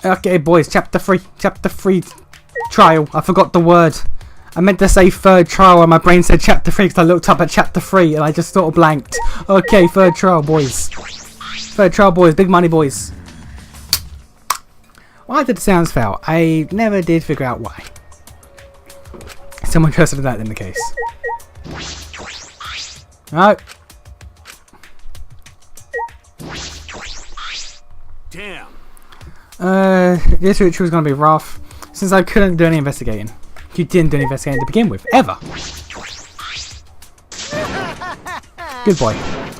Okay, boys, chapter 3. Chapter 3 trial. I forgot the word. I meant to say third trial and my brain said chapter 3 because I looked up at chapter 3 and I just sort of blanked. Okay, third trial, boys. Third trial, boys. Big money, boys. Why did the sounds fail? I never did figure out why. Someone interested in that in the case. No. Damn. This ritual was going to be rough since I couldn't do any investigating. You didn't do any investigating to begin with, ever. Good boy.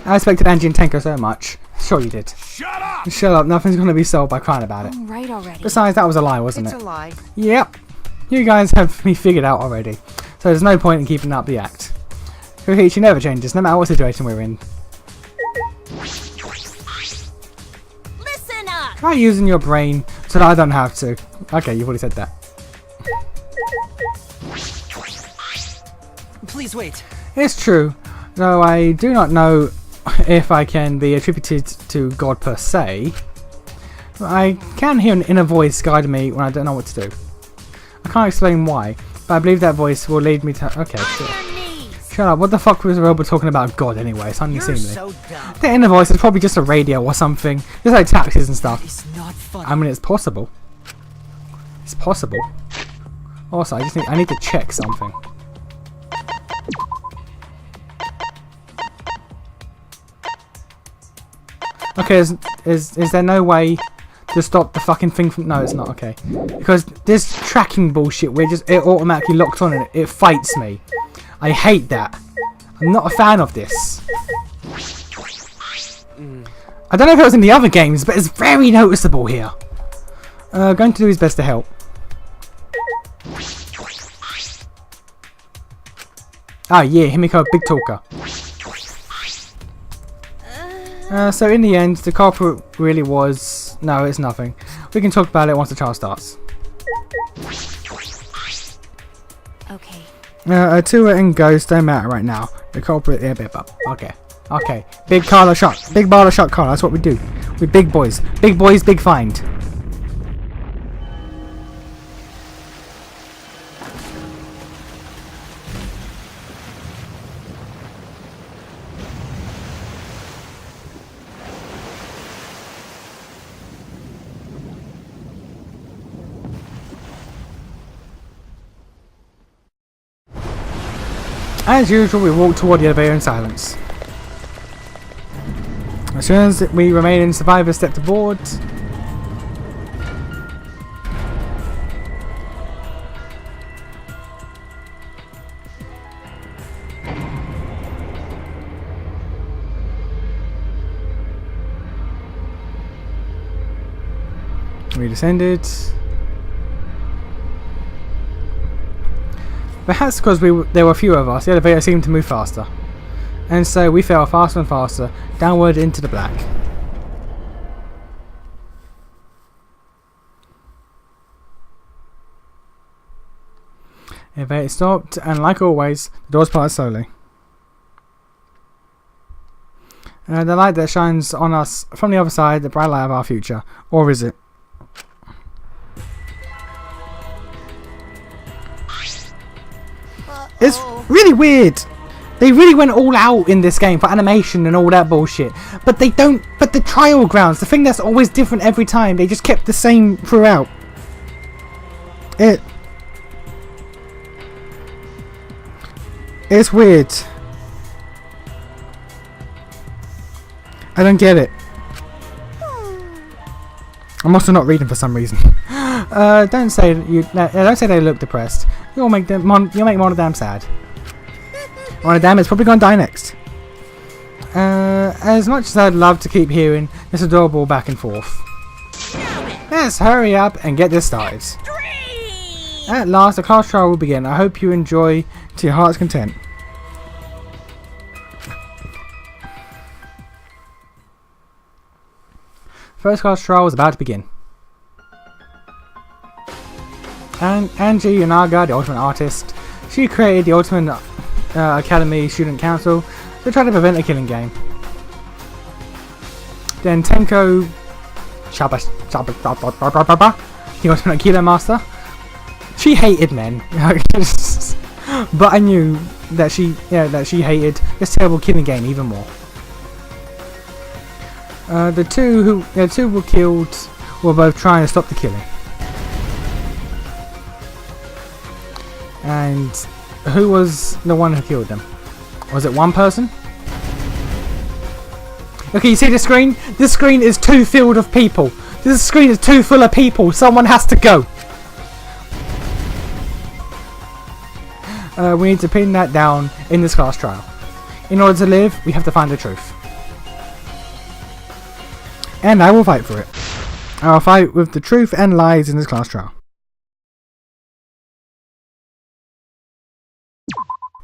I respected Angie and Tenko so much. Sure you did. Shut up! Shut up, nothing's going to be solved by crying about it. Right already. Besides, that was a lie, wasn't it? It's a lie. Yep. You guys have me figured out already. So there's no point in keeping up the act. Kokichi never changes, no matter what situation we're in. Listen up! Try using your brain so that I don't have to. Okay, you've already said that. Please wait. It's true, though I do not know if I can be attributed to God per se. I can hear an inner voice guide me when I don't know what to do. I can't explain why, but I believe that voice will lead me to... Okay, sure. Shut up, what the fuck was the robot talking about God anyway? It's unseemly. So dumb. The inner voice is probably just a radio or something. Just like taxis and stuff. It's not funny. I mean, it's possible. It's possible. Also, I need to check something. Okay, is there no way to stop the fucking thing from... No, it's not, okay. Because this tracking bullshit where it automatically locks on and it fights me. I hate that. I'm not a fan of this. I don't know if it was in the other games, but it's very noticeable here. Going to do his best to help. Ah, yeah, Himiko, big talker. So in the end, the culprit really was... No, it's nothing. We can talk about it once the trial starts. Okay. Atua and Ghost don't matter right now. The culprit... Yeah, okay. Okay. Big Carla shot. Big baller shot Carla. That's what we do. We're big boys. Big boys, big find. As usual, we walk toward the elevator in silence. As soon as we remain in survivor step to board. We descended. Perhaps because there were fewer of us, the elevator seemed to move faster. And so we fell faster and faster, downward into the black. The elevator stopped, and like always, the doors parted slowly. The light that shines on us from the other side, the bright light of our future. Or is it? It's really weird. They really went all out in this game for animation and all that bullshit. But they don't... But the trial grounds, the thing that's always different every time, they just kept the same throughout. It's weird. I don't get it. I'm also not reading for some reason. Don't say they look depressed. You'll make Monodam sad. Monodam is probably gonna die next. As much as I'd love to keep hearing this adorable back and forth. Let's hurry up and get this started. At last, the class trial will begin. I hope you enjoy to your heart's content. First class trial is about to begin. And Angie Yanaga, the Ultimate Artist, she created the Ultimate Academy Student Council to try to prevent a killing game. Then Tenko Shabba shabba shabba shabba shabba. He was a killer master. She hated men. But I knew that she hated this terrible killing game even more. The two were killed were both trying to stop the killing. And who was the one who killed them? Was it one person? Okay, you see the screen? This screen is too filled of people. This screen is too full of people. Someone has to go. We need to pin that down in this class trial. In order to live, we have to find the truth. And I will fight for it. I will fight with the truth and lies in this class trial.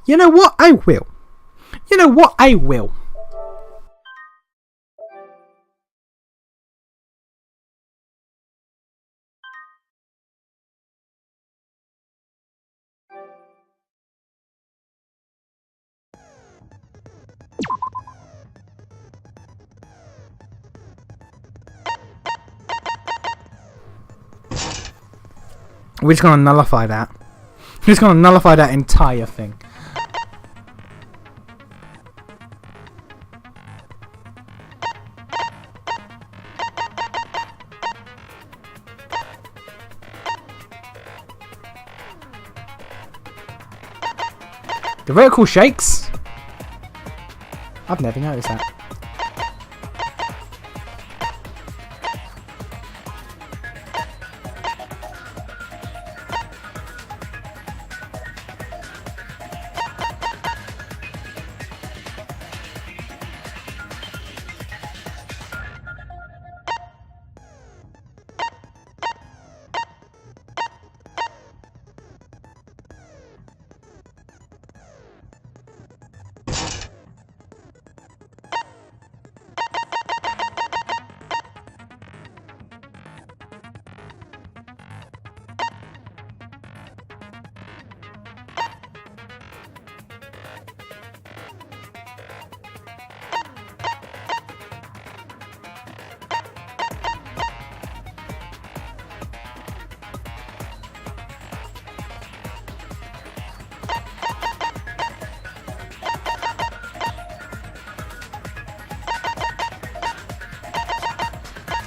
You know what? I will. You know what? I will. We're just gonna nullify that. We're just gonna nullify that entire thing. The vertical shakes? I've never noticed that.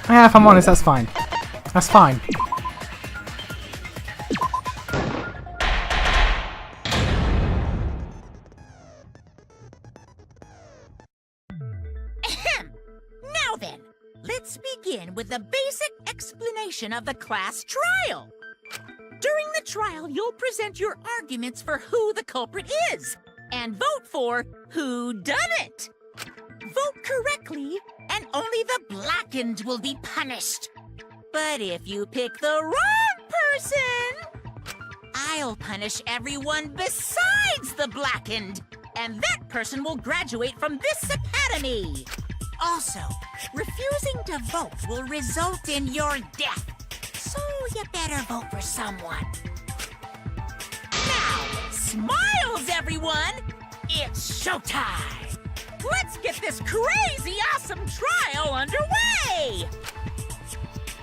Yeah, if I'm honest, that's fine. That's fine. Now then, let's begin with the basic explanation of the class trial. During the trial, you'll present your arguments for who the culprit is, and vote for whodunnit. Vote correctly, and only the blackened will be punished. But if you pick the wrong person, I'll punish everyone besides the blackened, and that person will graduate from this academy. Also, refusing to vote will result in your death, so you better vote for someone. Now, smiles, everyone! It's showtime! Let's get this crazy awesome trial underway!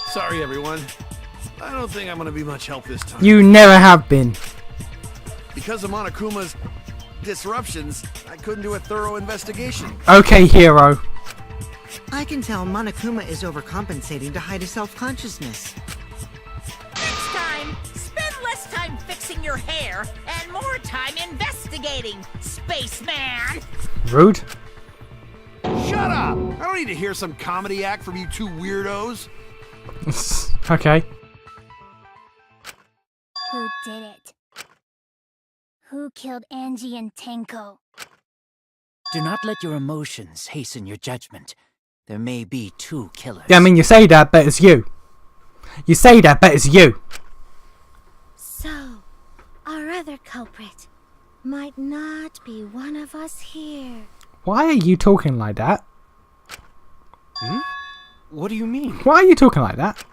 Sorry, everyone. I don't think I'm gonna be much help this time. You never have been. Because of Monokuma's disruptions, I couldn't do a thorough investigation. Okay, hero. I can tell Monokuma is overcompensating to hide his self-consciousness. Next time, spend less time fixing your hair and more time investigating, spaceman! Rude. Shut up! I don't need to hear some comedy act from you two weirdos. Okay. Who did it? Who killed Angie and Tenko? Do not let your emotions hasten your judgment. There may be two killers. Yeah, I mean, you say that, but it's you. You say that, but it's you. So, our other culprit might not be one of us here. Why are you talking like that? What do you mean? Why are you talking like that?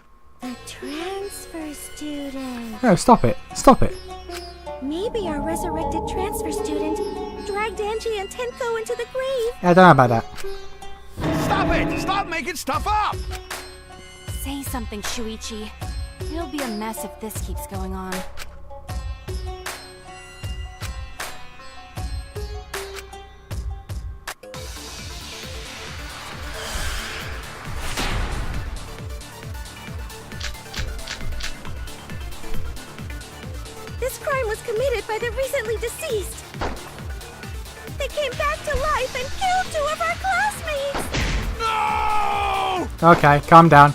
The transfer student. No, stop it. Stop it. Maybe our resurrected transfer student dragged Angie and Tenko into the grave. I don't know about that. Stop it! Stop making stuff up! Say something, Shuichi. It'll be a mess if this keeps going on. This crime was committed by the recently deceased. They came back to life and killed 2 of our classmates! No! Okay, calm down.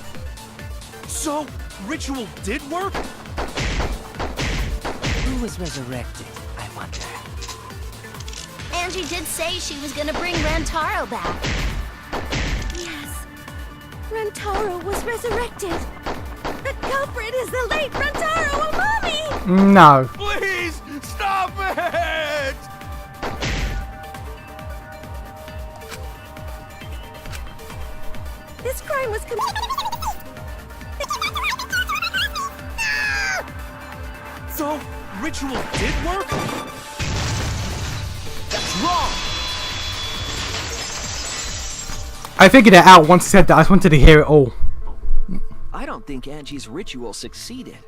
So, ritual did work? Who was resurrected, I wonder? Angie did say she was gonna bring Rantaro back. Yes, Rantaro was resurrected. The culprit is the late Rantaro Amami! No. Please, stop it! This crime was committed. So, ritual did work? That's wrong! I figured it out once he said that. I just wanted to hear it all. I don't think Angie's ritual succeeded.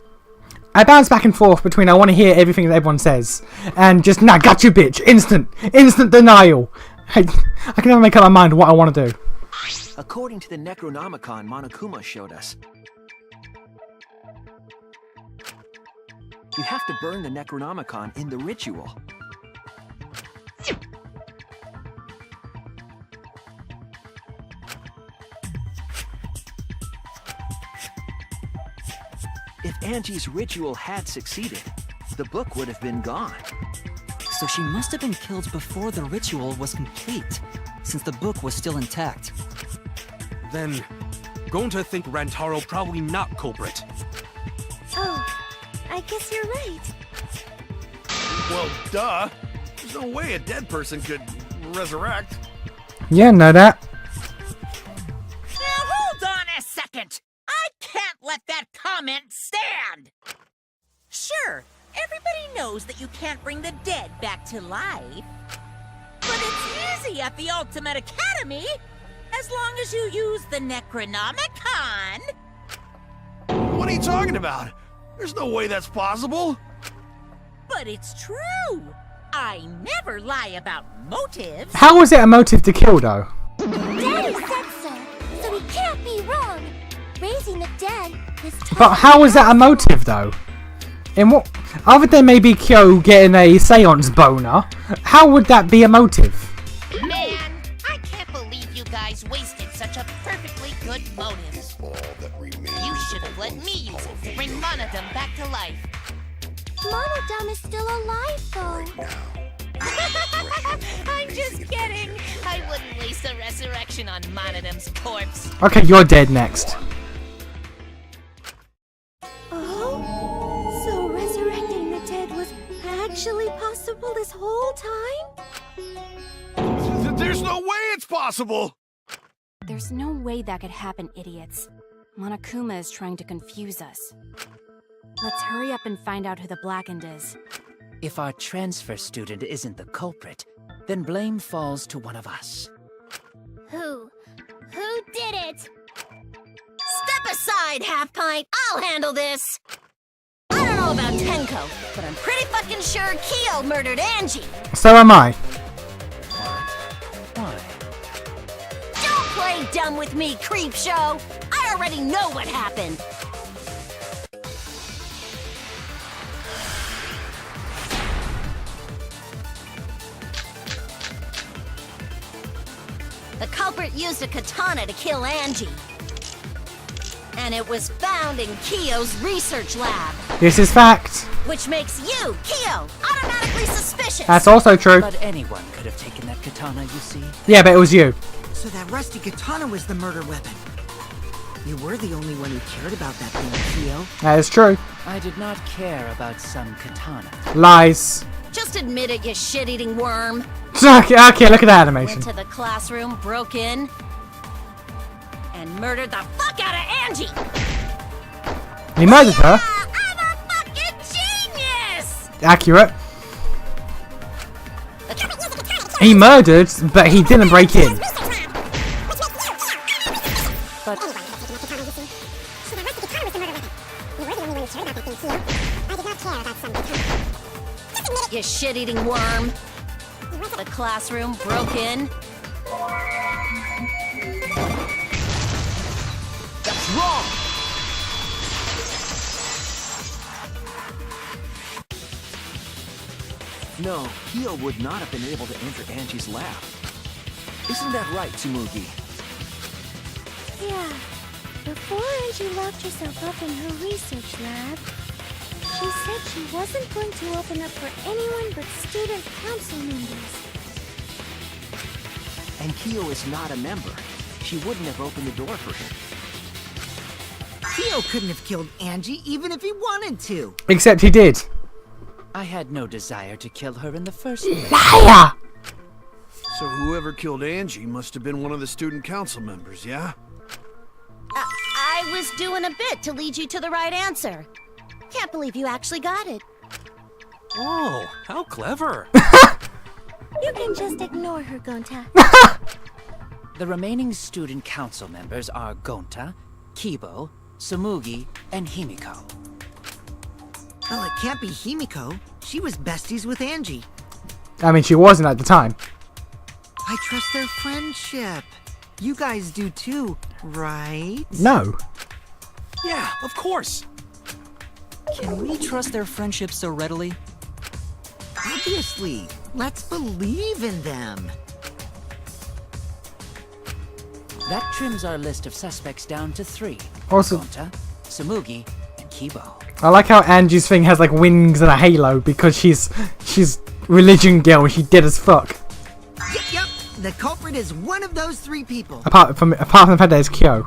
I bounce back and forth between I want to hear everything that everyone says and just, nah, got you, bitch. Instant denial. I can never make up my mind what I want to do. According to the Necronomicon Monokuma showed us, you have to burn the Necronomicon in the ritual. If Angie's ritual had succeeded, the book would have been gone. So she must have been killed before the ritual was complete, since the book was still intact. Then, going to think Rantaro probably not culprit. Oh, I guess you're right. Well, duh. There's no way a dead person could resurrect. Yeah, know that. Now hold on a second. I can't let that comment stand. Sure, everybody knows that you can't bring the dead back to life. But it's easy at the Ultimate Academy, as long as you use the Necronomicon. What are you talking about? There's no way that's possible. But it's true. I never lie about motives. How was it a motive to kill, though? Daddy said so he can't be wrong. Raising the dead is totally But how was that a motive, though? In what? Other than maybe Kyo getting a seance boner, how would that be a motive? Man, I can't believe you guys wasted such a perfectly good motive. You should have let me use it to bring Monodum back to life. Monodum is still alive, though. I'm just kidding. I wouldn't waste a resurrection on Monodum's corpse. Okay, you're dead next. Oh? So resurrecting the dead was actually possible this whole time? There's no way it's possible. There's no way that could happen, idiots. Monokuma is trying to confuse us. Let's hurry up and find out who the Blackened is. If our transfer student isn't the culprit, then blame falls to one of us. Who? Who did it? Step aside, Half Pint. I'll handle this. I don't know about Tenko, but I'm pretty fucking sure Kyo murdered Angie. So am I. Why? Don't play dumb with me, creep show. I already know what happened. The culprit used a katana to kill Angie. And it was found in Kyo's research lab. This is fact. Which makes you, Kyo, automatically suspicious. That's also true. But anyone could have taken that katana, you see. Yeah, but it was you. So that rusty katana was the murder weapon. You were the only one who cared about that thing, Kyo. That is true. I did not care about some katana. Lies. Just admit it, you shit-eating worm. Okay, look at the animation. Went to the classroom, broke in, and murdered the fuck out of Angie. He murdered her. I'm a fucking genius! Accurate. He murdered, but he didn't break in. You shit-eating worm. The classroom broke in. That's wrong! No, Kyo would not have been able to enter Angie's lab. Isn't that right, Tsumugi? Yeah. Before Angie locked herself up in her research lab, she said she wasn't going to open up for anyone but student council members. And Kyo is not a member. She wouldn't have opened the door for him. Kyo couldn't have killed Angie even if he wanted to. Except he did. I had no desire to kill her in the first place. Liar! So whoever killed Angie must have been one of the student council members, yeah? I was doing a bit to lead you to the right answer. Can't believe you actually got it. Oh, how clever. You can just ignore her, Gonta. The remaining student council members are Gonta, Kibo, Tsumugi, and Himiko. Well, it can't be Himiko. She was besties with Angie. I mean, she wasn't at the time. I trust their friendship. You guys do too, right? No. Yeah, of course. Can we trust their friendship so readily? Obviously. Let's believe in them. That trims our list of suspects down to 3. Also- Gonta, Tsumugi, and Kibo. I like how Angie's thing has like wings and a halo because she's religion girl and she dead as fuck. Yep. The culprit is one of those 3 people. Apart from the fact that it's Kyo.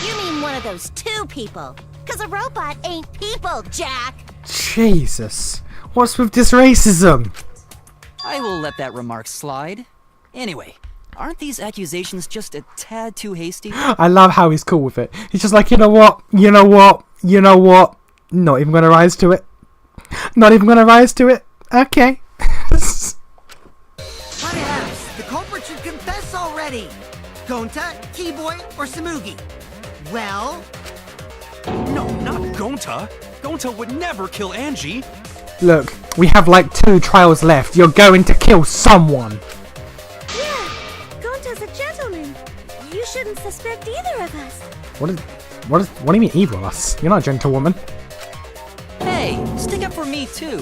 You mean one of those 2 people? Cause a robot ain't people, Jack! Jesus. What's with this racism? I will let that remark slide. Anyway, aren't these accusations just a tad too hasty? I love how he's cool with it. He's just like, you know what? Not even gonna rise to it. Not even gonna rise to it. Okay. Perhaps the culprit should confess already. Gonta, Keyboy, or Tsumugi? Well, No, not Gonta. Gonta would never kill Angie. Look, we have like 2 trials left. You're going to kill someone. Yeah, Gonta's a gentleman. You shouldn't suspect either of us. What do you mean either of us? You're not a gentlewoman. Hey, stick up for me too.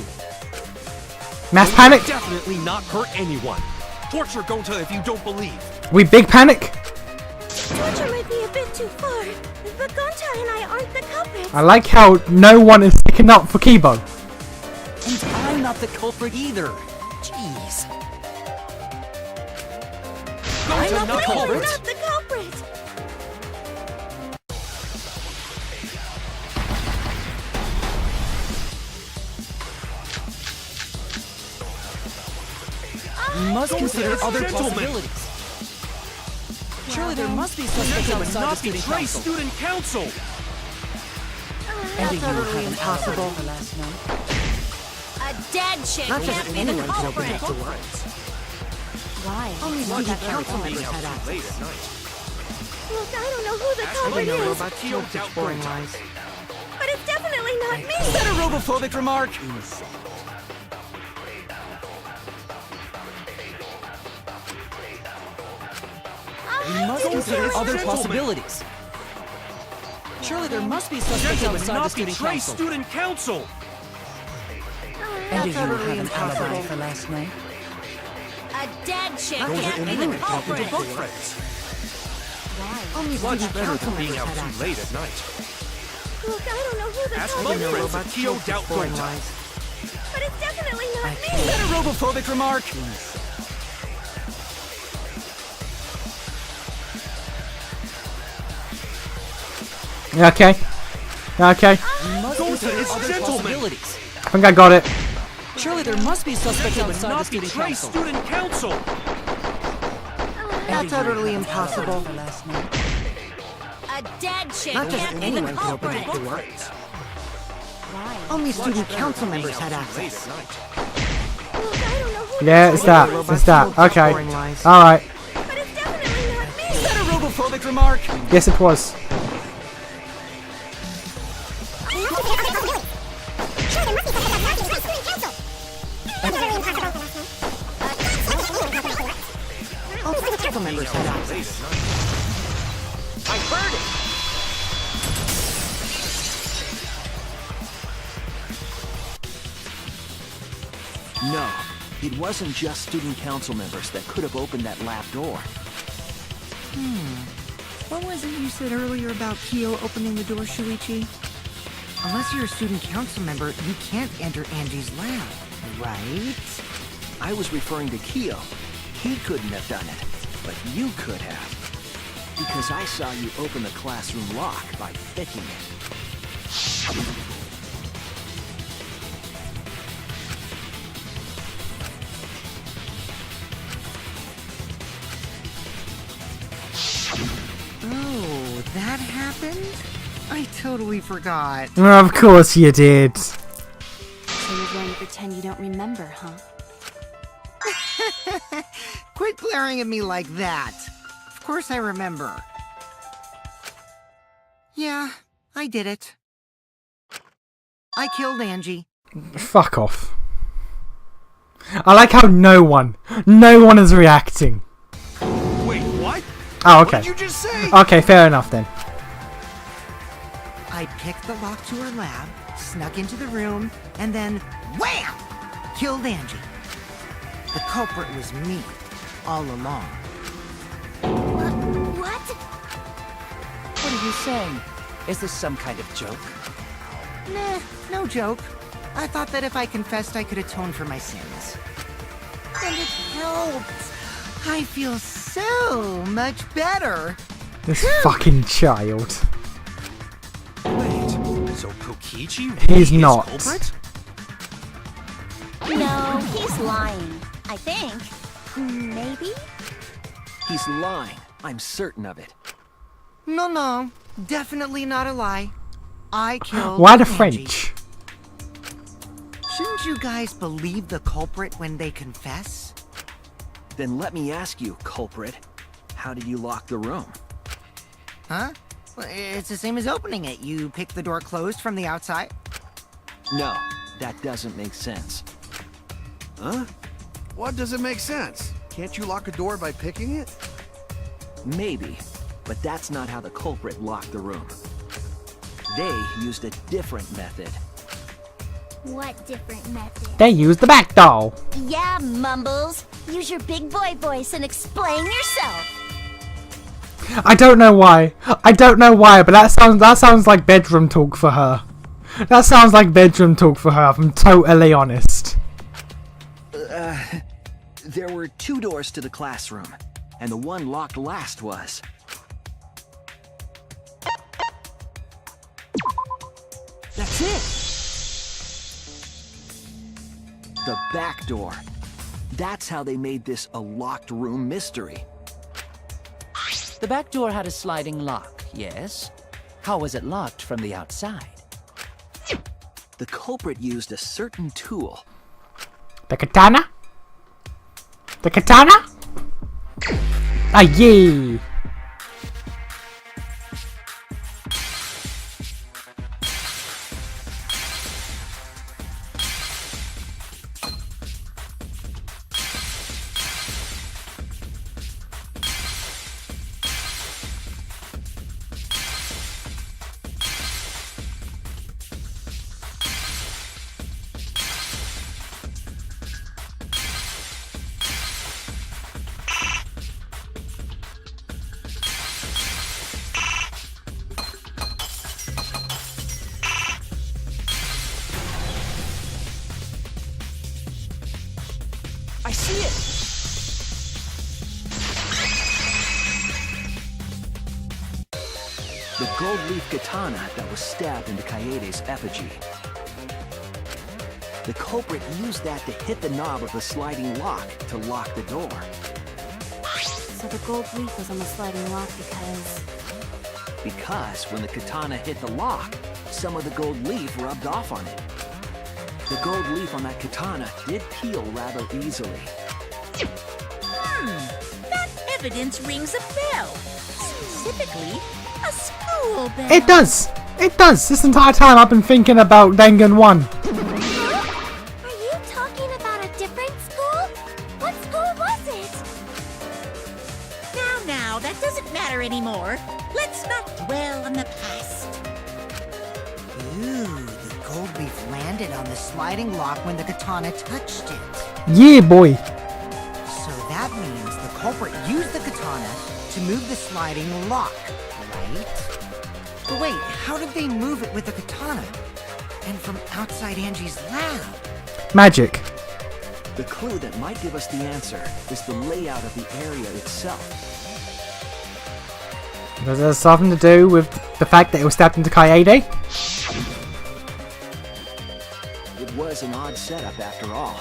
Mass panic? Definitely not hurt anyone. Torture Gonta if you don't believe. We big panic? Torture might be a bit too far, but Gonta and I aren't the culprits. I like how no one is sticking up for Kibo. And I'm not the culprit either. Jeez. Gonta, not We're culprit. not the culprit. We must consider other gentlemen. possibilities. Surely there must be suspects Gentlemen, outside the not student betray council. student council. And do you have utterly an impossible. alibi for last night? A dead chick not just can't be the anyone can open culprit. that door. Why? Only student council members had access. Late at night. Look, I don't know who the Ask culprit me, is, Robots Kyo don't doubt teach boring Gonta. lies. but it's definitely not me. Is that a robophobic remark? We must consider other Gentlemen. possibilities. Surely there must be suspects Gentlemen, outside the not student betray council. student council. And do you have utterly an alibi impossible. for last night? A dead chick Not just can't be the anyone can open culprit. that door. Friends. Only Much student better council than being members out had too late access. at night. Look, I don't know who the Ask culprit my is, friends Robots if Kyo don't doubt teach boring Gonta. lies. but it's definitely not Is me. that a robophobic remark? Okay. Okay. We must Gonta consider is other gentleman. possibilities. I think I got it. Surely there must be suspects Gentlemen, outside the not student betray council. student council. That's utterly impossible. For last night? A dead chick Not just can't be the anyone can open culprit. that door. Only student council members had access. Look, I don't know who Yeah, it's that. It's that. Okay. Alright. but it's definitely not me. Is that a robophobic remark? Yes, it was. Council members have access. I heard it! No, it wasn't just student council members that could have opened that lab door. What was it you said earlier about Kyo opening the door, Shuichi? Unless you're a student council member, you can't enter Angie's lab, right? I was referring to Kyo. He couldn't have done it, but you could have. Because I saw you open the classroom lock by picking it. Oh, that happened? I totally forgot. Of course you did. So you're going to pretend you don't remember, huh? Quit glaring at me like that. Of course I remember. Yeah, I did it. I killed Angie. Fuck off. I like how no one is reacting. Wait, what? Oh, What okay. did you just say? Okay, fair enough then. I picked the lock to her lab, snuck into the room, and then wham! Killed Angie. The culprit was me, all along. What? What are you saying? Is this some kind of joke? Nah, no joke. I thought that if I confessed, I could atone for my sins. And it helped. I feel so much better. This fucking child. Wait, so Kokichi He's really is not. culprit? No, he's lying. I think. Maybe? He's lying. I'm certain of it. No, definitely not a lie. I killed Why the Angie. French? Shouldn't you guys believe the culprit when they confess? Then let me ask you, culprit. How did you lock the room? Huh? Well, it's the same as opening it. You pick the door closed from the outside. No, that doesn't make sense. Huh? What doesn't make sense? Can't you lock a door by picking it? Maybe, but that's not how the culprit locked the room. They used a different method. What different method? They used the back door. Yeah, Mumbles. Use your big boy voice and explain yourself. I don't know why. But that sounds like bedroom talk for her. That sounds like bedroom talk for her, if I'm totally honest. There were 2 doors to the classroom, and the one locked last was... That's it! The back door. That's how they made this a locked room mystery. The back door had a sliding lock, yes? How was it locked from the outside? The culprit used a certain tool. The katana? The katana? Ah, yay! I see it! The gold leaf katana that was stabbed into Kaede's effigy. The culprit used that to hit the knob of the sliding lock to lock the door. So the gold leaf was on the sliding lock Because when the katana hit the lock, some of the gold leaf rubbed off on it. The gold leaf on that katana did peel rather easily. That evidence rings a bell. Specifically, a school bell. It does! It does! This entire time I've been thinking about Dangan 1. Are you talking about a different school? What school was it? Now, that doesn't matter anymore. Let's not dwell on the past. Ooh, the gold leaf landed on the sliding lock when the katana touched it. Yeah, boy. So that means the culprit used the katana to move the sliding lock, right? But wait, how did they move it with the katana? And from outside Angie's lab? Magic. The clue that might give us the answer is the layout of the area itself. Does it have something to do with the fact that it was stabbed into Kaede? It was an odd setup after all.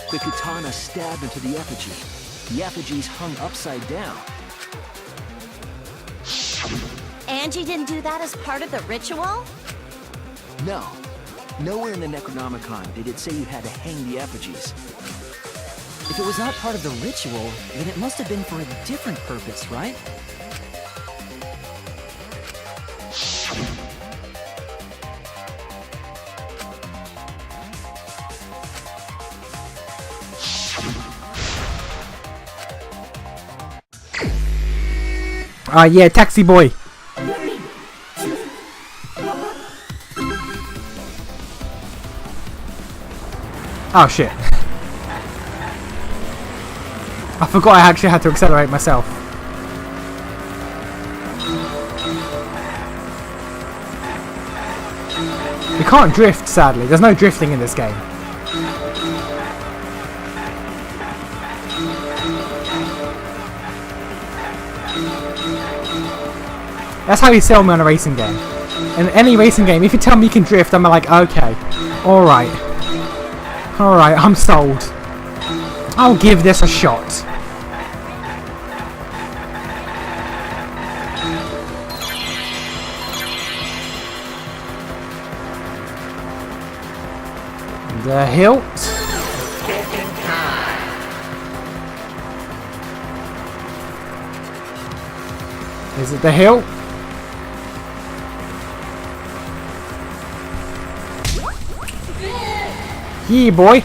The katana stabbed into the effigy. The effigy's hung upside down. Angie didn't do that as part of the ritual? No. Nowhere in the Necronomicon did it say you had to hang the effigies. If it was not part of the ritual, then it must have been for a different purpose, right? Yeah, taxi boy. Oh shit. I forgot I actually had to accelerate myself. You can't drift, sadly. There's no drifting in this game. That's how you sell me on a racing game. In any racing game, if you tell me you can drift, I'm like, okay, alright. Alright, I'm sold. I'll give this a shot. The hilt. Is it the hilt? Yeah, boy.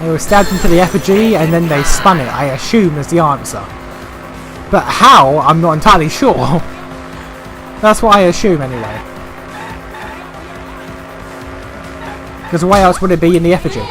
It was stabbed into the effigy and then they spun it, I assume, is the answer. But how, I'm not entirely sure. That's what I assume anyway. Because why else would it be in the effigy?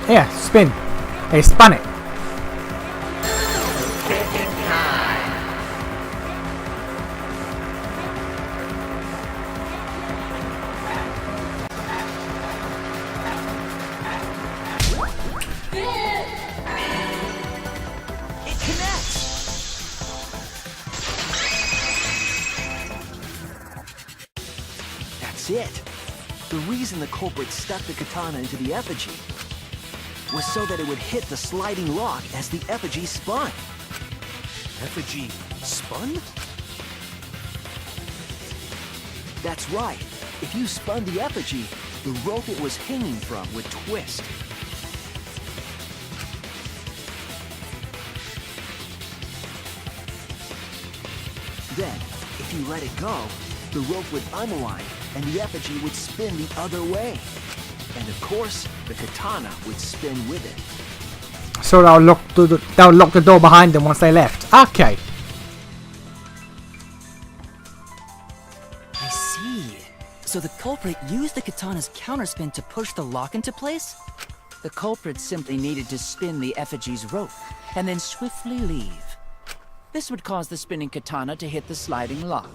Yeah, spin. They spun it. It connects! That's it. The the culprit stuck the katana into the effigy was so that it would hit the sliding lock as the effigy spun. Effigy spun? That's right. If you spun the effigy, the rope it was hanging from would twist. Then, if you let it go, the rope would unwind and the effigy would spin the other way. And of course, the katana would spin with it. So they'll lock the door behind them once they left. Okay. I see. So the culprit used the katana's counterspin to push the lock into place? The culprit simply needed to spin the effigy's rope and then swiftly leave. This would cause the spinning katana to hit the sliding lock.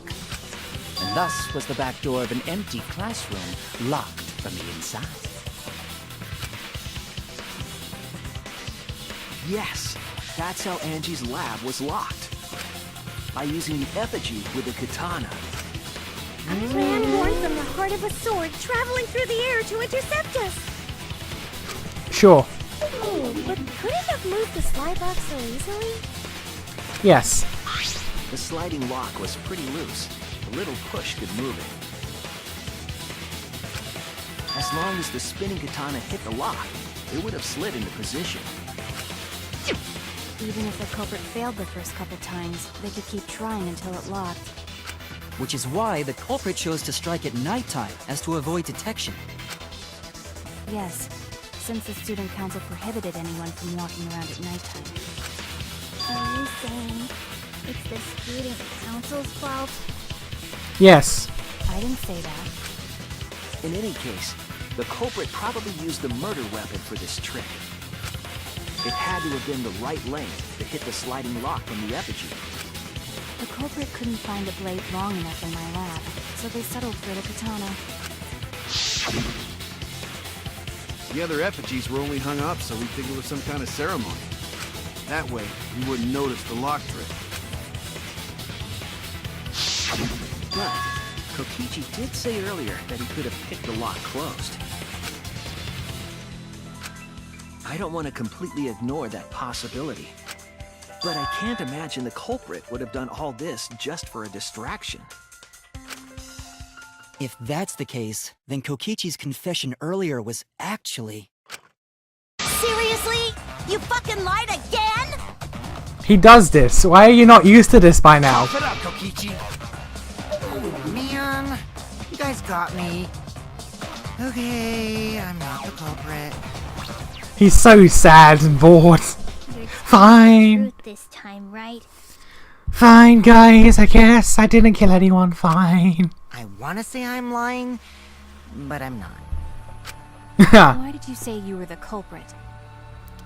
And thus was the back door of an empty classroom locked from the inside. Yes, that's how Angie's lab was locked. By using the effigy with the katana. A plan born from the heart of a sword traveling through the air to intercept us. Sure. Oh, but could it have moved the slide lock so easily? Yes. The sliding lock was pretty loose. A little push could move it. As long as the spinning katana hit the lock, it would have slid into position. Even if the culprit failed the first couple times, they could keep trying until it locked. Which is why the culprit chose to strike at nighttime, as to avoid detection. Yes, since the student council prohibited anyone from walking around at nighttime. Are you saying it's the student council's fault? Yes. I didn't say that. In any case, the culprit probably used the murder weapon for this trick. It had to have been the right length to hit the sliding lock from the effigy. The culprit couldn't find a blade long enough in my lab, so they settled for the katana. The other effigies were only hung up so we'd think it was some kind of ceremony. That way, you wouldn't notice the lock trick. But Kokichi did say earlier that he could have picked the lock closed. I don't want to completely ignore that possibility. But I can't imagine the culprit would have done all this just for a distraction. If that's the case, then Kokichi's confession earlier was actually... Seriously? You fucking lied again? He does this. Why are you not used to this by now? Cough it up, Kokichi! Oh, man. You guys got me. Okay, I'm not the culprit. He's so sad and bored. You're Fine. telling the truth this time, right? Fine, guys. I guess I didn't kill anyone. Fine. I want to say I'm lying, but I'm not. Why did you say you were the culprit?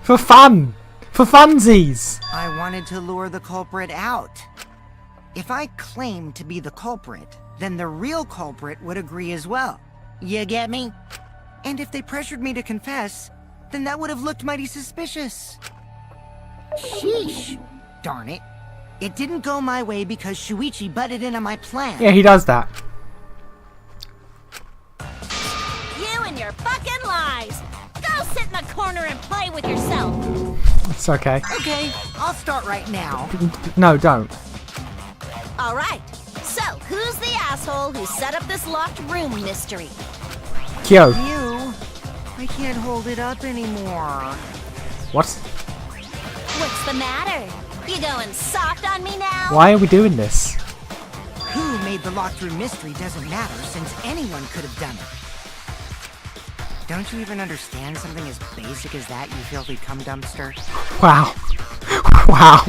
For fun. For funsies. I wanted to lure the culprit out. If I claimed to be the culprit, then the real culprit would agree as well. You get me? And if they pressured me to confess, then that would have looked mighty suspicious. Sheesh. Darn it. It didn't go my way because Shuichi butted in on my plan. Yeah, he does that. You and your fucking lies! Go sit in the corner and play with yourself! It's okay. Okay, I'll start right now. No, don't. Alright, so who's the asshole who set up this locked room mystery? Kyo. You? I can't hold it up anymore. What? What's the matter? You going soft on me now? Why are we doing this? Who made the locked room mystery doesn't matter since anyone could have done it. Don't you even understand something as basic as that, you filthy cum dumpster? Wow. Wow.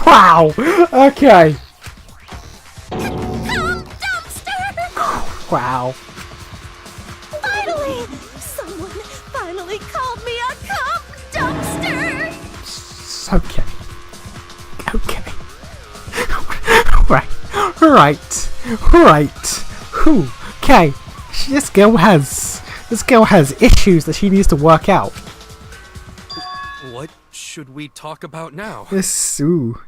Wow. Okay. Cum dumpster! Wow. Finally! Someone finally called me a cum dumpster! Okay. Okay. Right. Right. Right. Okay. This girl has issues that she needs to work out. What should we talk about now? She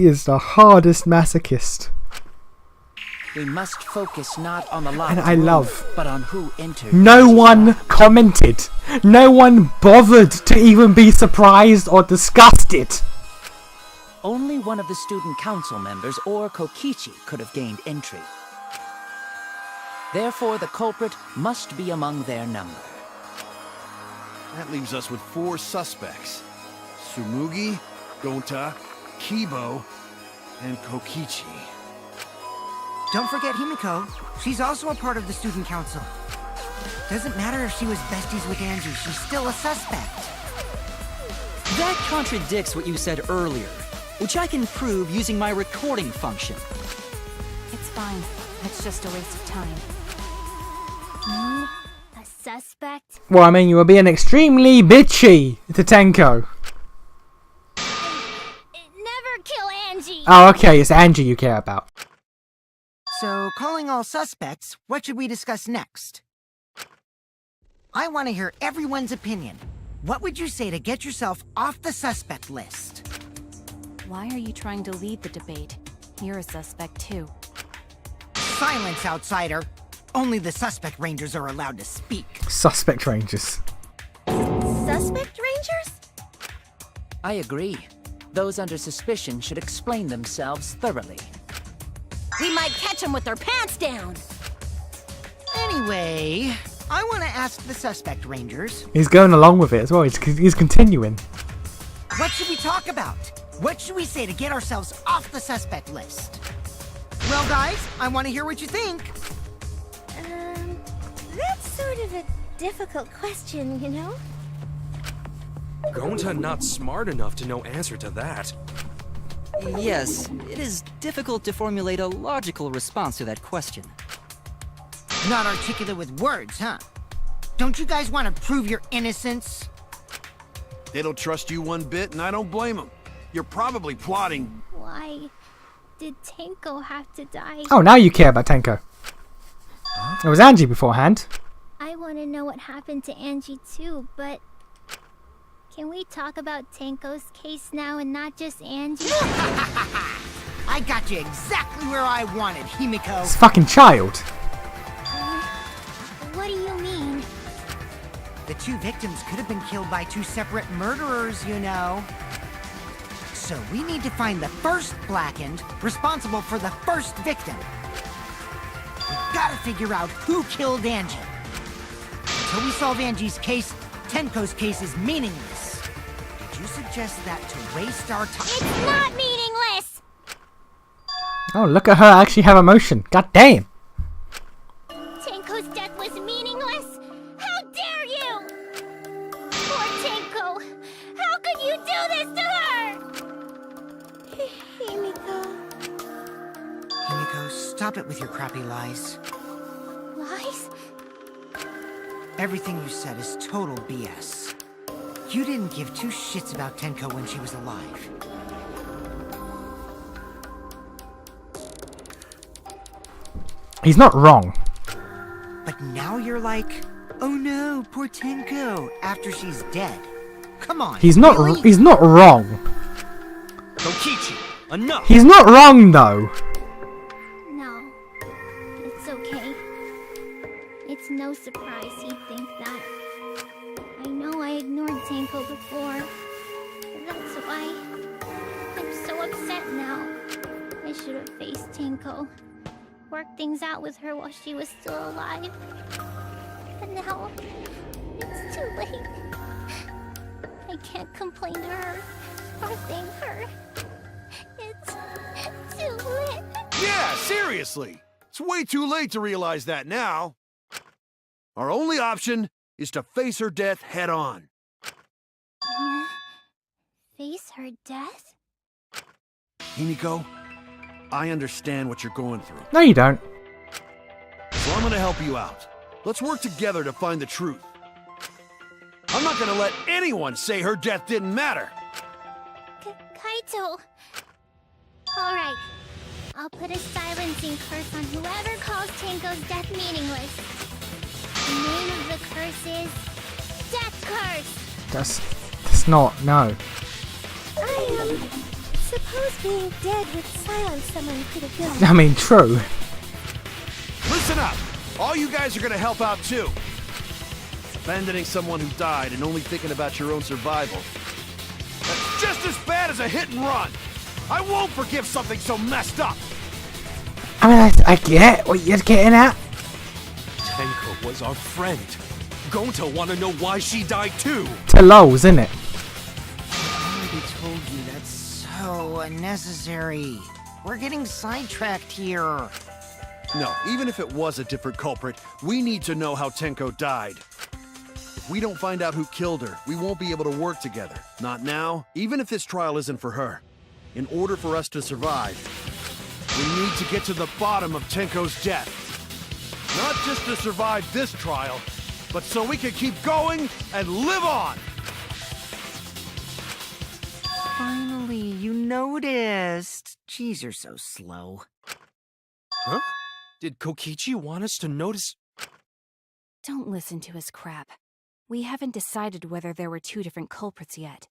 is the hardest masochist. We must focus not on the locked And I room, love- but on who entered. No Angie's one life. commented. No one bothered to even be surprised or discussed it. Only one of the student council members or Kokichi could have gained entry. Therefore, the culprit must be among their number. That leaves us with 4 suspects. Tsumugi, Gonta, Kibo, and Kokichi. Don't forget Himiko. She's also a part of the student council. Doesn't matter if she was besties with Angie, she's still a suspect. That contradicts what you said earlier, which I can prove using my recording function. It's fine. It's just a waste of time. A suspect? Well, I mean, you were being extremely bitchy to Tenko. Never kill Angie! Oh, okay, it's Angie you care about. So, calling all suspects, what should we discuss next? I want to hear everyone's opinion. What would you say to get yourself off the suspect list? Why are you trying to lead the debate? You're a suspect too. Silence, outsider. Only the suspect rangers are allowed to speak. Suspect Rangers. Suspect rangers? I agree. Those under suspicion should explain themselves thoroughly. We might catch them with their pants down. Anyway, I want to ask the suspect rangers, He's going along with it as well. He's continuing. what should we talk about? What should we say to get ourselves off the suspect list? Well, guys, I want to hear what you think. That's sort of a difficult question, you know? Gonta not smart enough to know answer to that. Yes, it is difficult to formulate a logical response to that question. Not articulate with words, huh? Don't you guys want to prove your innocence? They don't trust you one bit, and I don't blame them. You're probably plotting. Why did Tenko have to die? Oh, now you care about Tenko. It was Angie beforehand. I want to know what happened to Angie too, but can we talk about Tenko's case now and not just Angie? I got you exactly where I wanted, Himiko. It's fucking child. What do you mean? The 2 victims could have been killed by 2 separate murderers, you know. So we need to find the first Blackened responsible for the first victim. We've got to figure out who killed Angie. Until we solve Angie's case, Tenko's case is meaningless. Did you suggest that to waste our time? It's not meaningless! Oh, look at her actually have emotion. God damn. Tenko's death was meaningless? How dare you! Poor Tenko! How could you do this to her? Himiko. Himiko, stop it with your crappy lies. Lies? Everything you said is total BS. You didn't give 2 shits about Tenko when she was alive. He's not wrong. But now you're like, oh no, poor Tenko, after she's dead. Come on. He's not. really? He's not wrong. Kokichi, enough! He's not wrong though. No. It's okay. It's no surprise he'd think that. I know I ignored Tenko before. That's why I'm so upset now. I should have faced Tenko. Worked things out with her while she was still alive. But now, it's too late. I can't complain to her or thank her. It's too late. Yeah, seriously! It's way too late to realize that now. Our only option is to face her death head on. Face her death? Himiko, I understand what you're going through, No, you don't. so I'm gonna help you out. Let's work together to find the truth. I'm not gonna let anyone say her death didn't matter. Kaito! Alright. I'll put a silencing curse on whoever calls Tenko's death meaningless. The name of the curse is Death Curse! That's not. No. I suppose being dead would silence someone pretty good. I mean, true. listen up! All you guys are gonna help out too. Abandoning someone who died and only thinking about your own survival. That's just as bad as a hit and run! I won't forgive something so messed up! I mean, I get what you're getting at. Tenko was our friend. Gonta wanna know why she died too. To lols, isn't it? I already told you that's so unnecessary. We're getting sidetracked here. No, even if it was a different culprit, we need to know how Tenko died. If we don't find out who killed her, we won't be able to work together. Not now, even if this trial isn't for her. In order for us to survive, we need to get to the bottom of Tenko's death. Not just to survive this trial, but so we can keep going and live on! Finally, you noticed. Jeez, you're so slow. Huh? Did Kokichi want us to notice? Don't listen to his crap. We haven't decided whether there were two different culprits yet.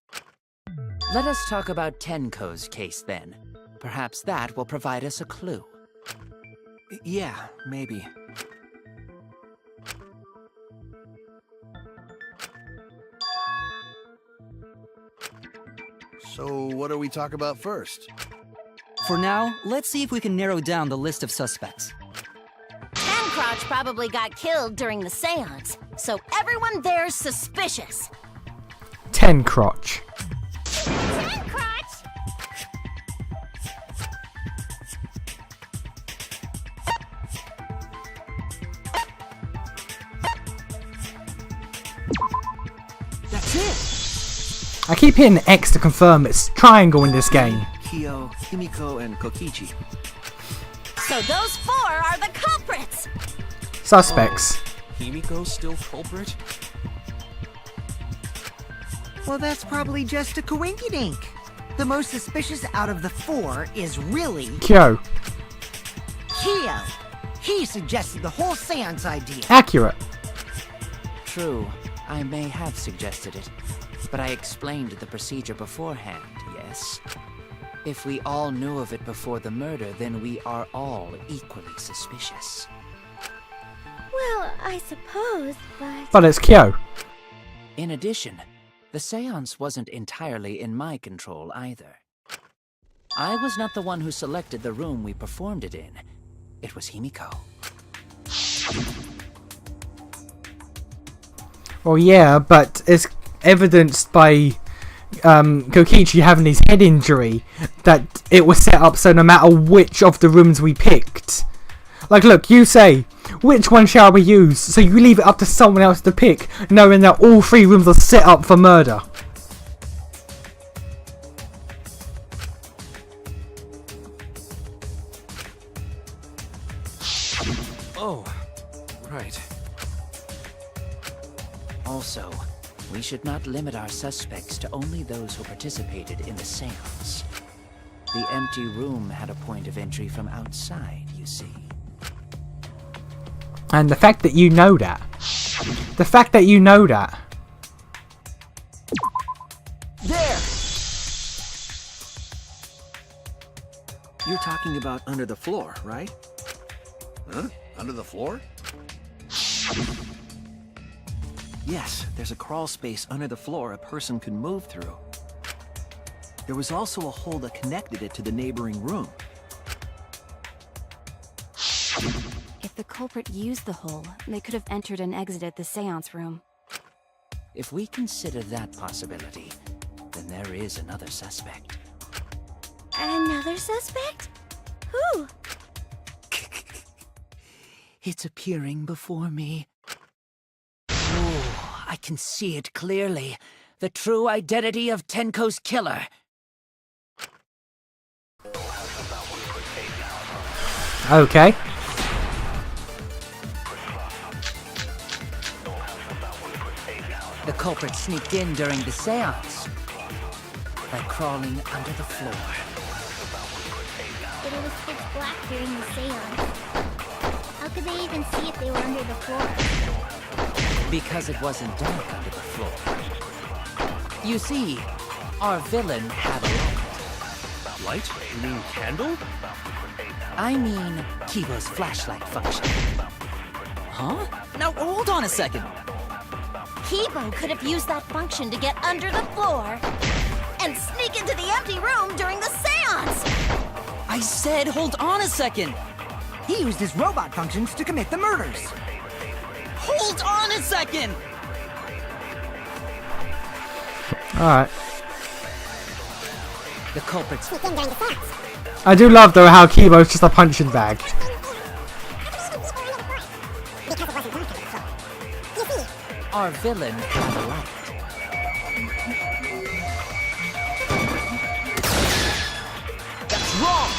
Let us talk about Tenko's case then. Perhaps that will provide us a clue. Yeah, maybe. So, what do we talk about first? For now, let's see if we can narrow down the list of suspects. Tancrotch probably got killed during the seance, so everyone there's suspicious. Ten crotch. Tancrotch! That's it! I keep hitting X to confirm it's triangle in this game. Kyo, Himiko, and Kokichi. So those four are the culprits! Suspects. Himiko's still culprit? Well, that's probably just a coinkydink. The most suspicious out of the four is really Kyo. Kyo. He suggested the whole seance idea. Accurate. True, I may have suggested it, but I explained the procedure beforehand, yes? If we all knew of it before the murder, then we are all equally suspicious. Well, I suppose, but... But it's Kyo. In addition, the seance wasn't entirely in my control either. I was not the one who selected the room we performed it in. It was Himiko. Well, yeah, but it's evidenced by Kokichi having his head injury that it was set up so no matter which of the rooms we picked. Like, look, you say, which one shall we use? So you leave it up to someone else to pick, knowing that all three rooms are set up for murder. Oh, right. Also, we should not limit our suspects to only those who participated in the seance. The empty room had a point of entry from outside, you see. And the fact that you know that. The fact that you know that. There! You're talking about under the floor, right? Huh? Under the floor? Yes, there's a crawl space under the floor a person can move through. There was also a hole that connected it to the neighboring room. If the culprit used the hole, they could have entered and exited the seance room. If we consider that possibility, then there is another suspect. Another suspect? Who? It's appearing before me. Oh, I can see it clearly. The true identity of Tenko's killer. Okay. The culprit sneaked in during the seance by crawling under the floor. But it was pitch black during the seance. How could they even see if they were under the floor? Because it wasn't dark under the floor. You see, our villain had a light. Light? You mean candle? I mean, Kibo's flashlight function. Huh? Now, hold on a second. Kibo could have used that function to get under the floor and sneak into the empty room during the seance! I said hold on a second. He used his robot functions to commit the murders. Hold on a second! Alright. The culprits. I do love, though, how Kibo's just a punching bag. Our villain had a light. That's wrong!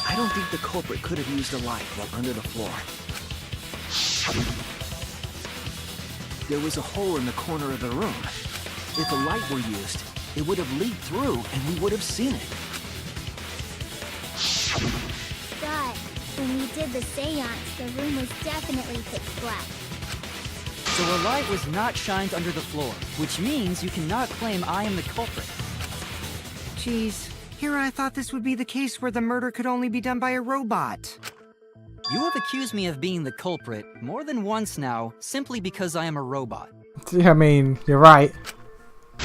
I don't think the culprit could have used a light while under the floor. There was a hole in the corner of the room. If a light were used, it would have leaked through and we would have seen it. But when we did the seance, the room was definitely pitch black. So a light was not shined under the floor, which means you cannot claim I am the culprit. Jeez, here I thought this would be the case where the murder could only be done by a robot. You have accused me of being the culprit more than once now, simply because I am a robot. I mean, you're right.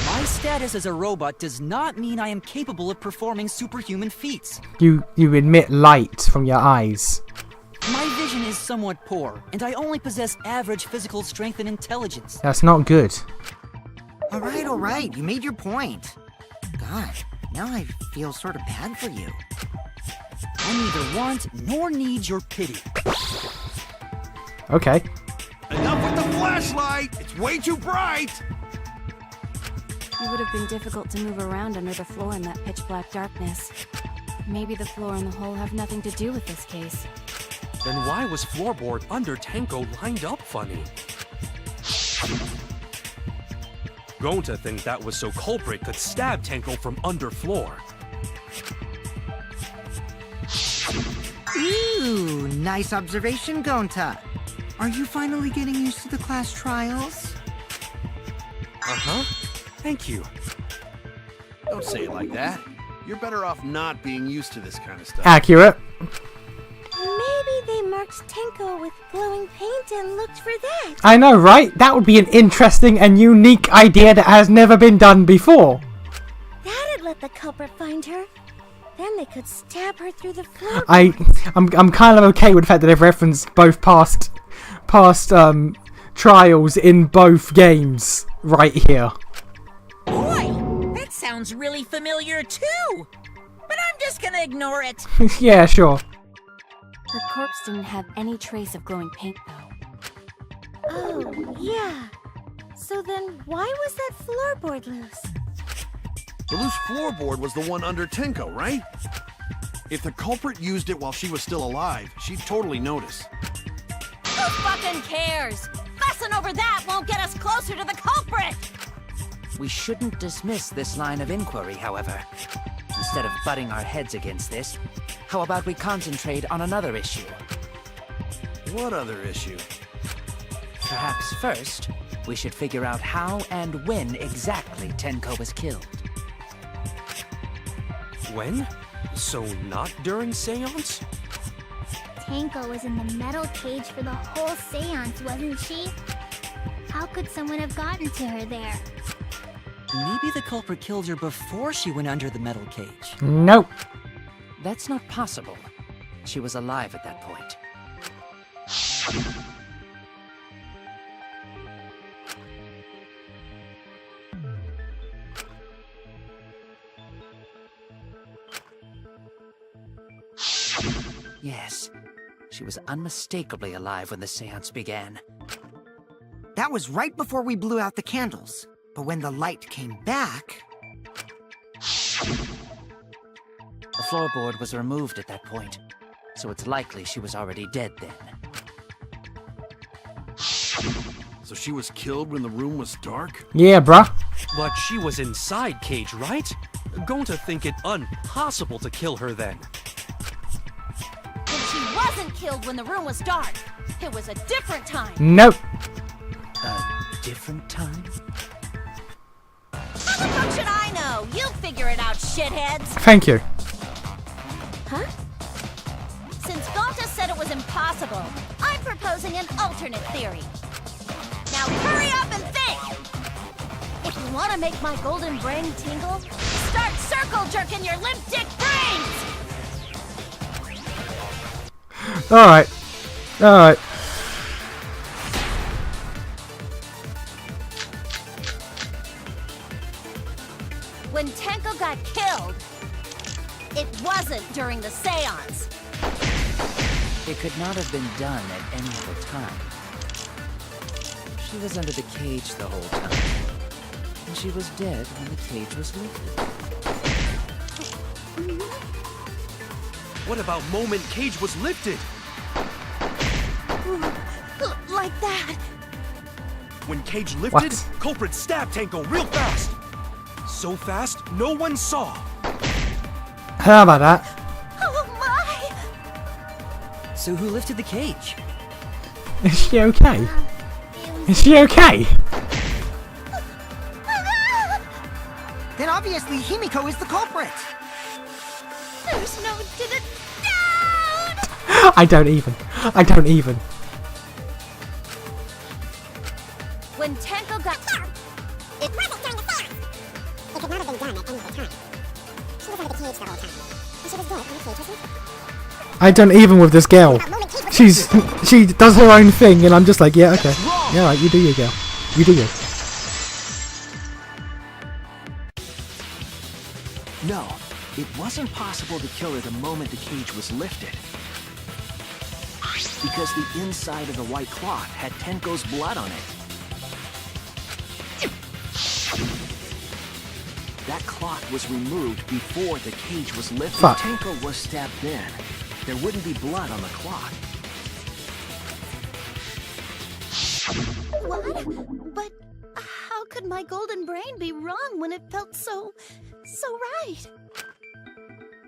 My status as a robot does not mean I am capable of performing superhuman feats. You emit light from your eyes. My vision is somewhat poor, and I only possess average physical strength and intelligence. That's not good. Alright, you made your point. God, now I feel sort of bad for you. I neither want nor need your pity. Okay. Enough with the flashlight! It's way too bright! It would have been difficult to move around under the floor in that pitch black darkness. Maybe the floor and the hole have nothing to do with this case. Then why was floorboard under Tenko lined up funny? Going to think that was so culprit could stab Tenko from under floor. Ooh, nice observation, Gonta. Are you finally getting used to the class trials? Uh-huh. Thank you. Don't say it like that. You're better off not being used to this kind of stuff. Accurate. Maybe they marked Tenko with glowing paint and looked for that. I know, right? That would be an interesting and unique idea that has never been done before. That'd let the culprit find her. Then they could stab her through the floor. I'm kind of okay with the fact that they've referenced both past trials in both games right here. Boy, that sounds really familiar too. But I'm just gonna ignore it. Yeah, sure. Her corpse didn't have any trace of glowing paint, though. Oh, yeah. So then why was that floorboard loose? The loose floorboard was the one under Tenko, right? If the culprit used it while she was still alive, she'd totally notice. Who fucking cares? Fussing over that won't get us closer to the culprit! We shouldn't dismiss this line of inquiry, however. Instead of butting our heads against this, how about we concentrate on another issue? What other issue? Perhaps first, we should figure out how and when exactly Tenko was killed. When? So not during seance? Tenko was in the metal cage for the whole seance, wasn't she? How could someone have gotten to her there? Maybe the culprit killed her before she went under the metal cage. Nope. That's not possible. She was alive at that point. Yes, she was unmistakably alive when the seance began. That was right before we blew out the candles. But when the light came back... The floorboard was removed at that point, so it's likely she was already dead then. So she was killed when the room was dark? Yeah, bruh. But she was inside Cage, right? Going to think it impossible to kill her then. And she wasn't killed when the room was dark. It was a different time. Nope. A different time? How the fuck should I know? You'll figure it out, shitheads. Thank you. impossible. I'm proposing an alternate theory. Now hurry up and think! If you want to make my golden brain tingle, start circle jerking your limp dick brains! Alright. Alright. When Tenko got killed, it wasn't during the seance. It could not have been done at any other time. She was under the cage the whole time. And she was dead when the cage was lifted. What about moment cage was lifted? Like that. When cage lifted, What? culprit stabbed Tenko real fast. So fast, no one saw. How about that? Oh my! So who lifted the cage? Is she okay? Is she okay? Then obviously Himiko is the culprit. There's no doubt! I don't even. I don't even. When Tenko got killed, it wasn't during the seance. It could not have been done at any other time. She was under the cage the whole time. And she was dead when the cage was lifted. I don't even with this girl. She does her own thing, and I'm just like, yeah, okay, yeah, right, you do you, girl. You do you. No, it wasn't possible to kill her the moment the cage was lifted. Because the inside of the white cloth had Tenko's blood on it. That cloth was removed before the cage was lifted. Fuck. If Tenko was stabbed then, there wouldn't be blood on the cloth. what? But how could my golden brain be wrong when it felt so right?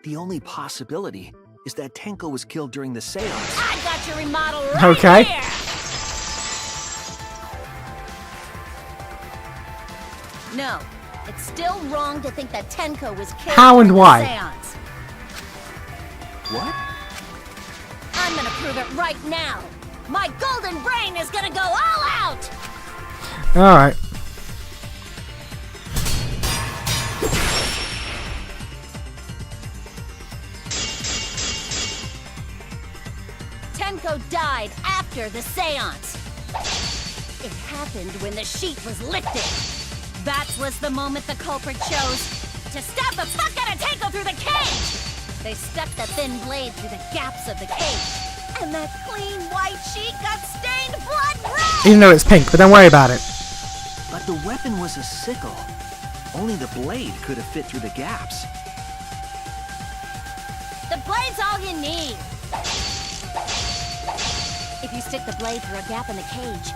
The only possibility is that Tenko was killed during the seance. I got your remodel right Okay. here! No, it's still wrong to think that Tenko was killed How and during the why? seance. What? I'm gonna prove it right now. My golden brain is gonna go all out! Alright. Tenko died after the seance. It happened when the sheet was lifted. That was the moment the culprit chose to stab the fuck out of Tenko through the cage! They stuck the thin blade through the gaps of the cage, and that clean white sheet got stained blood red! Even though it's pink, but don't worry about it. But the weapon was a sickle. Only the blade could have fit through the gaps. The blade's all you need. If you stick the blade through a gap in the cage,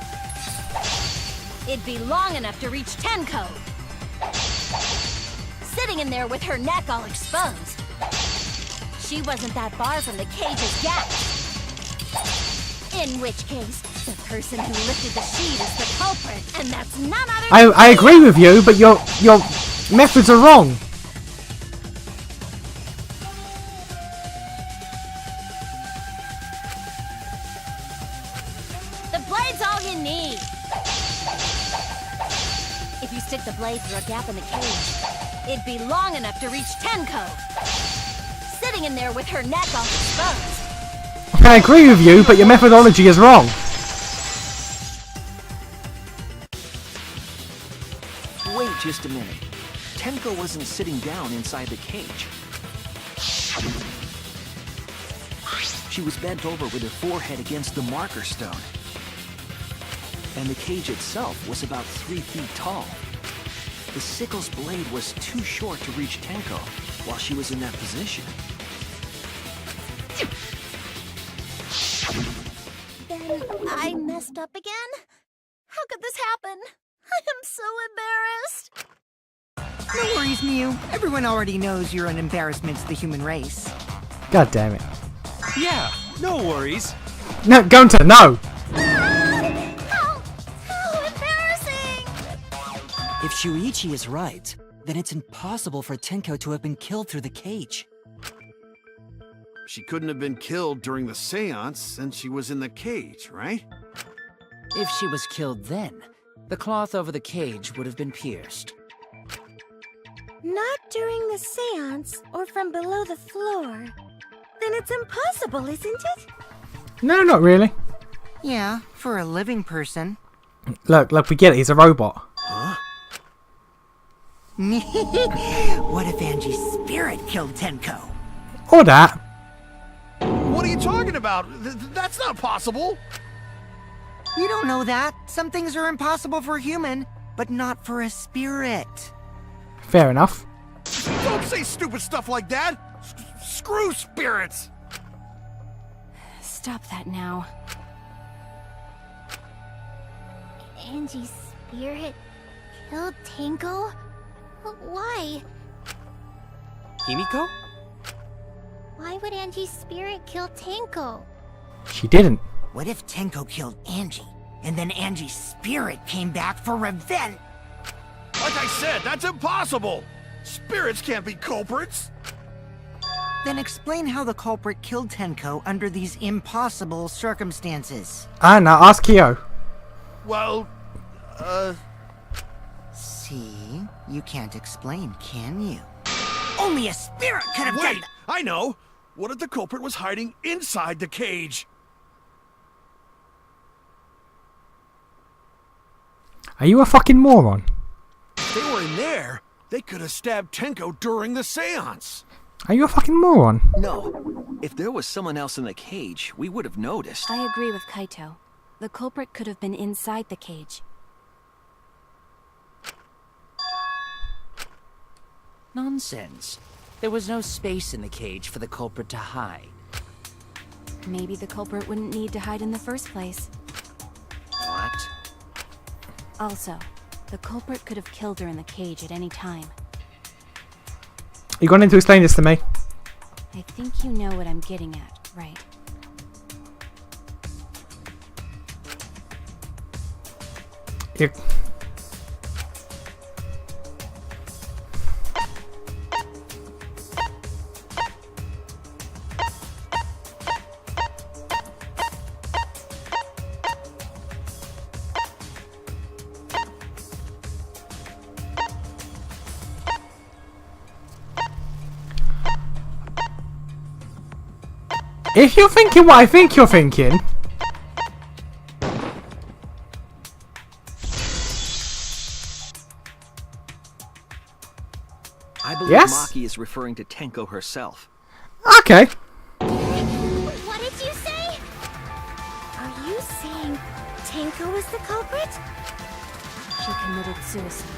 it'd be long enough to reach Tenko. Sitting in there with her neck all exposed. She wasn't that far from the cage's gap. In which case, the person who lifted the sheet is the culprit, and that's none other than I agree with you, but your methods are wrong. The blade's all you need. If you stick the blade through a gap in the cage, it'd be long enough to reach Tenko. Sitting in there with her neck all exposed. I agree with you, but your methodology is wrong. Wait just a minute. Tenko wasn't sitting down inside the cage. She was bent over with her forehead against the marker stone. And the cage itself was about 3 feet tall. The sickle's blade was too short to reach Tenko while she was in that position. Then I messed up again? How could this happen? I am so embarrassed. No worries, Mew. Everyone already knows you're an embarrassment to the human race. God damn it. Yeah, no worries. No, Gunter, no! How embarrassing! If Shuichi is right, then it's impossible for Tenko to have been killed through the cage. she couldn't have been killed during the seance since she was in the cage, right? If she was killed then, the cloth over the cage would have been pierced. Not during the seance or from below the floor. Then it's impossible, isn't it? No, not really. Yeah, for a living person. Look, we get it. He's a robot. Huh? What if Angie's spirit killed Tenko? Or that. What are you talking about? That's not possible. You don't know that. Some things are impossible for a human, but not for a spirit. Fair enough. Don't say stupid stuff like that. Screw spirits. Stop that now. Angie's spirit killed Tenko? Why? Himiko? Why would Angie's spirit kill Tenko? She didn't. What if Tenko killed Angie, and then Angie's spirit came back for revenge? Like I said, that's impossible. Spirits can't be culprits. Then explain how the culprit killed Tenko under these impossible circumstances. Now ask Kyo. Well, See? You can't explain, can you? Only a spirit could have done wait, that! I know. What if the culprit was hiding inside the cage? Are you a fucking moron? If they were in there, they could have stabbed Tenko during the seance. Are you a fucking moron? No. If there was someone else in the cage, we would have noticed. I agree with Kaito. The culprit could have been inside the cage. Nonsense. There was no space in the cage for the culprit to hide. Maybe the culprit wouldn't need to hide in the first place. What? Also, the culprit could have killed her in the cage at any time. You going to explain this to me? I think you know what I'm getting at, right? You... If you're thinking what I think you're thinking... I believe Yes? Maki is referring to Tenko herself. Okay. What did you say? Are you saying Tenko was the culprit? She committed suicide.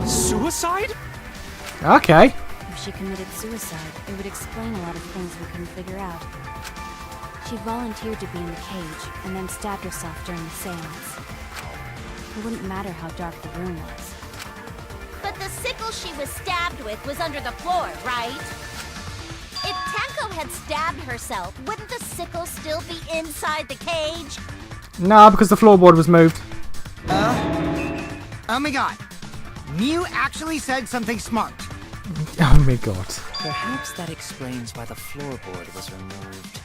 Suicide? Okay. If she committed suicide, it would explain a lot of things we couldn't figure out. She volunteered to be in the cage, and then stabbed herself during the seance. It wouldn't matter how dark the room was. But the sickle she was stabbed with was under the floor, right? If Tenko had stabbed herself, wouldn't the sickle still be inside the cage? Nah, because the floorboard was moved. Oh my god. Mew actually said something smart. Oh my god. Perhaps that explains why the floorboard was removed.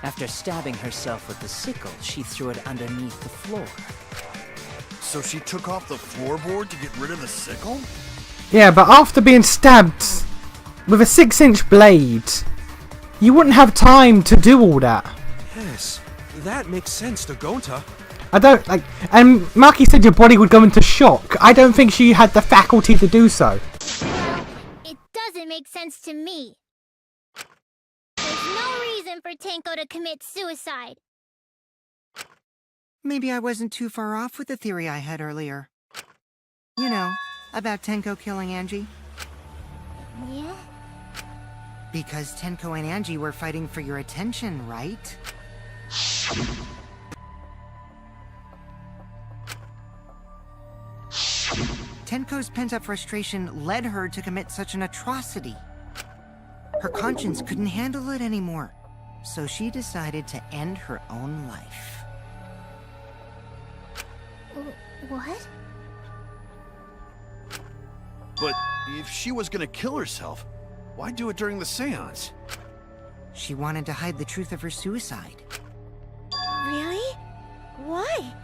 After stabbing herself with the sickle, she threw it underneath the floor. So she took off the floorboard to get rid of the sickle? Yeah, but after being stabbed with a 6-inch blade, you wouldn't have time to do all that. Yes, that makes sense to Gonta. I don't like. And Maki said your body would go into shock. I don't think she had the faculty to do so. Well, it doesn't make sense to me. There's no reason for Tenko to commit suicide. Maybe I wasn't too far off with the theory I had earlier. You know, about Tenko killing Angie. Yeah? Because Tenko and Angie were fighting for your attention, right? Tenko's pent-up frustration led her to commit such an atrocity. Her conscience couldn't handle it anymore, so she decided to end her own life. What? But if she was gonna kill herself, why do it during the seance? She wanted to hide the truth of her suicide. Really? Why?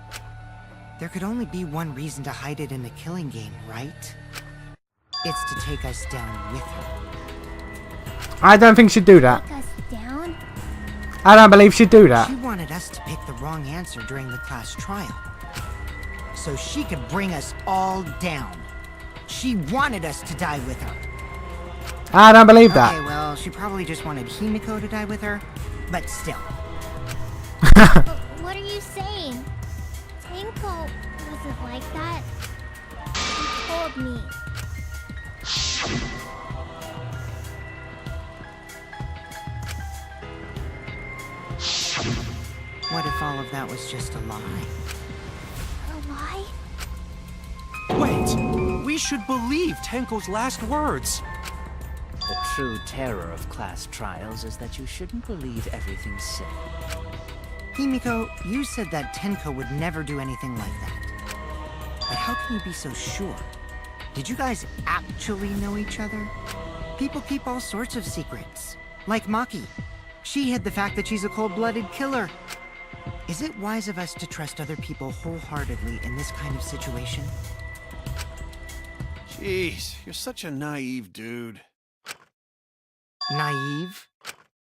There could only be one reason to hide it in the killing game, right? It's to take us down with her. I don't think she'd do that. Take us down? I don't believe she'd do that. She wanted us to pick the wrong answer during the class trial, so she could bring us all down. She wanted us to die with her. I don't believe that. Okay, well, she probably just wanted Himiko to die with her, but still. What are you saying? Tenko wasn't like that. He told me. What if all of that was just a lie? A lie? Wait! We should believe Tenko's last words! The true terror of class trials is that you shouldn't believe everything said. Himiko, you said that Tenko would never do anything like that. But how can you be so sure? Did you guys actually know each other? People keep all sorts of secrets. Like Maki. She hid the fact that she's a cold-blooded killer. Is it wise of us to trust other people wholeheartedly in this kind of situation? Jeez, you're such a naive dude. Naive?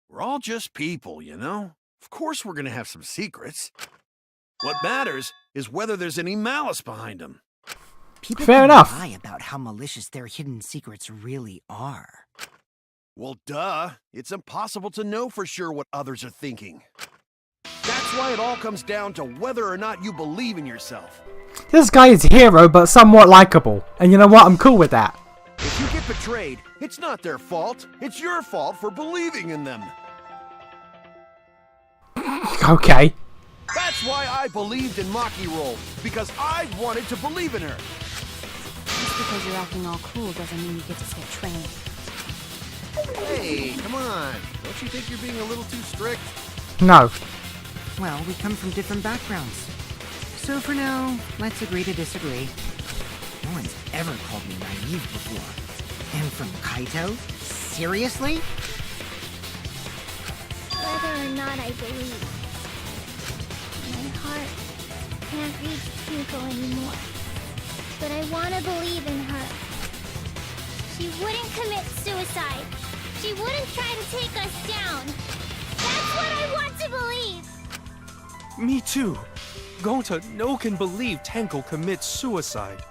We're all just people, you know? Of course we're gonna have some secrets. What matters is whether there's any malice behind them. People Fair can enough. lie about how malicious their hidden secrets really are. Well, duh. It's impossible to know for sure what others are thinking. That's why it all comes down to whether or not you believe in yourself. This guy is a hero, but somewhat likable. And you know what? I'm cool with that. If you get betrayed, it's not their fault. It's your fault for believing in them. Okay. That's why I believed in Maki Roll, because I wanted to believe in her. Just because you're acting all cool doesn't mean you get to skip training. Hey, come on. Don't you think you're being a little too strict? No. Well, we come from different backgrounds. So for now, let's agree to disagree. No one's ever called me naive before. And from Kaito? Seriously? Whether or not I believe. My heart can't reach Tenko anymore. But I want to believe in her. She wouldn't commit suicide. She wouldn't try to take us down. That's what I want to believe. Me too. Gonta no can believe Tenko commits suicide.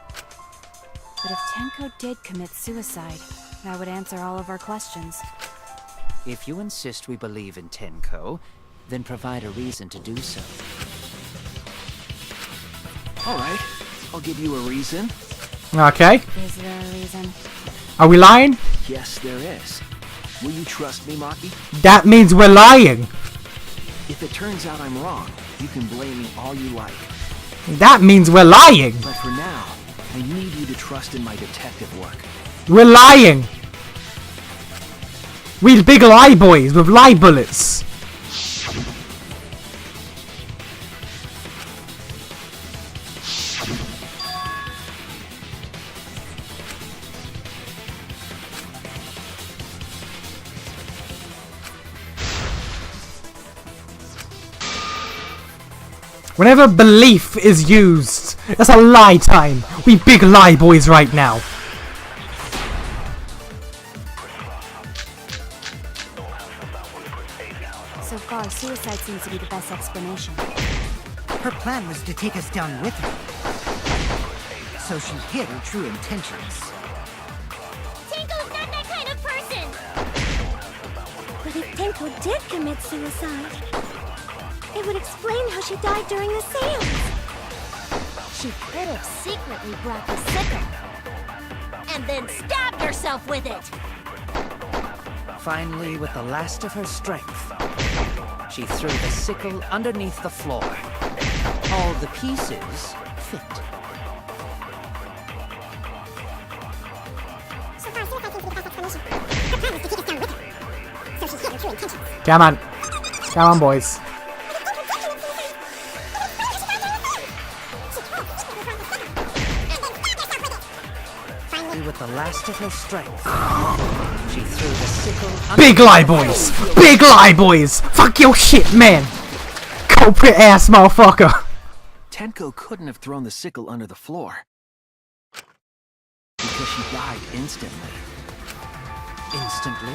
But if Tenko did commit suicide, that would answer all of our questions. If you insist we believe in Tenko, then provide a reason to do so. Alright, I'll give you a reason. Okay. Is there a reason? Are we lying? Yes, there is. Will you trust me, Maki? That means we're lying. If it turns out I'm wrong, you can blame me all you like. That means we're lying. But for now, I need you to trust in my detective work. We're lying. We're big lie boys with lie bullets. Whenever belief is used, that's a lie time. We big lie boys right now. So far, suicide seems to be the best explanation. Her plan was to take us down with her. So she hid her true intentions. Tenko's not that kind of person. But if Tenko did commit suicide, it would explain how she died during the seance. She could have secretly brought the sickle. And then stabbed herself with it. Finally, with the last of her strength, she threw the sickle underneath the floor. All the pieces fit. So far, suicide seems to be the best explanation. Her plan was to take us down with her. So she hid her true intentions. Come on. Come on, boys. With the last of her strength, she threw the sickle. Big lie, boys! Big lie, boys! Fuck your shit, man! Culprit ass motherfucker! Tenko couldn't have thrown the sickle under the floor. Because she died instantly. Instantly?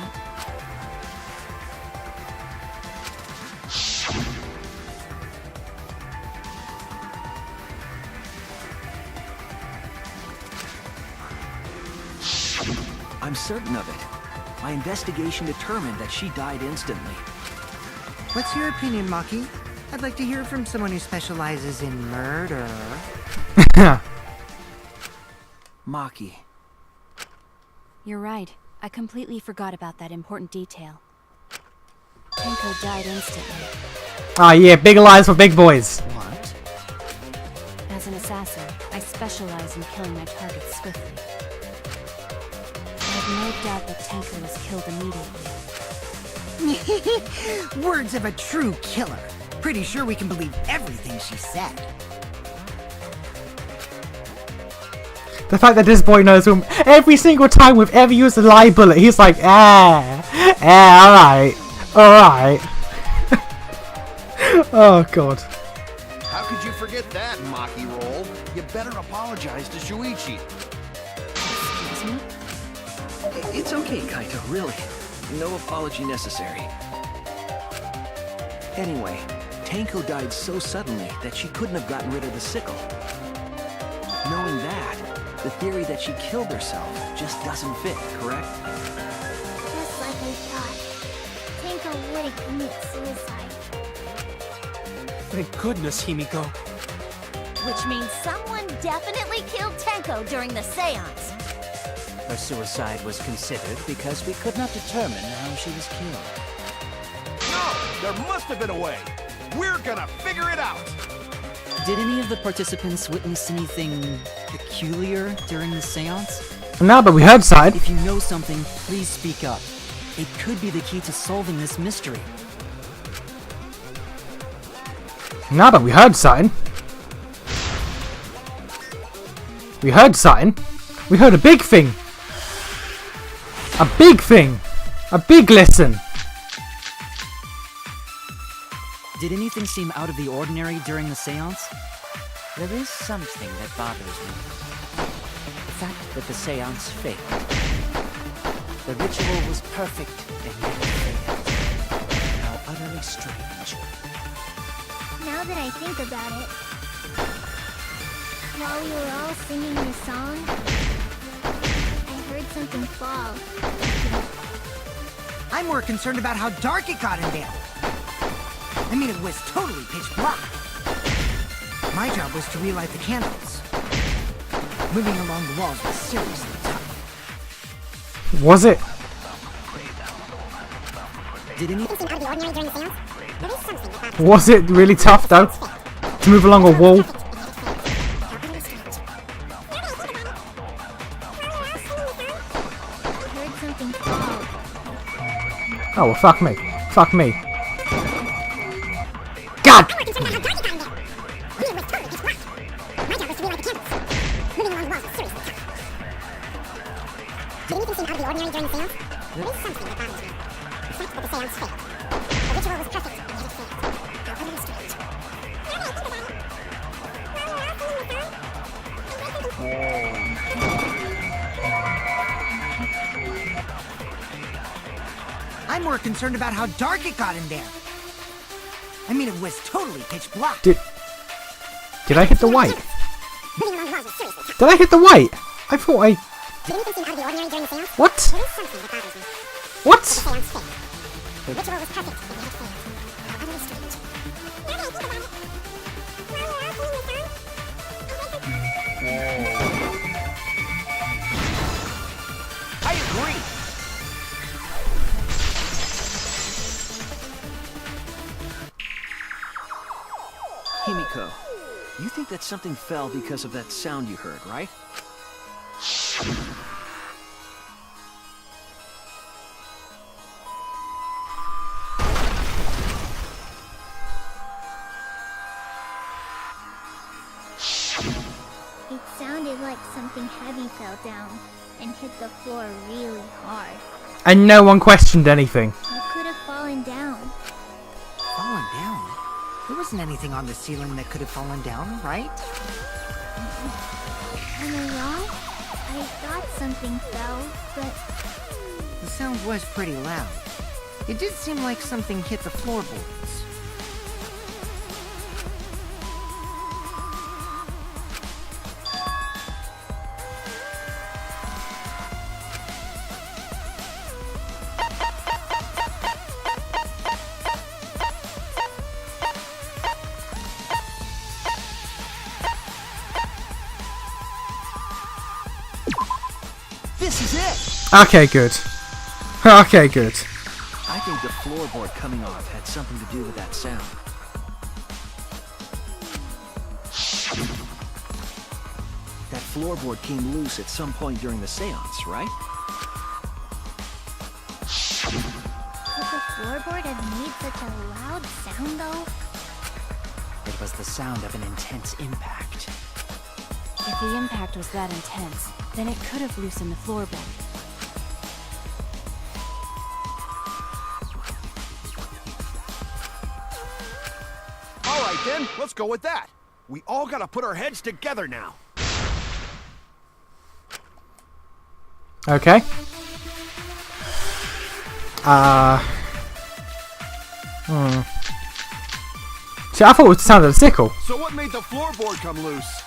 I'm certain of it. My investigation determined that she died instantly. What's your opinion, Maki? I'd like to hear from someone who specializes in murder. Maki. You're right. I completely forgot about that important detail. Tenko died instantly. Ah, yeah, big lies for big boys. What? As an assassin, I specialize in killing my targets swiftly. I have no doubt that Tenko was killed immediately. Words of a true killer. Pretty sure we can believe everything she said. The fact that this boy knows him every single time we've ever used a lie bullet, he's like, alright. Alright. Oh, God. How could you forget that, Maki roll? You better apologize to Shuichi. Excuse me? It's okay, Kaito, really. No apology necessary. Anyway, Tenko died so suddenly that she couldn't have gotten rid of the sickle. Knowing that, the theory that she killed herself just doesn't fit, correct? Just like I thought. Tenko wouldn't commit suicide. Thank goodness, Himiko. Which means someone definitely killed Tenko during the seance. Her suicide was considered because we could not determine how she was killed. No! There must have been a way! We're gonna figure it out! Did any of the participants witness anything peculiar during the seance? No, but we heard side. If you know something, please speak up. It could be the key to solving this mystery. No, but we heard something. We heard something. We heard a big thing. A big thing. A big lesson. Did anything seem out of the ordinary during the seance? There is something that bothers me. The fact that the seance failed. The ritual was perfect and yet it failed. How utterly strange. Now that I think about it, while we were all singing the song, I heard something fall. I'm more concerned about how dark it got in there. I mean, it was totally pitch black. My job was to relight the candles. Moving along the walls was seriously tough. Was it? Did any... Anything out of the ordinary during the seance? There is something that bothers me. Was it really tough though? To move along a wall? I heard something fall. Oh, well, fuck me. Fuck me. God! I'm more concerned about how dark it got in there. I mean, it was totally pitch black. My job was to relight the candles. Moving along the walls was seriously tough. Did anything seem out of the ordinary during the seance? There is something that bothers me. The fact that the seance failed. The ritual was perfect, and yet it failed. How utterly strange. Now that I think about it, while we were all singing the song, I heard something. I'm more concerned about how dark it got in there. I mean, it was totally pitch black. Did I hit the white? Moving along the walls was seriously tough. Did I hit the white? I thought I... Did anything seem out of the ordinary during the seance? What? There is something that bothers me. What? The seance failed. The ritual was perfect, and yet it failed. How utterly strange. Now that I think about it, while we were all singing the song, I heard something. I agree! Himiko, you think that something fell because of that sound you heard, right? It sounded like something heavy fell down. and hit the floor really hard. And no one questioned anything. You could have fallen down. Fallen down? There wasn't anything on the ceiling that could have fallen down, right? Am I wrong? I thought something fell, but The sound was pretty loud. It did seem like something hit the floorboards. This is it! Okay, good. Okay, good. I think the floorboard coming off had something to do with that sound. That floorboard came loose at some point during the seance, right? could the floorboard have made such a loud sound though? It was the sound of an intense impact. If the impact was that intense, then it could have loosened the floorboard. All right, then. Let's go with that. We all gotta put our heads together now. Okay. See, I thought it was the sound of a sickle. So what made the floorboard come loose?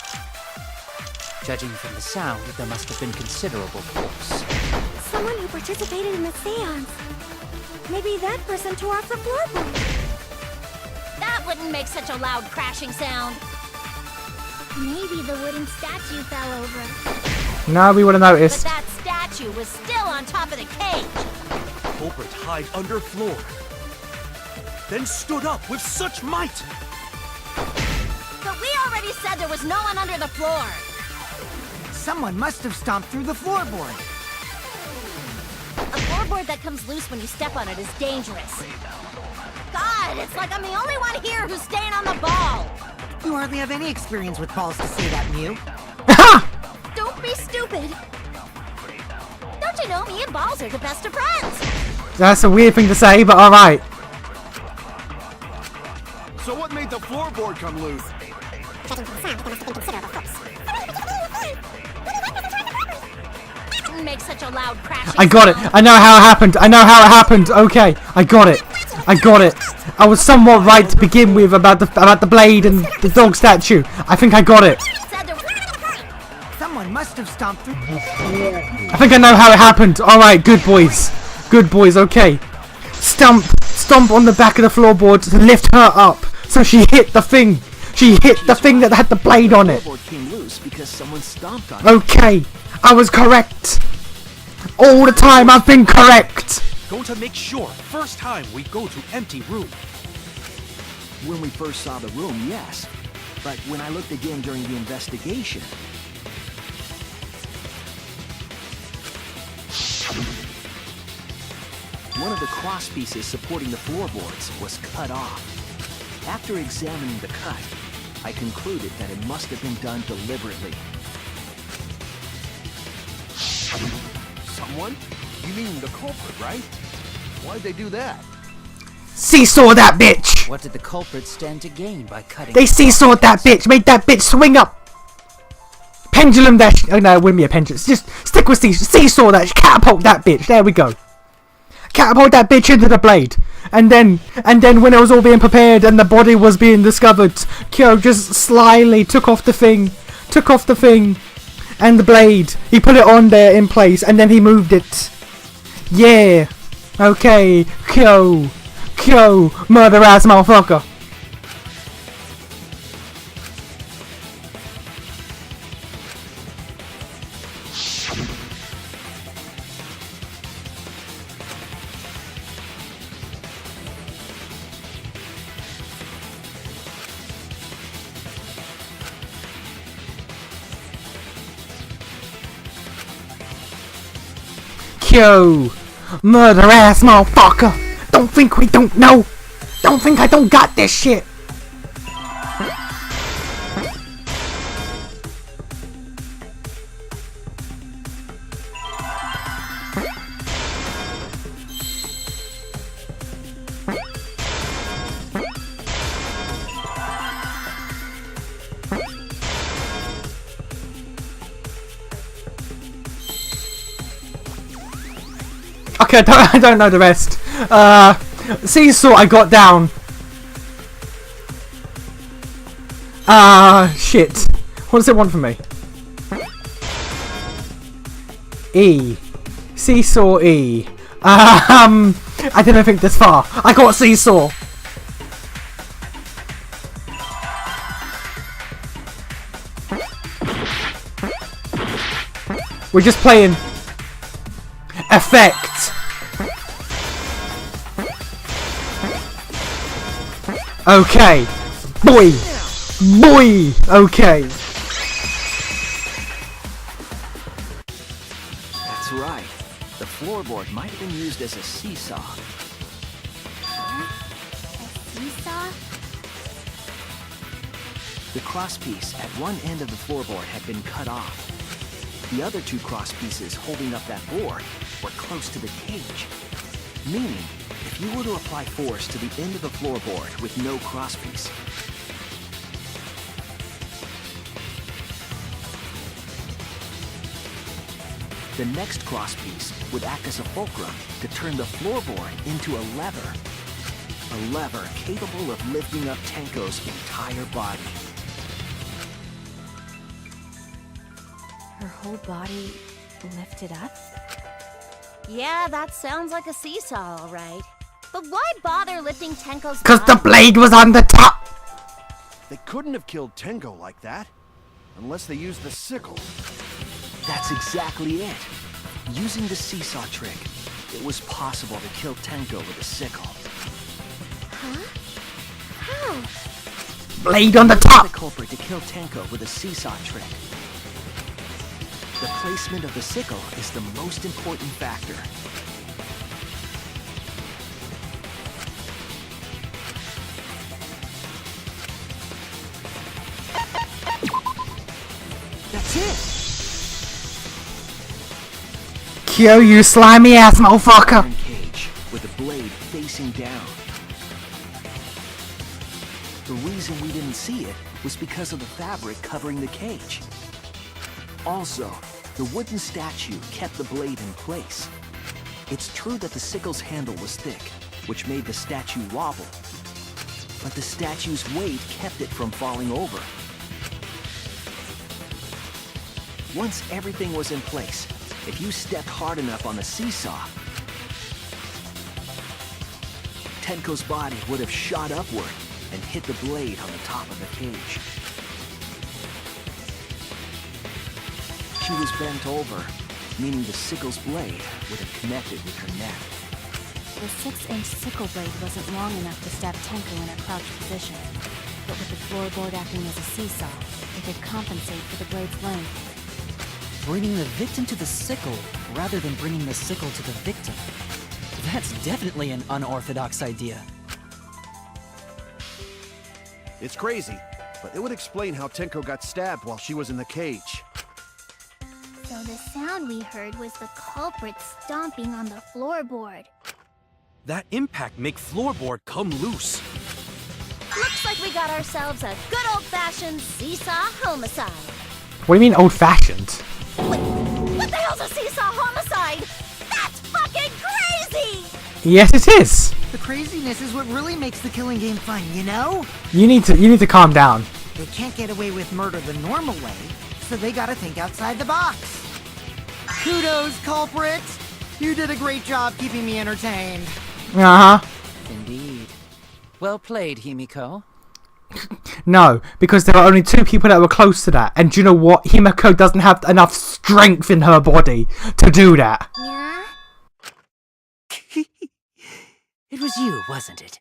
Judging from the sound, there must have been considerable force. Someone who participated in the seance. Maybe that person tore off the floorboard. That wouldn't make such a loud crashing sound. Maybe the wooden statue fell over. No, we would have But noticed. that statue was still on top of the cage. Culprit hide under floor. Then stood up with such might. But we already said there was no one under the floor. Someone must have stomped through the floorboard. A floorboard that comes loose when you step on it is dangerous. God, it's like I'm the only one here who's staying on the ball. You hardly have any experience with balls to say that, Mew. Don't be stupid. Don't you know me and Balls are the best of friends? That's a weird thing to say, but alright. So what made the floorboard come loose? Judging from the sound, there must have been considerable force. Didn't make such a loud crashing I got it. sound. I know how it happened. I know how it happened. Okay, I got it. I got it. I was somewhat right to begin with about the blade and the dog statue. I think I got it. Said there Someone must have stomped through. I think I know how it happened. Alright, good boys. Good boys, okay. Stomp on the back of the floorboard to lift her up. So she hit the thing. She hit the thing that had the blade on it. The floorboard came loose because someone stomped on it. Okay, I was correct. All the time I've been correct. Going to make sure first time we go to empty room. When we first saw the room, yes. But when I looked again during the investigation... one of the cross pieces supporting the floorboards was cut off. After examining the cut, I concluded that it must have been done deliberately. Someone? You mean the culprit, right? Why'd they do that? Seesaw that bitch. What did the culprit stand to gain by cutting? They seesawed that bitch. Made that bitch swing up. Pendulum that. Oh no, it wouldn't be a pendulum. Just stick with seesaw that. Catapult that bitch. There we go. Catapult that bitch into the blade. And then when it was all being prepared and the body was being discovered, Kyo just slyly took off the thing and the blade. He put it on there in place and then he moved it. Yeah. Okay. Kyo, murder ass motherfucker. Kyo, murder ass motherfucker. Don't think we don't know. Don't think I don't got this shit. Okay, I don't know the rest. Seesaw, I got down. Shit. What does it want from me? E. Seesaw E. I didn't think this far. I got Seesaw. We're just playing effect. Okay. Boy. Okay. That's right. The floorboard might have been used as a seesaw. A seesaw? The crosspiece at one end of the floorboard had been cut off. The other two crosspieces holding up that board were close to the cage. Meaning, if you were to apply force to the end of the floorboard with no crosspiece, the next crosspiece would act as a fulcrum to turn the floorboard into a lever. A lever capable of lifting up Tenko's entire body. Her whole body lifted up? Yeah, that sounds like a seesaw, all right. But why bother lifting Tenko's Because the body? blade was on the top. They couldn't have killed Tenko like that. Unless they used the sickle. That's exactly it. Using the seesaw trick, it was possible to kill Tenko with a sickle. Huh? How? Blade on the The top. culprit to kill Tenko with a seesaw trick. The placement of the sickle is the most important factor. That's it! Kyo, you slimy ass motherfucker. Iron cage with the blade facing down. The reason we didn't see it was because of the fabric covering the cage. Also, the wooden statue kept the blade in place. It's true that the sickle's handle was thick, which made the statue wobble. But the statue's weight kept it from falling over. Once everything was in place, if you stepped hard enough on the seesaw, Tenko's body would have shot upward and hit the blade on the top of the cage. She was bent over, meaning the sickle's blade would have connected with her neck. The 6-inch sickle blade wasn't long enough to stab Tenko in a crouched position. But with the floorboard acting as a seesaw, it could compensate for the blade's length. Bringing the victim to the sickle rather than bringing the sickle to the victim. That's definitely an unorthodox idea. It's crazy, but it would explain how Tenko got stabbed while she was in the cage. So the sound we heard was the culprit stomping on the floorboard. That impact make floorboard come loose. Looks like we got ourselves a good old-fashioned seesaw homicide. What do you mean old-fashioned? What the hell's a seesaw homicide? That's fucking crazy! Yes, it is. The craziness is what really makes the killing game fun, you know? You need to calm down. They can't get away with murder the normal way, so they gotta think outside the box. Kudos, culprit! You did a great job keeping me entertained. Uh-huh. Indeed. Well played, Himiko. No, because there are only two people that were close to that. And do you know what? Himiko doesn't have enough strength in her body to do that. Yeah? It was you, wasn't it?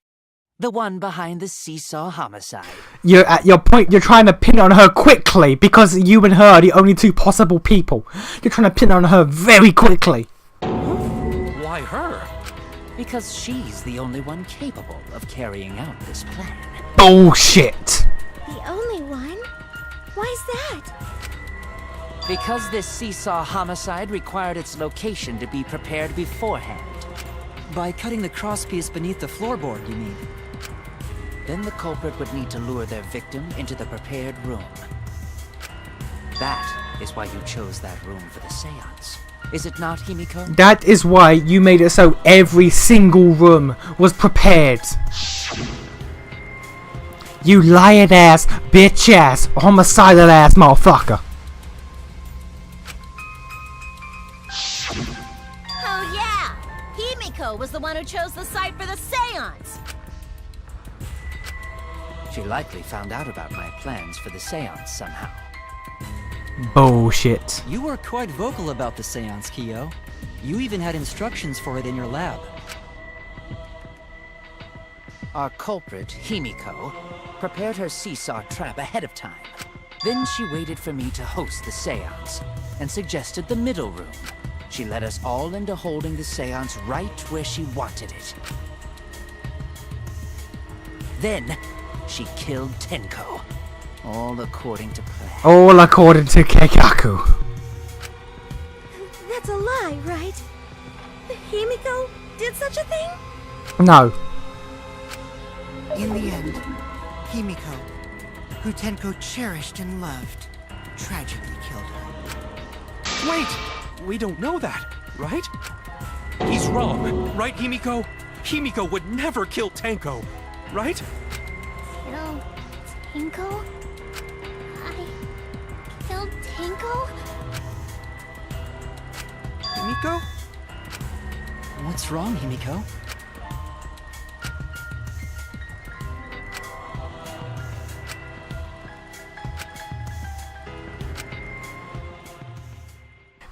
The one behind the seesaw homicide. You're at your point, you're trying to pin on her quickly because you and her are the only two possible people. You're trying to pin on her very quickly. Why her? Because she's the only one capable of carrying out this plan. Bullshit. The only one? Why's that? Because this seesaw homicide required its location to be prepared beforehand. By cutting the crosspiece beneath the floorboard, you mean? Then the culprit would need to lure their victim into the prepared room. That is why you chose that room for the seance. Is it not, Himiko? That is why you made it so every single room was prepared. You lion ass, bitch ass, homicidal ass motherfucker. Oh yeah! Himiko was the one who chose the site for the seance! She likely found out about my plans for the seance somehow. Bullshit. You were quite vocal about the seance, Kyo. You even had instructions for it in your lab. Our culprit, Himiko, prepared her seesaw trap ahead of time. Then she waited for me to host the seance, and suggested the middle room. She led us all into holding the seance right where she wanted it. Then, she killed Tenko. All according to plan. All according to Keikaku. That's a lie, right? Himiko did such a thing? No. In the end, Himiko, who Tenko cherished and loved, tragically killed her. Wait! We don't know that, right? He's wrong, right, Himiko? Himiko would never kill Tenko, right? Kill Tinko? I killed Tinko? Himiko? What's wrong, Himiko?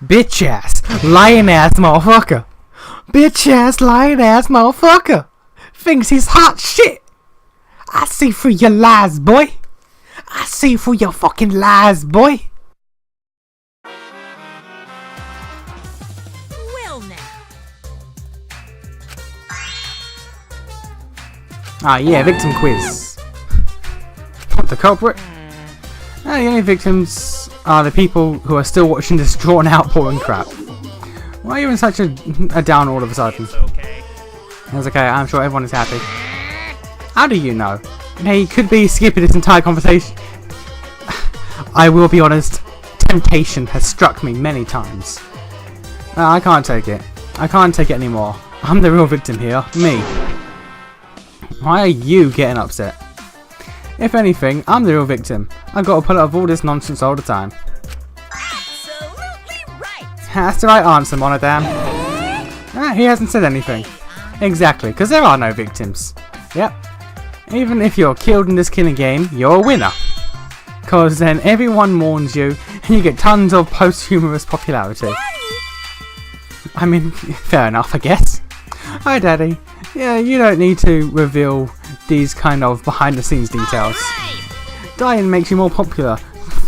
Bitch ass, lion ass motherfucker. Bitch ass, lion ass motherfucker. Thinks he's hot shit. I see through your lies, boy. I see through your fucking lies, boy. Well now. Ah, yeah, victim quiz. What, the culprit? The only victims are the people who are still watching this drawn out porn crap. Why are you in such a down all of a sudden? It's okay. It's okay, I'm sure everyone is happy. How do you know? He could be skipping this entire conversation. I will be honest, temptation has struck me many times. I can't take it. I can't take it anymore. I'm the real victim here. Me. Why are you getting upset? If anything, I'm the real victim. I've got to put up with all this nonsense all the time. Absolutely right. That's the right answer, Monodam. He hasn't said anything. Exactly, because there are no victims. Yep. Even if you're killed in this killing game, you're a winner. Because then everyone mourns you, and you get tons of posthumous popularity. I mean, fair enough, I guess. Hi, Daddy. Yeah, you don't need to reveal these kind of behind-the-scenes details. Dying makes you more popular.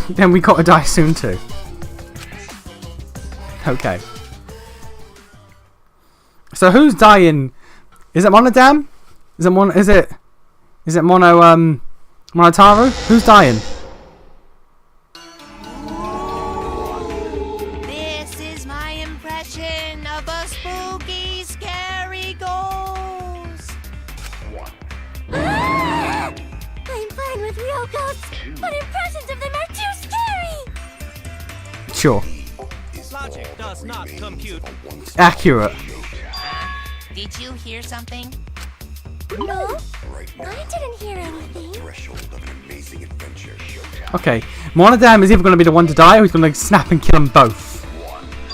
Then we gotta die soon too. Okay. So who's dying? Is it Monodam? Is it Monotaru? Who's dying? This is my impression of a spooky, scary ghost. I'm fine with real ghosts, but impressions of them are too scary! Sure. Logic does not compute. Accurate. Did you hear something? No, I didn't hear anything. Okay. Monodam is either going to be the one to die or he's going to snap and kill them both.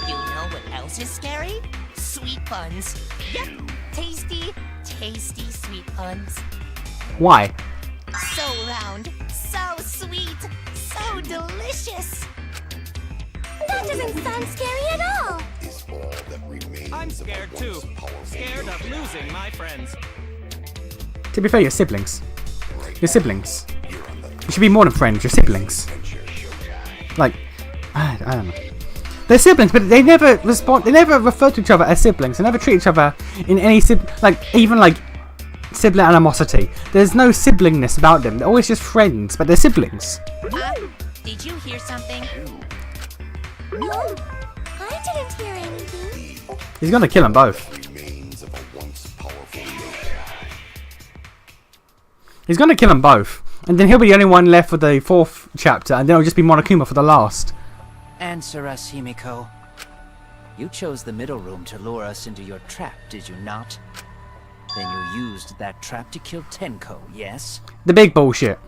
You know what else is scary? Sweet puns. Yep. Tasty, tasty sweet puns. Why? So round, so sweet, so delicious. That doesn't sound scary at all! I'm scared too. Scared of losing my friends. To be fair, you're siblings. You're siblings. You should be more than friends, you're siblings. Like, I don't know. They're siblings, but they never respond, they never refer to each other as siblings. They never treat each other in any even sibling animosity. There's no siblingness about them. They're always just friends, but they're siblings. Did you hear something? No, I didn't hear anything. He's gonna kill them both. He's gonna kill them both. And then he'll be the only one left for the 4th chapter, and then it'll just be Monokuma for the last. Answer us, Himiko. You chose the middle room to lure us into your trap, did you not? Then you used that trap to kill Tenko, yes? The big bullshit.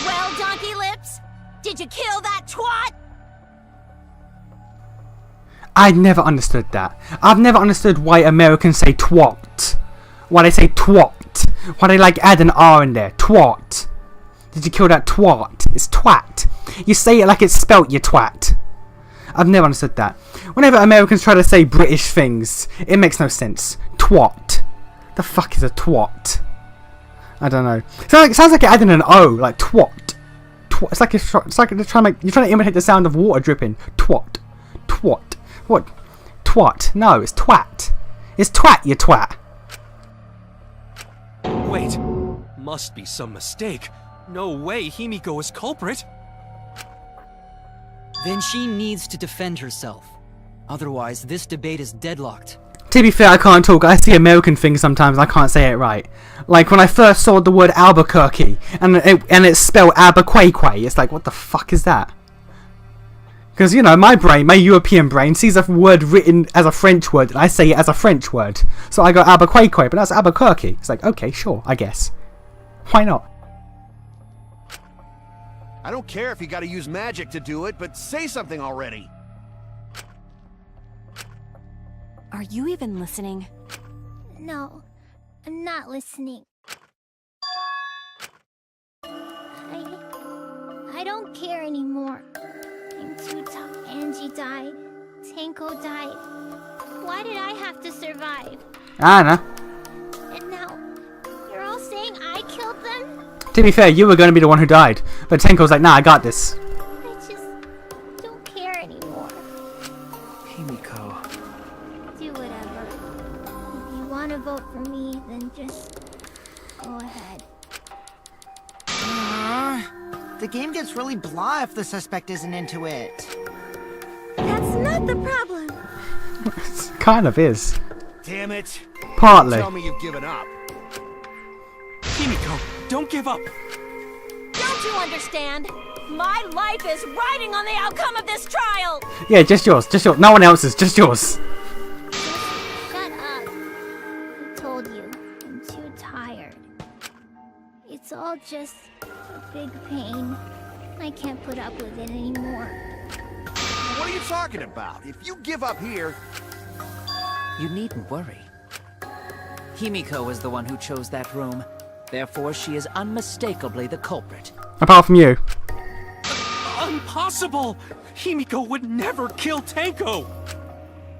Well, Donkey Lips, did you kill that twat? I never understood that. I've never understood why Americans say twat. Why they say twat. Why they like add an R in there. Twat. Did you kill that twat? It's twat. You say it like it's spelt, you twat. I've never understood that. Whenever Americans try to say British things, it makes no sense. Twat. The fuck is a twat? I don't know. Sounds like you're adding an O, like twat. Twat. It's like you're trying to imitate the sound of water dripping. Twat. Twat. What? Twat. No, it's twat. It's twat, you twat. Wait. Must be some mistake. No way Himiko is culprit. Then she needs to defend herself. Otherwise, this debate is deadlocked. To be fair, I can't talk. I see American things sometimes and I can't say it right. Like when I first saw the word Albuquerque and it's spelled Albuquerque, it's like, what the fuck is that? Because, you know, my European brain sees a word written as a French word and I say it as a French word. So I go Albuquerque, but that's Albuquerque. It's like, okay, sure, I guess. Why not? I don't care if you gotta use magic to do it, but say something already. Are you even listening? No, I'm not listening. I don't care anymore. I'm too tough. Angie died. Tenko died. Why did I have to survive? I don't know. And now, you're all saying I killed them? To be fair, you were going to be the one who died. But Tenko's like, nah, I got this. I just don't care anymore. Himiko. Do whatever. If you want to vote for me, then just go ahead. The game gets really blah if the suspect isn't into it. That's not the problem. It kind of is. Damn it. Partly. Tell me you've given up. Himiko, don't give up. Don't you understand? My life is riding on the outcome of this trial. Yeah, just yours. Just yours. No one else's. Just yours. Shut up. I told you, I'm too tired. It's all just a big pain. I can't put up with it anymore. What are you talking about? If you give up here... You needn't worry. Himiko was the one who chose that room. Therefore, she is unmistakably the culprit. Apart from you. Impossible! Himiko would never kill Tenko!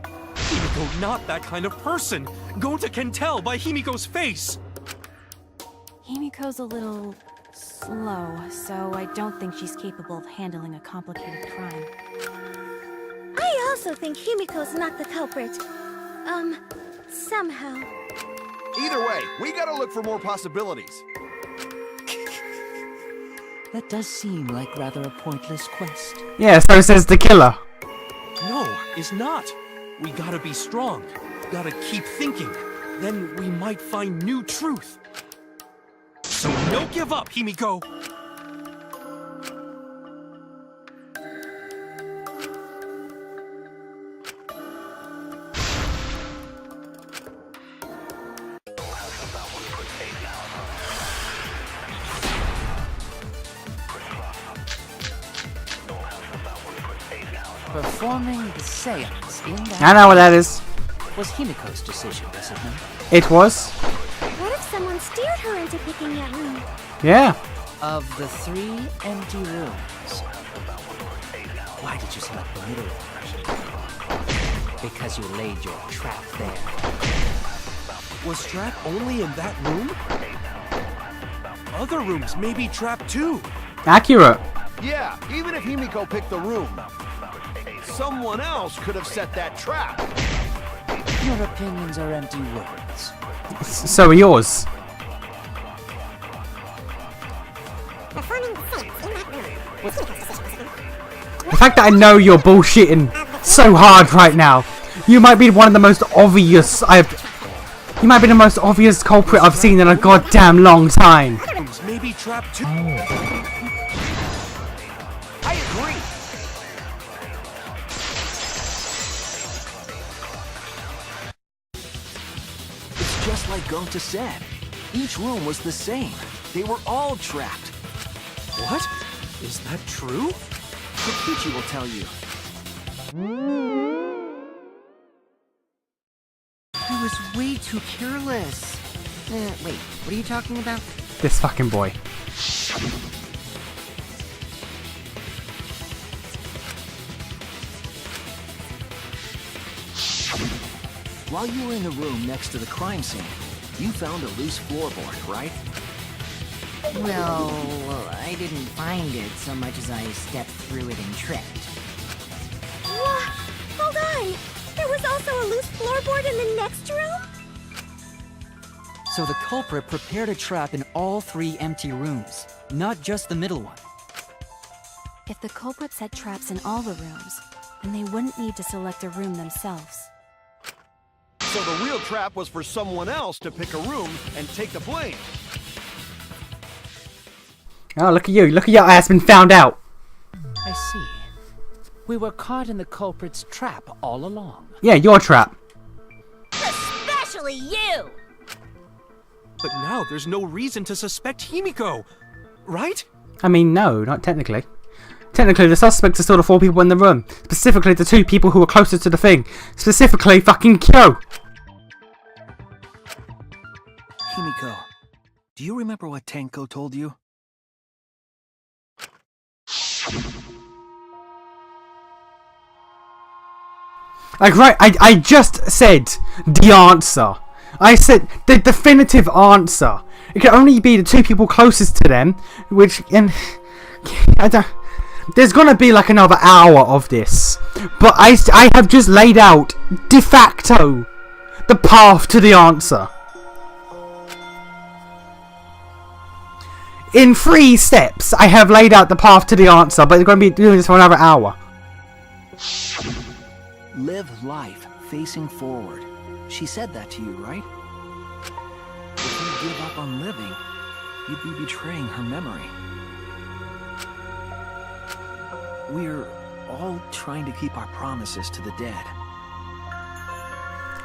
Himiko not that kind of person! Gonta can tell by Himiko's face! Himiko's a little slow, so I don't think she's capable of handling a complicated crime. I also think Himiko's not the culprit. Somehow. Either way, we gotta look for more possibilities. That does seem like rather a pointless quest. Yeah, so says the killer. No, it's not. We gotta be strong. Gotta keep thinking. Then we might find new truth. So no give up, Himiko! Performing the seance in that I know what that is. was Himiko's decision, was it not? It was. What if someone steered her into picking that room? Yeah. Of the 3 empty rooms, why did you select the middle one? Because you laid your trap there. Was trap only in that room? Other rooms may be trapped too. Accurate. Yeah, even if Himiko picked the room, someone else could have set that trap. Your opinions are empty words. So are yours. Performing the seance in that room was Himiko's decision, wasn't it? The fact that I know you're bullshitting so hard right now. You might be one of the most obvious You might be the most obvious culprit I've seen in a goddamn long time. Rooms may be trapped too. I agree. Just like Gonta said, each room was the same. They were all trapped. What? Is that true? Kokichi will tell you. I was way too careless. Wait, what are you talking about? This fucking boy. While you were in the room next to the crime scene, you found a loose floorboard, right? Well, I didn't find it so much as I stepped through it and tripped. What? Hold on! There was also a loose floorboard in the next room? So the culprit prepared a trap in all 3 empty rooms, not just the middle one. If the culprit set traps in all the rooms, then they wouldn't need to select a room themselves. So the real trap was for someone else to pick a room and take the blame. Oh, look at you. Look at your ass been found out. I see. We were caught in the culprit's trap all along. Yeah, your trap. Especially you! But now there's no reason to suspect Himiko, right? I mean, no, not technically. Technically, the suspects are still the 4 people in the room. Specifically, the 2 people who were closest to the thing. Specifically, fucking Kyo. Himiko, do you remember what Tenko told you? Like, right, I just said the answer. I said the definitive answer. It can only be the 2 people closest to them, which, and I don't, there's gonna be like another hour of this, but I have just laid out de facto the path to the answer. In 3 steps, I have laid out the path to the answer, but they're going to be doing this for another hour. Live life facing forward. She said that to you, right? If you give up on living, you'd be betraying her memory. We're all trying to keep our promises to the dead.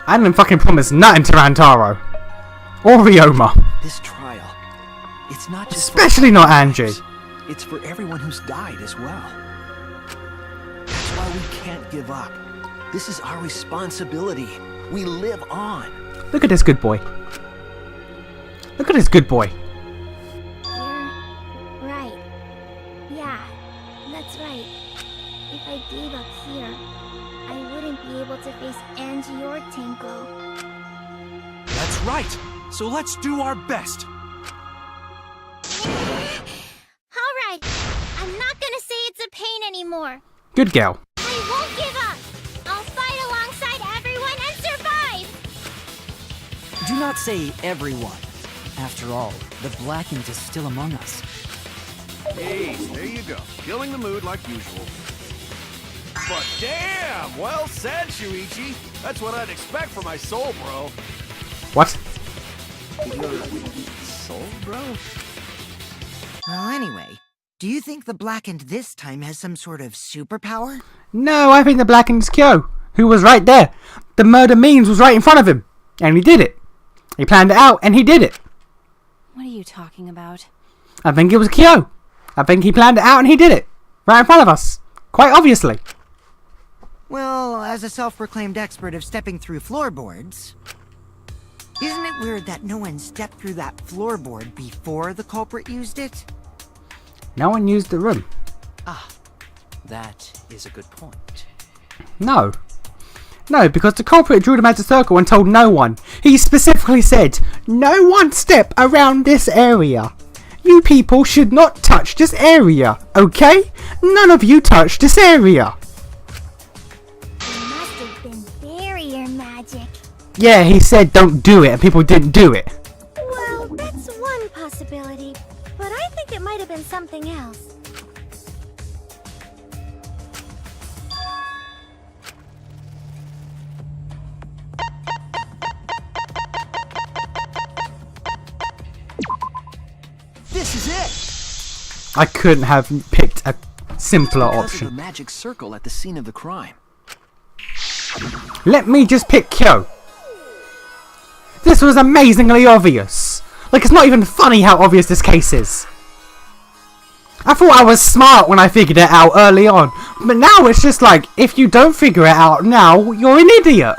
I didn't fucking promise nothing to Rantaro. Or Ryoma. This trial, it's not just Especially for not Angie. ours. It's for everyone who's died as well. That's why we can't give up. This is our responsibility. We live on. Look at this good boy. Look at this good boy. You're right. Yeah, that's right. If I gave up here, I wouldn't be able to face Angie or Tenko. That's right. So let's do our best. Alright, I'm not gonna say it's a pain anymore. Good girl. I won't give up. I'll fight alongside everyone and survive. Do not say everyone. After all, the Blackened is still among us. Hey, there you go. Killing the mood like usual. But damn, well said, Shuichi. That's what I'd expect from my soul, bro. What? Your soul, bro? Well, anyway, do you think the Blackened this time has some sort of superpower? No, I think the Blackened's Kyo, who was right there. The murder means was right in front of him. And he did it. He planned it out and he did it. What are you talking about? I think it was Kyo. I think he planned it out and he did it. Right in front of us. Quite obviously. Well, as a self-proclaimed expert of stepping through floorboards, isn't it weird that no one stepped through that floorboard before the culprit used it? No one used the room. Ah, that is a good point. No. No, because the culprit drew the magic circle and told no one. He specifically said, no one step around this area. You people should not touch this area, okay? None of you touch this area. It must have been barrier magic. Yeah, he said don't do it and people didn't do it. Well, that's one possibility, but I think it might have been something else. This is it! I couldn't have picked a simpler Because of option. the magic circle at the scene of the crime. Let me just pick Kyo. This This was amazingly obvious. Like, it's not even funny how obvious this case is. I thought I was smart when I figured it out early on, but now it's just like, if you don't figure it out now, you're an idiot.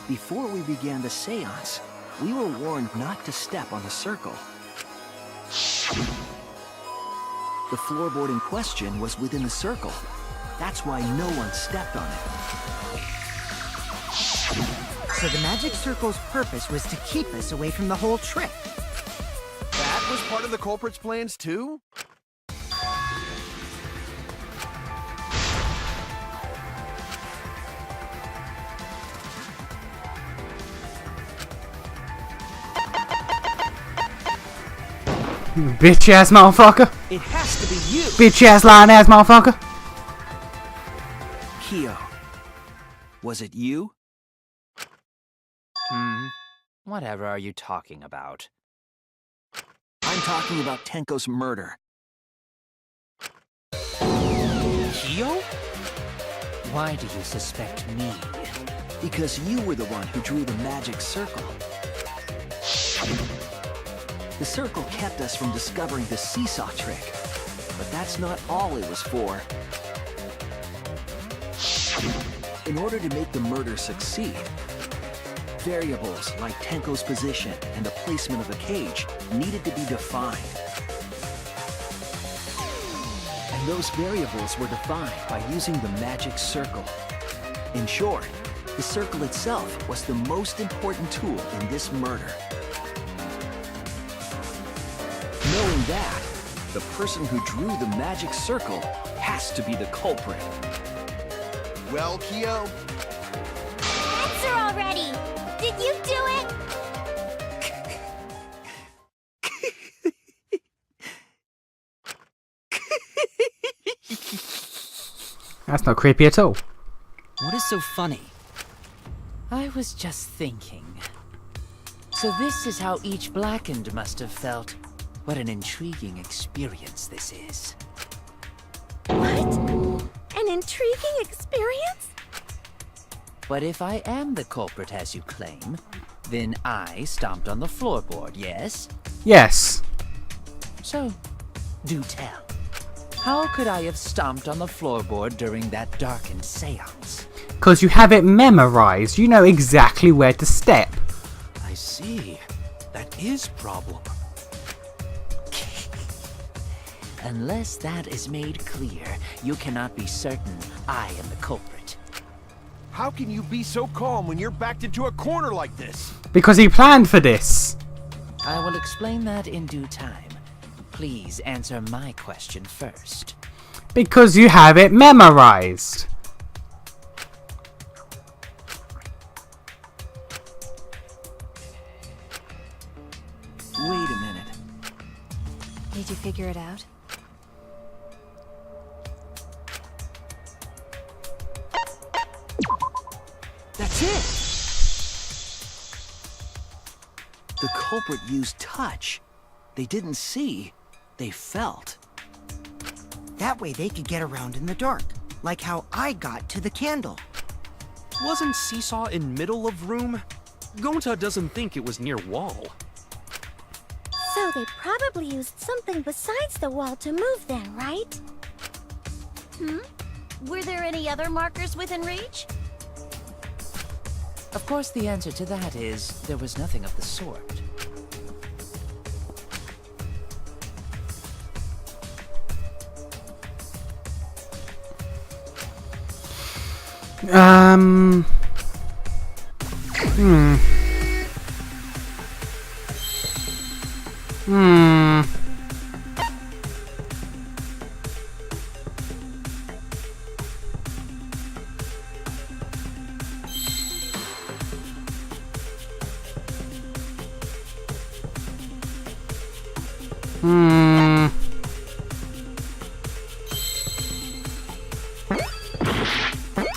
Before we began the seance, we were warned not to step on the circle. The floorboard in question was within the circle. That's why no one stepped on it. So the magic circle's purpose was to keep us away from the whole trick. That was part of the culprit's plans too? Bitch ass motherfucker. It has to be you! Bitch ass lying ass motherfucker. Kyo. Was it you? Whatever are you talking about? I'm talking about Tenko's murder. Kyo? Why do you suspect me? Because you were the one who drew the magic circle. The circle kept us from discovering the seesaw trick. But that's not all it was for. In order to make the murder succeed, variables like Tenko's position and the placement of the cage needed to be defined. And those variables were defined by using the magic circle. In short, the circle itself was the most important tool in this murder. Knowing that, the person who drew the magic circle has to be the culprit. Well, Kyo, Answer already! Did you do it? That's not creepy at all. What is so funny? I was just thinking. So this is how each Blackened must have felt. What an intriguing experience this is. What? An intriguing experience? But if I am the culprit as you claim, then I stomped on the floorboard, yes? Yes. So, do tell. How could I have stomped on the floorboard during that darkened seance? Because you have it memorized. You know exactly where to step. I see. That is problem. Unless that is made clear, you cannot be certain I am the culprit. how can you be so calm when you're backed into a corner like this? Because he planned for this. I will explain that in due time. Please answer my question first. Because you have it memorized. Wait a minute. Did you figure it out? That's it! The culprit used touch. They didn't see, they felt. That way they could get around in the dark, like how I got to the candle. Wasn't Seesaw in middle of room? Gonta doesn't think it was near wall. So they probably used something besides the wall to move then, right? Were there any other markers within reach? Of course, the answer to that is there was nothing of the sort.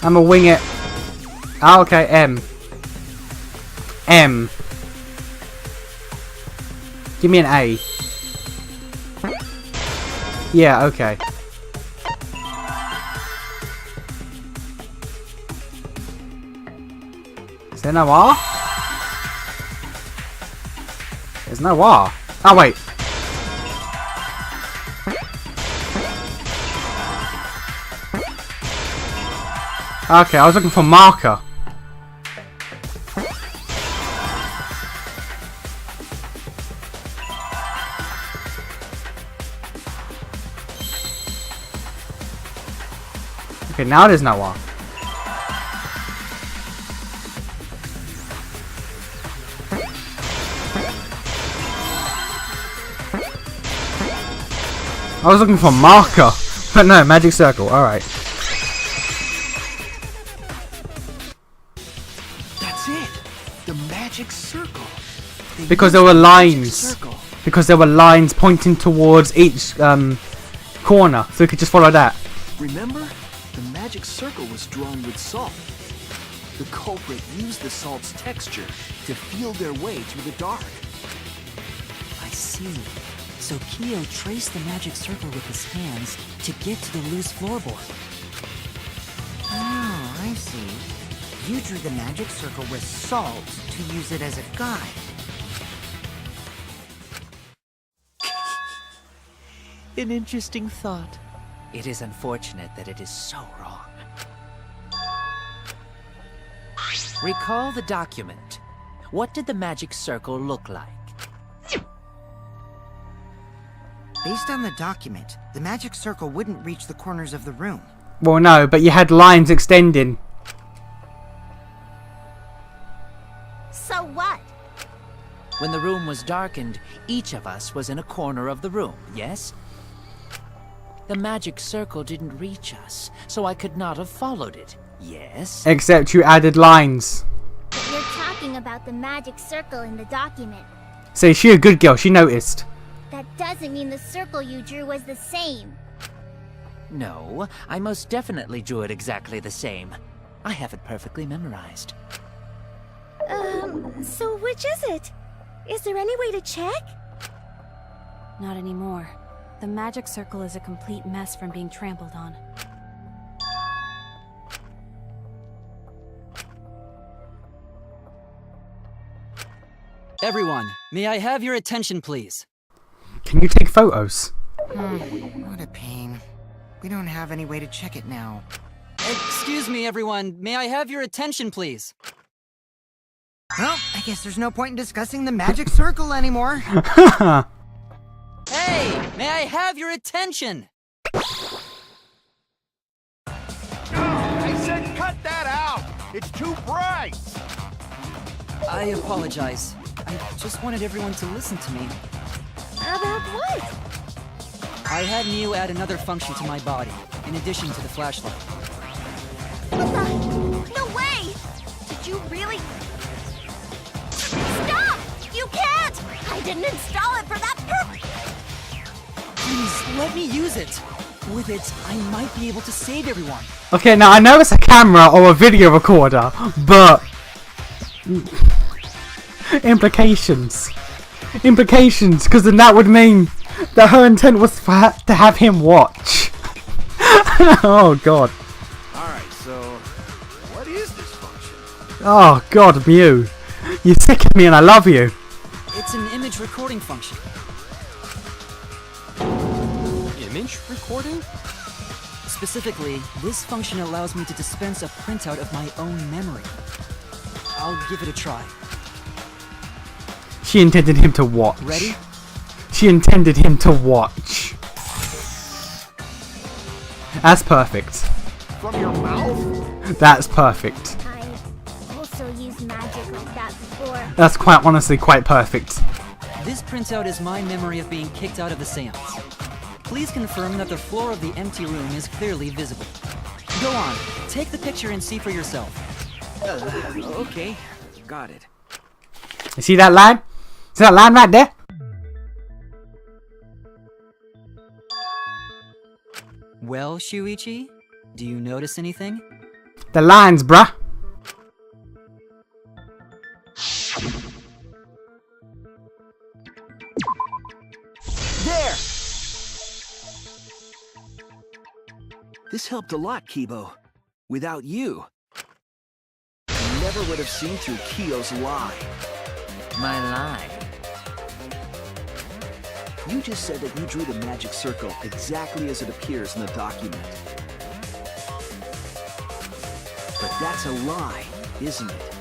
I'ma wing it. Ah, okay, M. M. Give me an A. Yeah, okay. there no R? There's no R. Oh, wait. Okay, I was looking for marker. Okay, now there's no R. I was looking for marker, but no, magic circle, alright. That's it. The magic circle. They Because used there were the magic lines. circle. Because there were lines pointing towards each corner, so we could just follow that. Remember? The magic circle was drawn with salt. The culprit used the salt's texture to feel their way through the dark. I see. So Kyo traced the magic circle with his hands to get to the loose floorboard. Oh, I see. You drew the magic circle with salt to use it as a guide. An interesting thought. It is unfortunate that it is so wrong. Recall the document. What did the magic circle look like? Based on the document, the magic circle wouldn't reach the corners of the room. Well, no, but you had lines extending. So what? When the room was darkened, each of us was in a corner of the room, yes? The magic circle didn't reach us, so I could not have followed it, yes? Except you added lines. But you're talking about the magic circle in the document. See, she a good girl, she noticed. That doesn't mean the circle you drew was the same. No, I most definitely drew it exactly the same. I have it perfectly memorized. So which is it? Is there any way to check? Not anymore. The magic circle is a complete mess from being trampled on. Everyone, may I have your attention, please? Can you take photos? What a pain. We don't have any way to check it now. Excuse me, everyone. May I have your attention, please? Well, I guess there's no point in discussing the magic circle anymore. Hey, may I have your attention? I said cut that out! It's too bright! I apologize. I just wanted everyone to listen to me. About what? I had Neo add another function to my body, in addition to the flashlight. What the? No way! Did you really? Stop! You can't! I didn't install it for that purpose! Please, let me use it. With it, I might be able to save everyone. Okay, now I know it's a camera or a video recorder, but... Implications, because then that would mean that her intent was to have him watch. Oh god. Alright, so what is this function? Oh god, Mew. You sicken me and I love you. It's an image recording function. Image recording? Specifically, this function allows me to dispense a printout of my own memory. I'll give it a try. She intended him to watch. Ready? She intended him to watch. That's perfect. From your mouth? That's perfect. I also used magic like that before. That's quite honestly quite perfect. This printout is my memory of being kicked out of the seance. Please confirm that the floor of the empty room is clearly visible. Go on, take the picture and see for yourself. Okay, got it. You see that line? See that line right there? Well, Shuichi, do you notice anything? The lines, bruh. There! This helped a lot, Kibo. Without you, I never would have seen through Kyo's lie. My lie. You just said that you drew the magic circle exactly as it appears in the document. But that's a lie, isn't it?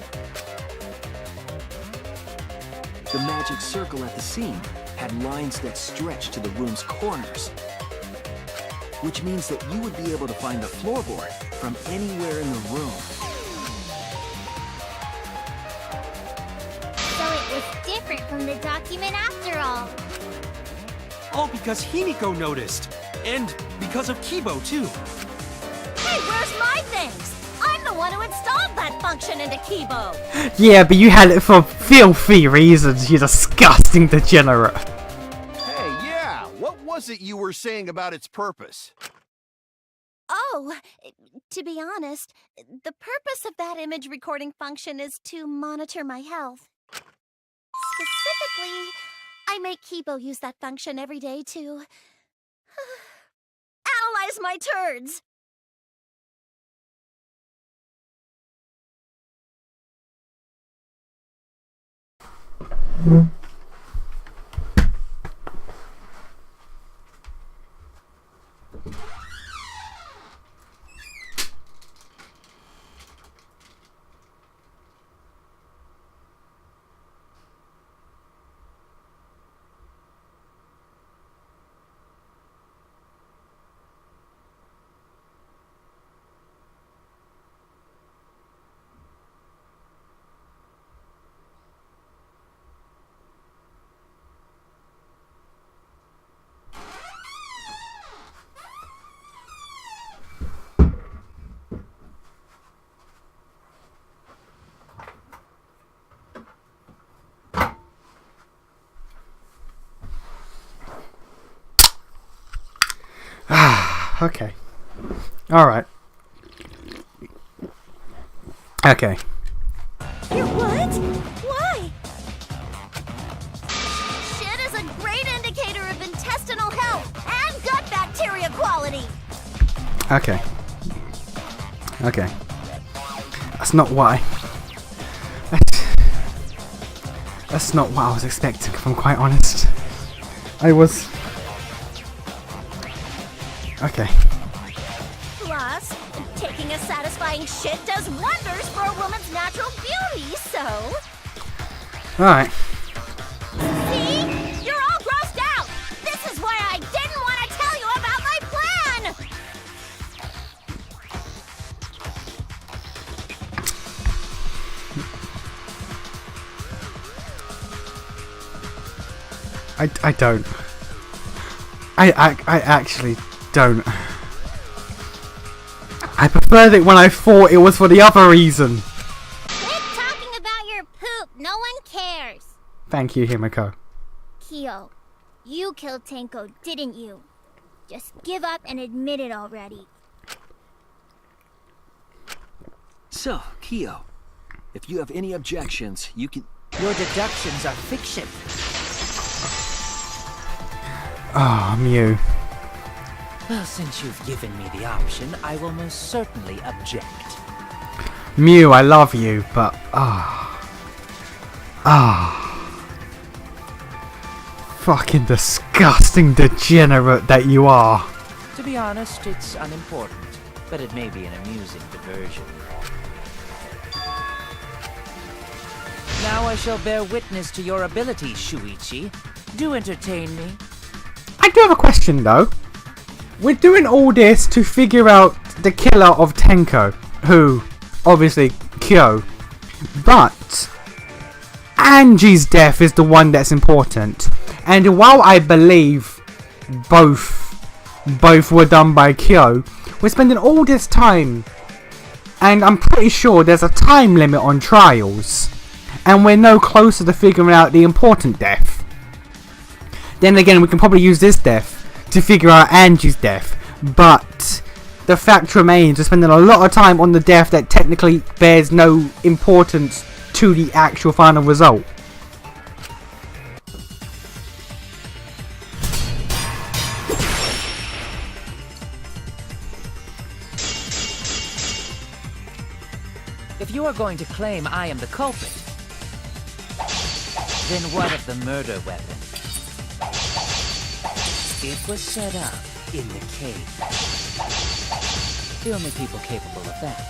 The magic circle at the seam had lines that stretched to the room's corners, which means that you would be able to find the floorboard from anywhere in the room. So it was different from the document after all. All because Himiko noticed. And because of Kibo, too. Hey, where's my things? I'm the one who installed that function into Kibo. Yeah, but you had it for filthy reasons, you disgusting degenerate. Hey, yeah, what was it you were saying about its purpose? Oh, to be honest, the purpose of that image recording function is to monitor my health. Specifically, I make Kibo use that function every day to analyze my turds. Okay. Alright. Okay. You're what? Why? Shit is a great indicator of intestinal health and gut bacteria quality. Okay. Okay. That's not why. That's not what I was expecting, if I'm quite honest. I was... Okay. Plus, taking a satisfying shit does wonders for a woman's natural beauty, so... Alright. See? You're all grossed out! This is why I didn't want to tell you about my plan! I don't. I actually don't. I preferred it when I thought it was for the other reason. Quit talking about your poop. No one cares. Thank you, Himiko. Kyo, you killed Tenko, didn't you? Just give up and admit it already. So, Kyo, if you have any objections, you can... Your deductions are fiction. Oh, Mew. Well, since you've given me the option, I will most certainly object. Mew, I love you, but... Fucking disgusting degenerate that you are. To be honest, it's unimportant, but it may be an amusing diversion. Now I shall bear witness to your abilities, Shuichi. Do entertain me. I do have a question, though. We're doing all this to figure out the killer of Tenko, who, obviously, Kyo. But Angie's death is the one that's important. And while I believe both were done by Kyo, we're spending all this time, and I'm pretty sure there's a time limit on trials, and we're no closer to figuring out the important death. Then again, we can probably use this death to figure out Angie's death, but the fact remains we're spending a lot of time on the death that technically bears no importance to the actual final result. If you are going to claim I am the culprit, then what of the murder weapon? It was set up in the cage. The only people capable of that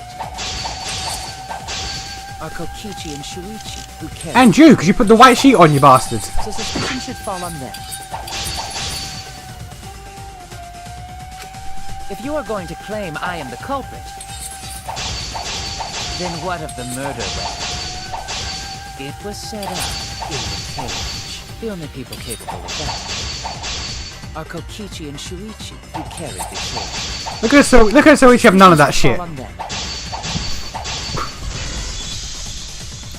are Kokichi and Shuichi, who carry. And you, because you put the white sheet on, you bastard. So suspicion should fall on them. If you are going to claim I am the culprit, then what of the murder weapon? It was set up in the cage. The only people capable of that are Kokichi and Shuichi, who carried the cage. Look at Soichi have none of that shit. Fall on them.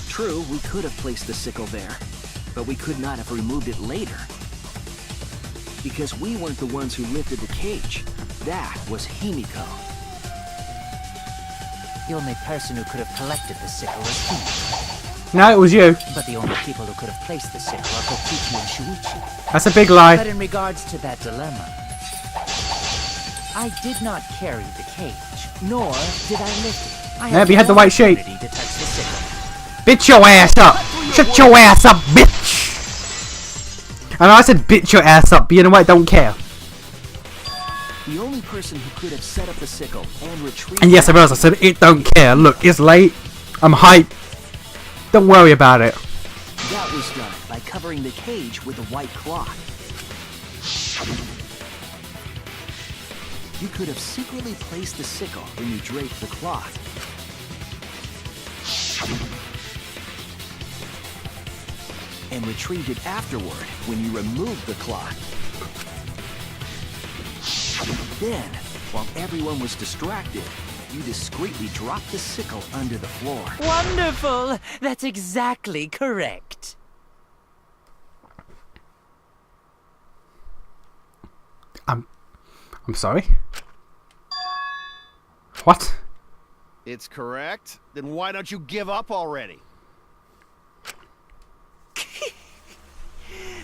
True, we could have placed the sickle there, but we could not have removed it later. Because we weren't the ones who lifted the cage. That was Himiko. The only person who could have collected the sickle was Himiko. No, it was you. But the only people who could have placed the sickle are Kokichi and Shuichi. That's a big lie. But in regards to that dilemma, I did not carry the cage, nor did I lift it. I Yeah, but you had the no white sheet. opportunity to touch the sickle. Bitch your ass up! Shut your ass up, bitch! I know I said bitch your ass up, but you know what? I don't care. The only person who could have set up the sickle and retrieved. And yes, I realize I said it don't care. Look, it's late. I'm hyped. Don't worry about it. That was done by covering the cage with a white cloth. You could have secretly placed the sickle when you draped the cloth. And retrieved it afterward when you removed the cloth. Then, while everyone was distracted, you discreetly dropped the sickle under the floor. Wonderful! That's exactly correct. I'm sorry? What? It's correct? Then why don't you give up already?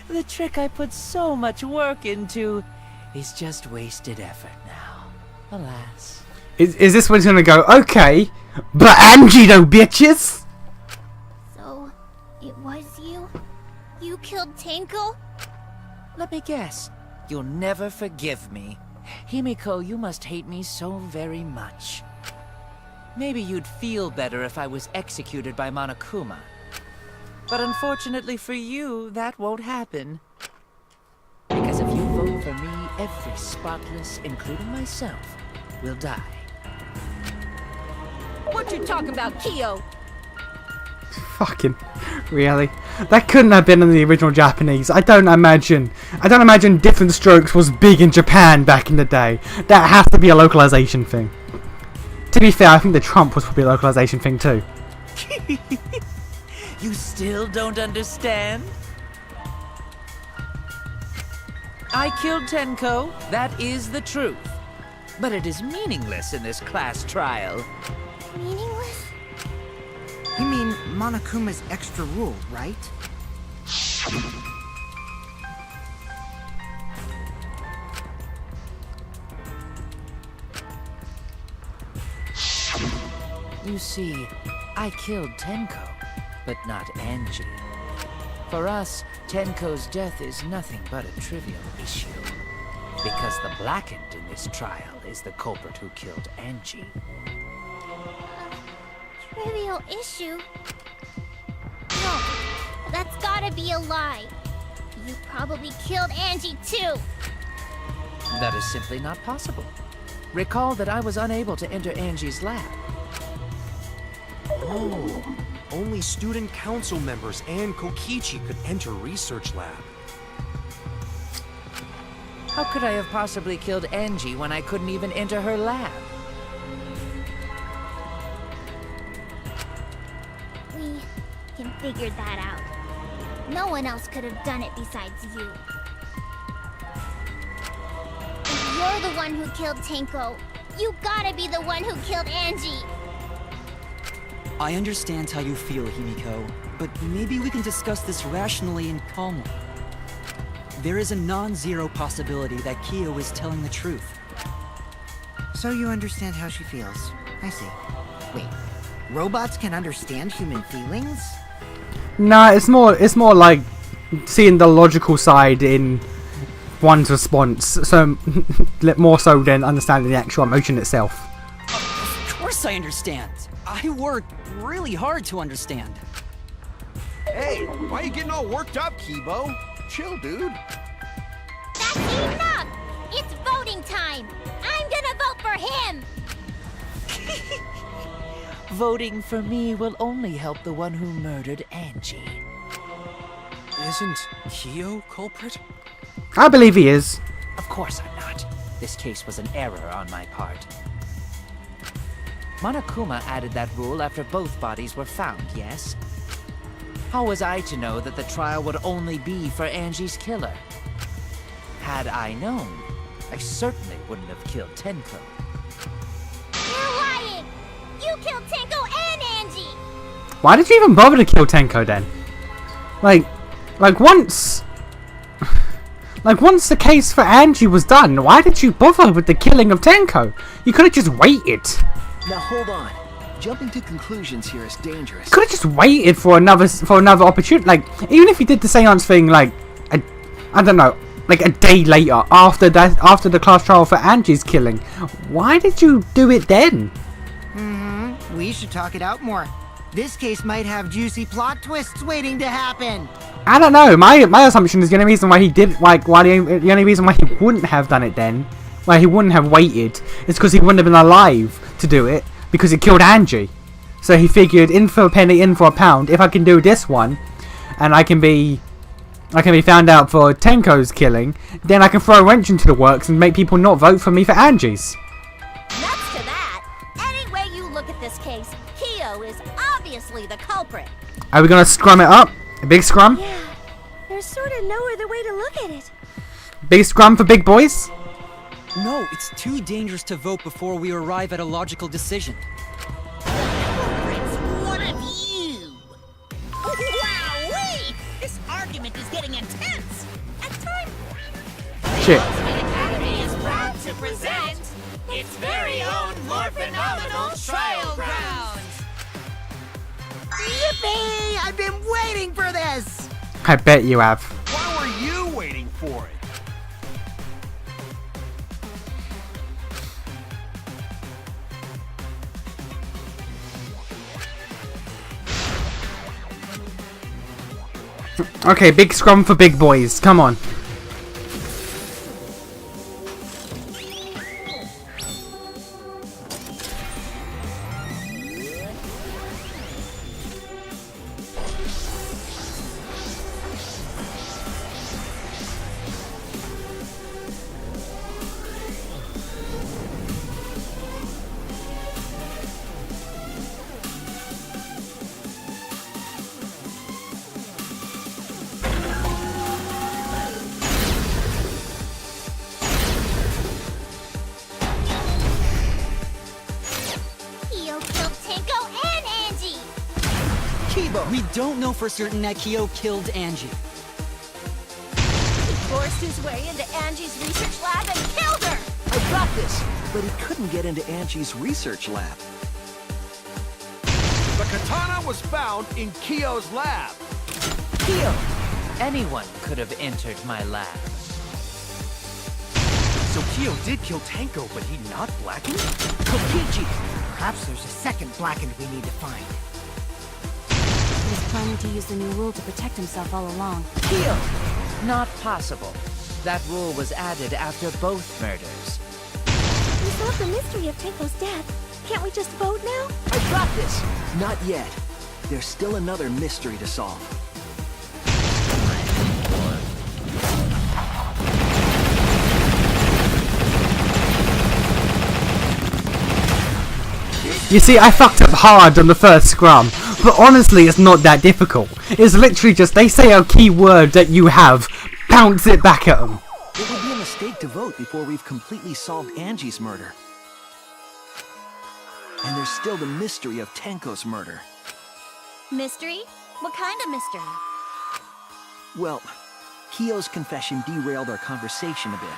The trick I put so much work into is just wasted effort now. Alas. Is this when he's gonna go, okay, but Angie though, bitches? So, it was you? You killed Tenko? Let me guess. You'll never forgive me. Himiko, you must hate me so very much. Maybe you'd feel better if I was executed by Monokuma. But unfortunately for you, that won't happen. Because if you vote for me, every spotless, including myself, will die. What you talking about, Kyo? Fucking really? That couldn't have been in the original Japanese. I don't imagine Different Strokes was big in Japan back in the day. That has to be a localization thing. To be fair, I think the Trump was probably a localization thing too. You still don't understand? I killed Tenko, that is the truth. But it is meaningless in this class trial. Meaningless? You mean Monokuma's extra rule, right? You see, I killed Tenko, but not Angie. For us, Tenko's death is nothing but a trivial issue. Because the blackened in this trial is the culprit who killed Angie. Trivial issue? No, that's gotta be a lie. You probably killed Angie too. That is simply not possible. Recall that I was unable to enter Angie's lab. Oh, only student council members and Kokichi could enter research lab. How could I have possibly killed Angie when I couldn't even enter her lab? We can figure that out. No one else could have done it besides you. If you're the one who killed Tenko, you gotta be the one who killed Angie. I understand how you feel, Himiko, but maybe we can discuss this rationally and calmly. There is a non-zero possibility that Kyo is telling the truth. So you understand how she feels. I see. Wait, Robots can understand human feelings? Nah, it's more like seeing the logical side in one's response, so more so than understanding the actual emotion itself. Of course I understand. I worked really hard to understand. Hey, why are you getting all worked up, Kibo? Chill, dude. That's enough! It's voting time! I'm gonna vote for him! Voting for me will only help the one who murdered Angie. Isn't Kyo culprit? I believe he is. Of course I'm not. This case was an error on my part. Monokuma added that rule after both bodies were found, yes? How was I to know that the trial would only be for Angie's killer? Had I known, I certainly wouldn't have killed Tenko. You're lying! You killed Tenko and Angie! Why did you even bother to kill Tenko then? Like once the case for Angie was done, why did you bother with the killing of Tenko? You could have just waited. Now hold on. Jumping to conclusions here is dangerous. Could have just waited for another opportunity. Like, even if you did the seance thing, like, I don't know, like a day later after the class trial for Angie's killing, why did you do it then? We should talk it out more. This case might have juicy plot twists waiting to happen. I don't know. My assumption is the only reason why he did, like, the only reason why he wouldn't have done it then, why he wouldn't have waited, is because he wouldn't have been alive to do it, because he killed Angie. So he figured, in for a penny, in for a pound. If I can do this one, and I can be found out for Tenko's killing, then I can throw a wrench into the works and make people not vote for me for Angie's. Nuts to that! Any way you look at this case, Kyo is obviously the culprit. Are we gonna scrum it up? A big scrum? Yeah, there's sort of no other way to look at it. Big scrum for big boys? No, it's too dangerous to vote before we arrive at a logical decision. Culprits, one of you! Wowee! This argument is getting intense! At time... Shit. Academy is proud to present its very own more phenomenal trial grounds. Yippee! I've been waiting for this! I bet you have. Why were you waiting for it? Okay, big scrum for big boys. Come on. Kyo killed Tenko and Angie! Kibo! We don't know for certain that Kyo killed Angie. He forced his way into Angie's research lab and killed her! I got this! But he couldn't get into Angie's research lab. The katana was found in Kyo's lab. Kyo! Anyone could have entered my lab. So Kyo did kill Tenko, but he not blackened? Kokichi! Perhaps there's a second blackened we need to find. He was planning to use the new rule to protect himself all along. Kyo! Not possible. That rule was added after both murders. We solved the mystery of Tenko's death. Can't we just vote now? I got this! Not yet. There's still another mystery to solve. You see, I fucked up hard on the first scrum, but honestly, it's not that difficult. It's literally just, they say a key word that you have, bounce it back at them. It would be a mistake to vote before we've completely solved Angie's murder. And there's still the mystery of Tenko's murder. Mystery? What kind of mystery? Well, Kyo's confession derailed our conversation a bit.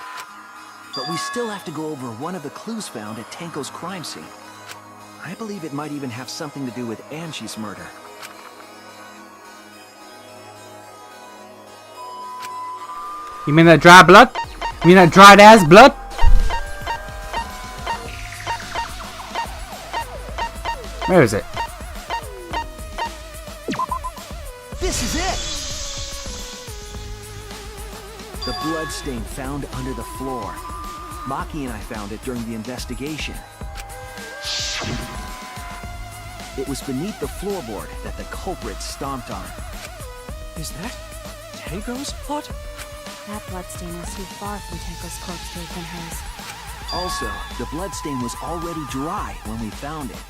But we still have to go over one of the clues found at Tenko's crime scene. I believe it might even have something to do with Angie's murder. You mean that dry blood? You mean that dried ass blood? Where is it? This is it! The blood stain found under the floor. Maki and I found it during the investigation. It was beneath the floorboard that the culprit stomped on. Is that Tenko's plot? That bloodstain was too far from Tenko's corpse to have been hers. Also, the bloodstain was already dry when we found it.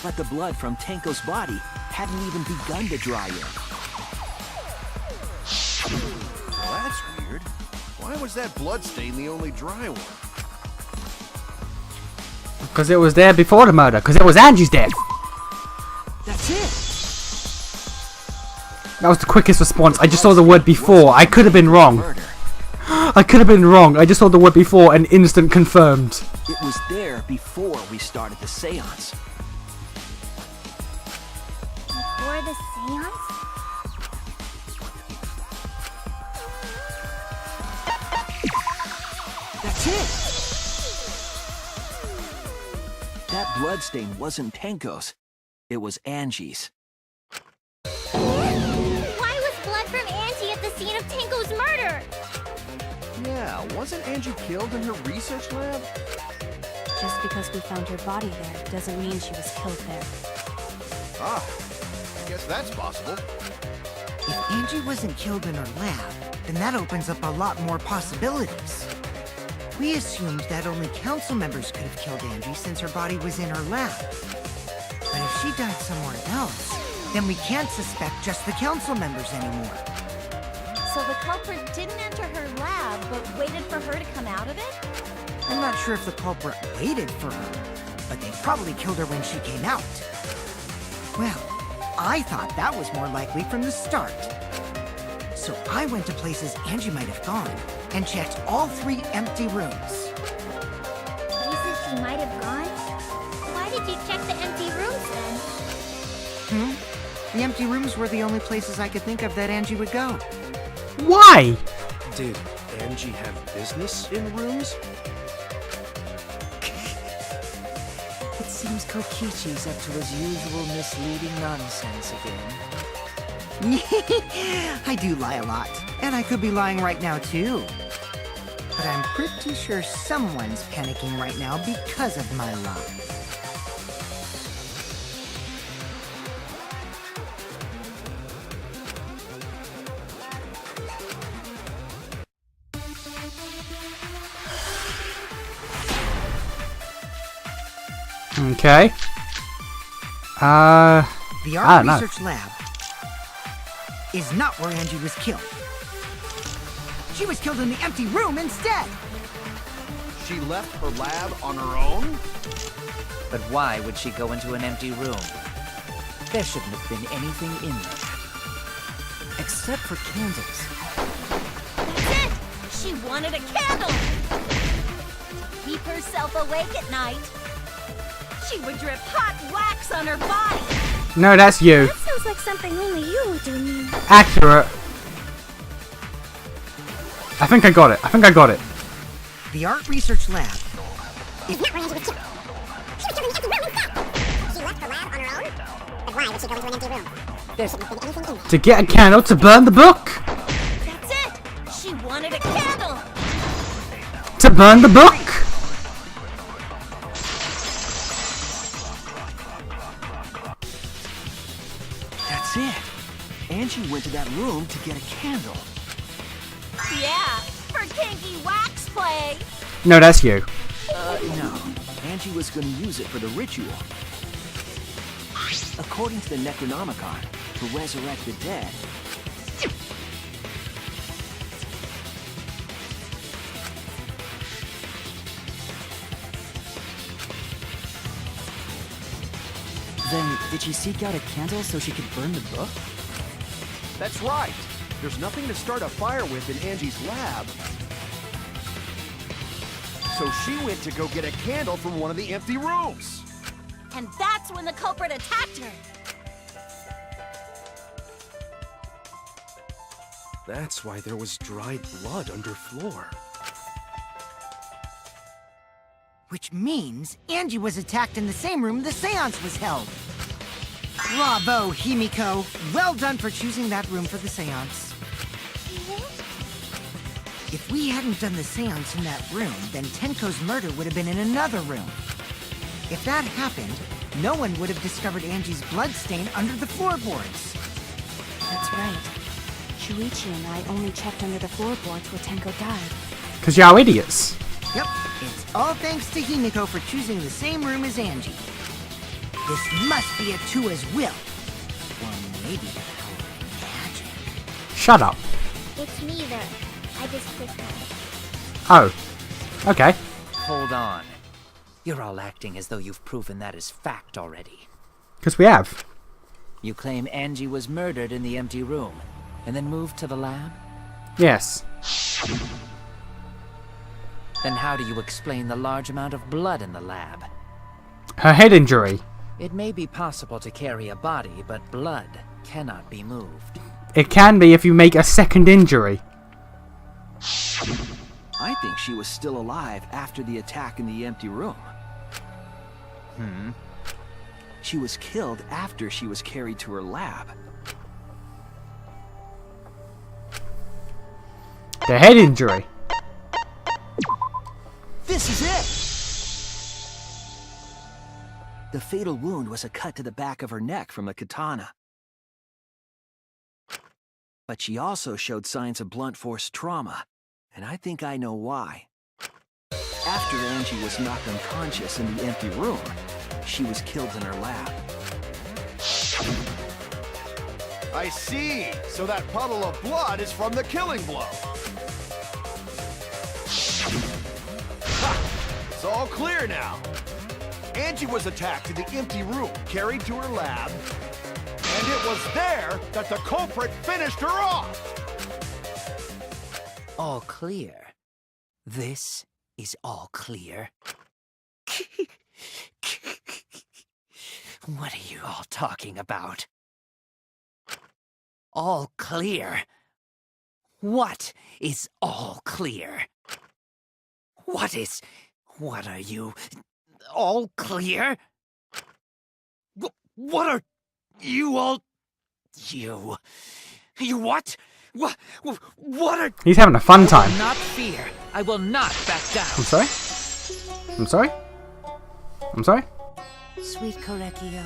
But the blood from Tenko's body hadn't even begun to dry yet. Well, that's weird. Why was that bloodstain the only dry one? Because it was there before the murder. Because it was Angie's death. That's it! That was the quickest response. I just saw the word before. I could have been wrong. I could have been wrong. I just saw the word before and instant confirmed. It was there before we started the seance. Before the seance? That's it! That bloodstain wasn't Tenko's. It was Angie's. Why was blood from Angie at the scene of Tenko's murder? Yeah, wasn't Angie killed in her research lab? Just because we found her body there doesn't mean she was killed there. Ah, I guess that's possible. If Angie wasn't killed in her lab, then that opens up a lot more possibilities. We assumed that only council members could have killed Angie since her body was in her lab. But if she died somewhere else, then we can't suspect just the council members anymore. So the culprit didn't enter her lab, but waited for her to come out of it? I'm not sure if the culprit waited for her, but they probably killed her when she came out. Well, I thought that was more likely from the start. So I went to places Angie might have gone and checked all 3 empty rooms. Places she might have gone? Why did you check the empty rooms then? The empty rooms were the only places I could think of that Angie would go. Why? Did Angie have business in rooms? It seems Kokichi's up to his usual misleading nonsense again. I do lie a lot, and I could be lying right now too. But I'm pretty sure someone's panicking right now because of my lie. Okay. The I art don't know. research lab is not where Angie was killed. She was killed in the empty room instead. She left her lab on her own? But why would she go into an empty room? There shouldn't have been anything in there. Except for candles. That's it! She wanted a candle! To keep herself awake at night. She would drip hot wax on her body. No, that's you. That sounds like something only you would do, Mia. Accurate. I think I got it. I think I got it. The art research lab Is not where Angie was killed. She was killed in the empty room instead. She left her lab on her own? But why would she go into an empty room? There shouldn't have been anything in there. To get a candle to burn the book. That's it! She wanted a candle! To burn the book. That's it! Angie went to that room to get a candle. Yeah, for kinky wax play! No, that's you. No. Angie was gonna use it for the ritual. According to the Necronomicon, to resurrect the dead. Then, did she seek out a candle so she could burn the book? That's right. There's nothing to start a fire with in Angie's lab. So she went to go get a candle from one of the empty rooms. and that's when the culprit attacked her. That's why there was dried blood underfloor. Which means Angie was attacked in the same room the seance was held. Bravo, Himiko. Well done for choosing that room for the seance. If we hadn't done the seance in that room, then Tenko's murder would have been in another room. If that happened, no one would have discovered Angie's blood stain under the floorboards. That's right. Shuichi and I only checked under the floorboards where Tenko died. Because y'all idiots. Yep, it's all thanks to Himiko for choosing the same room as Angie. This must be a Tua's will. Or maybe the power of magic. Shut up. It's neither. I just clicked on it. Oh. Okay. Hold on. You're all acting as though you've proven that as fact already. Because we have. You claim Angie was murdered in the empty room, and then moved to the lab? Yes. Then how do you explain the large amount of blood in the lab? Her head injury. It may be possible to carry a body, but blood cannot be moved. It can be if you make a second injury. I think she was still alive after the attack in the empty room. She was killed after she was carried to her lab. The head injury. This is it! The fatal wound was a cut to the back of her neck from a katana. But she also showed signs of blunt force trauma, and I think I know why. After Angie was knocked unconscious in the empty room, she was killed in her lab. I see. So that puddle of blood is from the killing blow. Ha! It's all clear now. Angie was attacked in the empty room, carried to her lab, and it was there that the culprit finished her off. All clear. This is all clear. What are you all talking about? All clear? What is all clear? What are you? All clear? What are you all? You what? What are? He's having a fun time. I will not fear. I will not back down. I'm sorry? I'm sorry? I'm sorry? Sweet Korekio,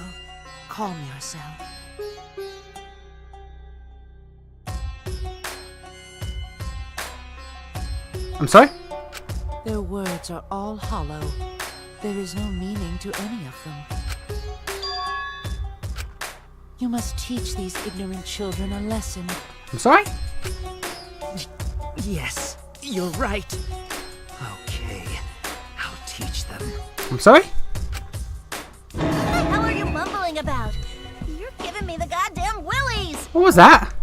calm yourself. I'm sorry? Their words are all hollow. There is no meaning to any of them. You must teach these ignorant children a lesson. I'm sorry? Yes, you're right. Okay, I'll teach them. I'm sorry? What the hell are you mumbling about? You're giving me the goddamn willies! What was that?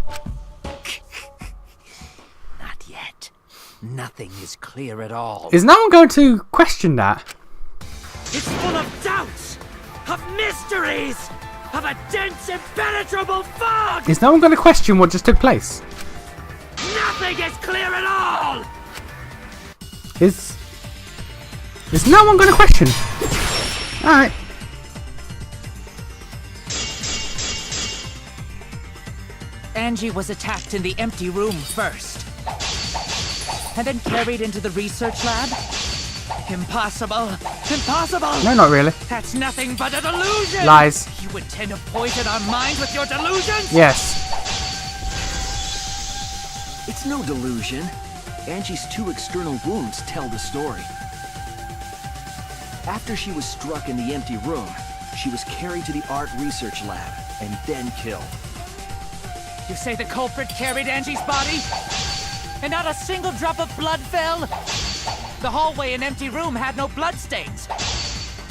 Not yet. Nothing is clear at all. Is no one going to question that? It's full of doubts, of mysteries, of a dense, impenetrable fog! Is no one going to question what just took place? Nothing is clear at all! Is no one going to question? Alright. Angie was attacked in the empty room first, and then carried into the research lab? Impossible! Impossible! No, not really. That's nothing but a delusion! Lies. You intend to poison our minds with your delusions? Yes. It's no delusion. Angie's 2 external wounds tell the story. After she was struck in the empty room, she was carried to the art research lab and then killed. You say the culprit carried Angie's body? And not a single drop of blood fell? The hallway and empty room had no bloodstains.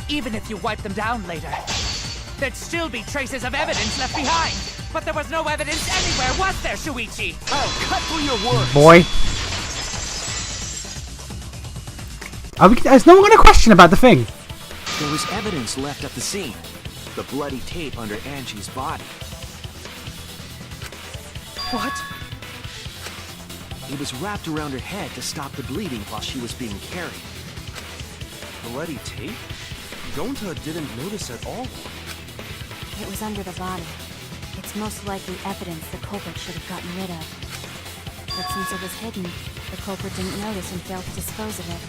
Even if you wiped them down later, there'd still be traces of evidence left behind. But there was no evidence anywhere, was there, Shuichi? Oh, cut through your words. Boy. Is no one going to question about the thing? There was evidence left at the scene. The bloody tape under Angie's body. What? It was wrapped around her head to stop the bleeding while she was being carried. Bloody tape? Gonta didn't notice at all. It was under the body. It's most likely evidence the culprit should have gotten rid of. But since it was hidden, the culprit didn't notice and failed to dispose of it.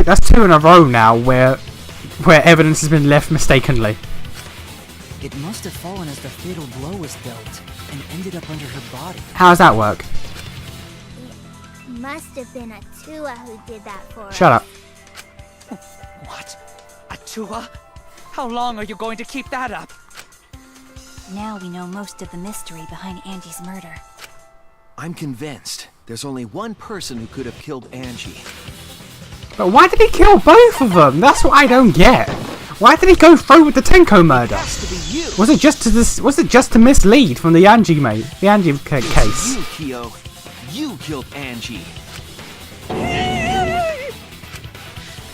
That's two in a row now where evidence has been left mistakenly. It must have fallen as the fatal blow was dealt, and ended up under her body. How does that work? It must have been a Tua who did that for us. Shut up. What? Atua? How long are you going to keep that up? Now we know most of the mystery behind Angie's murder. I'm convinced there's only one person who could have killed Angie. But why did he kill both of them? That's what I don't get. Why did he go through with the Tenko murder? It has to be you. Was it just to mislead from the Angie case? It's you, Kyo. You killed Angie.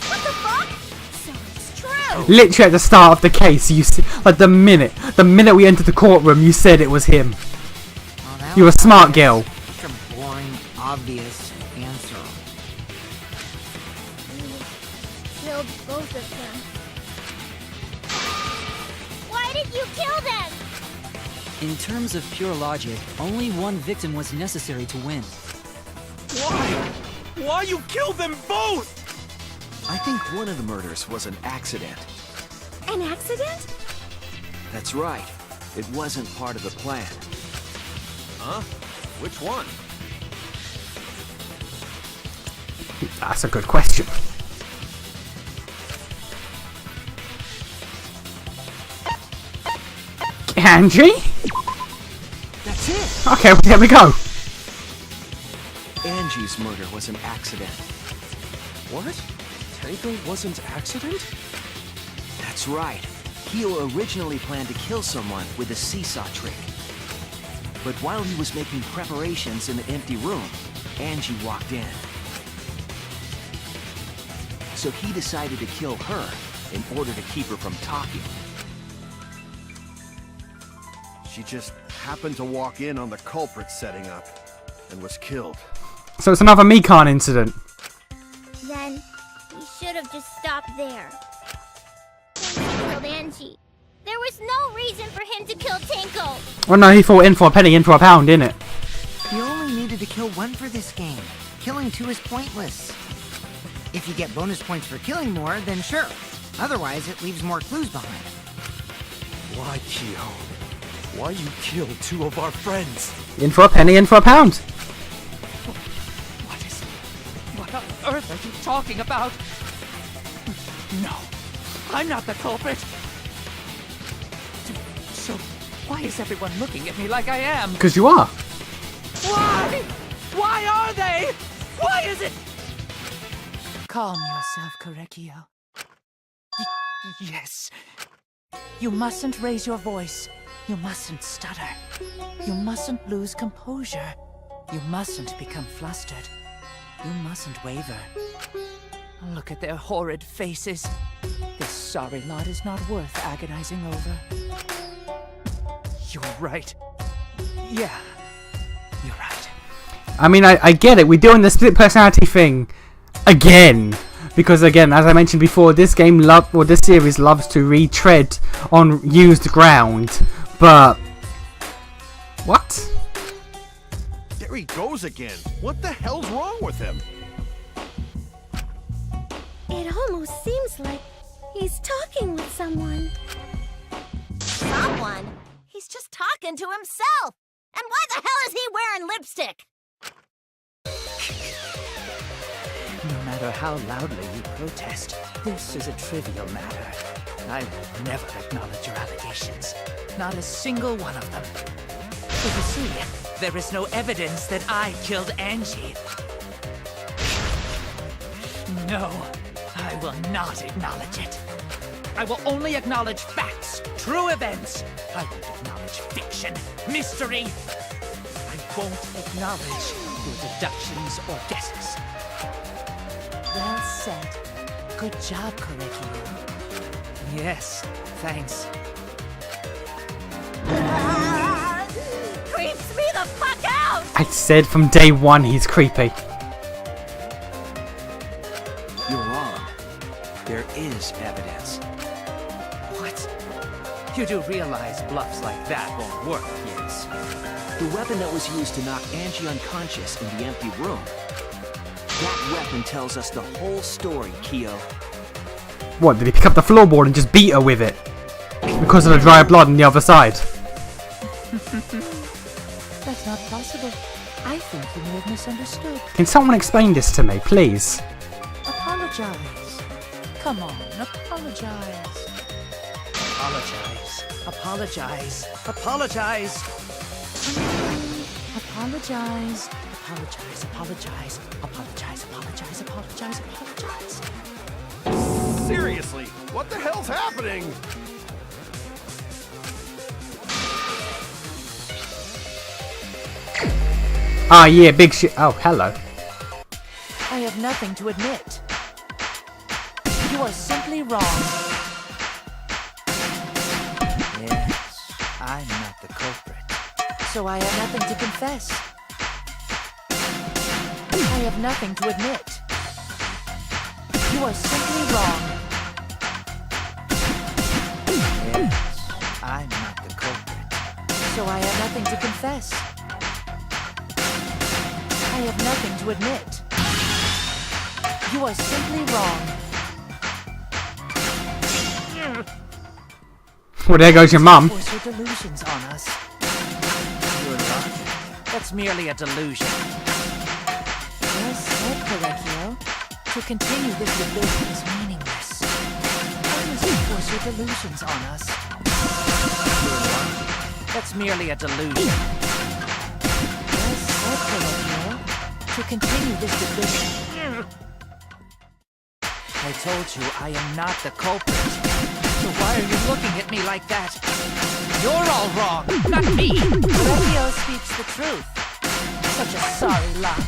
What the fuck? So it's true. Literally at the start of the case, like the minute we entered the courtroom, you said it was him. Well, that You're a was smart girl. Such a boring, obvious answer. Killed both of them. Why did you kill them? In terms of pure logic, only one victim was necessary to win. Why? Why you killed them both? I think one of the murders was an accident. An accident? That's right. It wasn't part of the plan. Huh? Which one? That's a good question. Angie? That's it! Okay, there we go. Angie's murder was an accident. What? Tenko wasn't accident? That's right. Kyo originally planned to kill someone with a seesaw trick. But while he was making preparations in the empty room, Angie walked in. So he decided to kill her in order to keep her from talking. She just happened to walk in on the culprit setting up and was killed. So it's another Mikan incident. Then he should have just stopped there. When he killed Angie, there was no reason for him to kill Tenko. Well, no, he thought in for a penny, in for a pound, didn't it? You only needed to kill one for this game. Killing two is pointless. If you get bonus points for killing more, then sure. Otherwise, it leaves more clues behind. Why, Kyo? Why you killed two of our friends? In for a penny, in for a pound. What on earth are you talking about? No, I'm not the culprit. So, why is everyone looking at me like I am? Because you are. Why? Why are they? Why is it? Calm yourself, Korekio. Yes. You mustn't raise your voice. You mustn't stutter. You mustn't lose composure. You mustn't become flustered. You mustn't waver. Look at their horrid faces. This sorry lot is not worth agonizing over. You're right. Yeah, you're right. I mean, I get it. We're doing the split personality thing again. Because again, as I mentioned before, this series loves to retread on used ground. But what? There he goes again. What the hell's wrong with him? It almost seems like he's talking with someone. Someone? He's just talking to himself. And why the hell is he wearing lipstick? No matter how loudly you protest, this is a trivial matter. I will never acknowledge your allegations. Not a single one of them. So you see, there is no evidence that I killed Angie. No, I will not acknowledge it. I will only acknowledge facts, true events. I won't acknowledge fiction, mystery. I won't acknowledge your deductions or guesses. Well said. Good job, Korekio. Yes, thanks. Creeps me the fuck out! I said from day one he's creepy. You're wrong. There is evidence. What? You do realize bluffs like that won't work, yes? The weapon that was used to knock Angie unconscious in the empty room. That weapon tells us the whole story, Kyo. What, did he pick up the floorboard and just beat her with it? Because of the dry blood on the other side. That's not possible. I think you may have misunderstood. Can someone explain this to me, please? Apologize. Come on, apologize. Apologize. Apologize. Apologize. Apologize. Apologize. Apologize. Apologize. Apologize. Apologize. Apologize. Seriously, what the hell's happening? Ah, yeah, big shit. Oh, hello. I have nothing to admit. You are simply wrong. Yes, I'm not the culprit. So I have nothing to confess. I have nothing to admit. You are simply wrong. Yes, I'm not the culprit. So I have nothing to confess. I have nothing to admit. You are simply wrong. Well, there goes your mum. Force your delusions on us. Your logic. That's merely a delusion. Well said, Correcchio. To continue this division is meaningless. Why must you force your delusions on us? Your logic. That's merely a delusion. Well said, Correcchio. To continue this division. I told you I am not the culprit. So why are you looking at me like that? You're all wrong, not me! Correcchio speaks the truth. Such a sorry lot.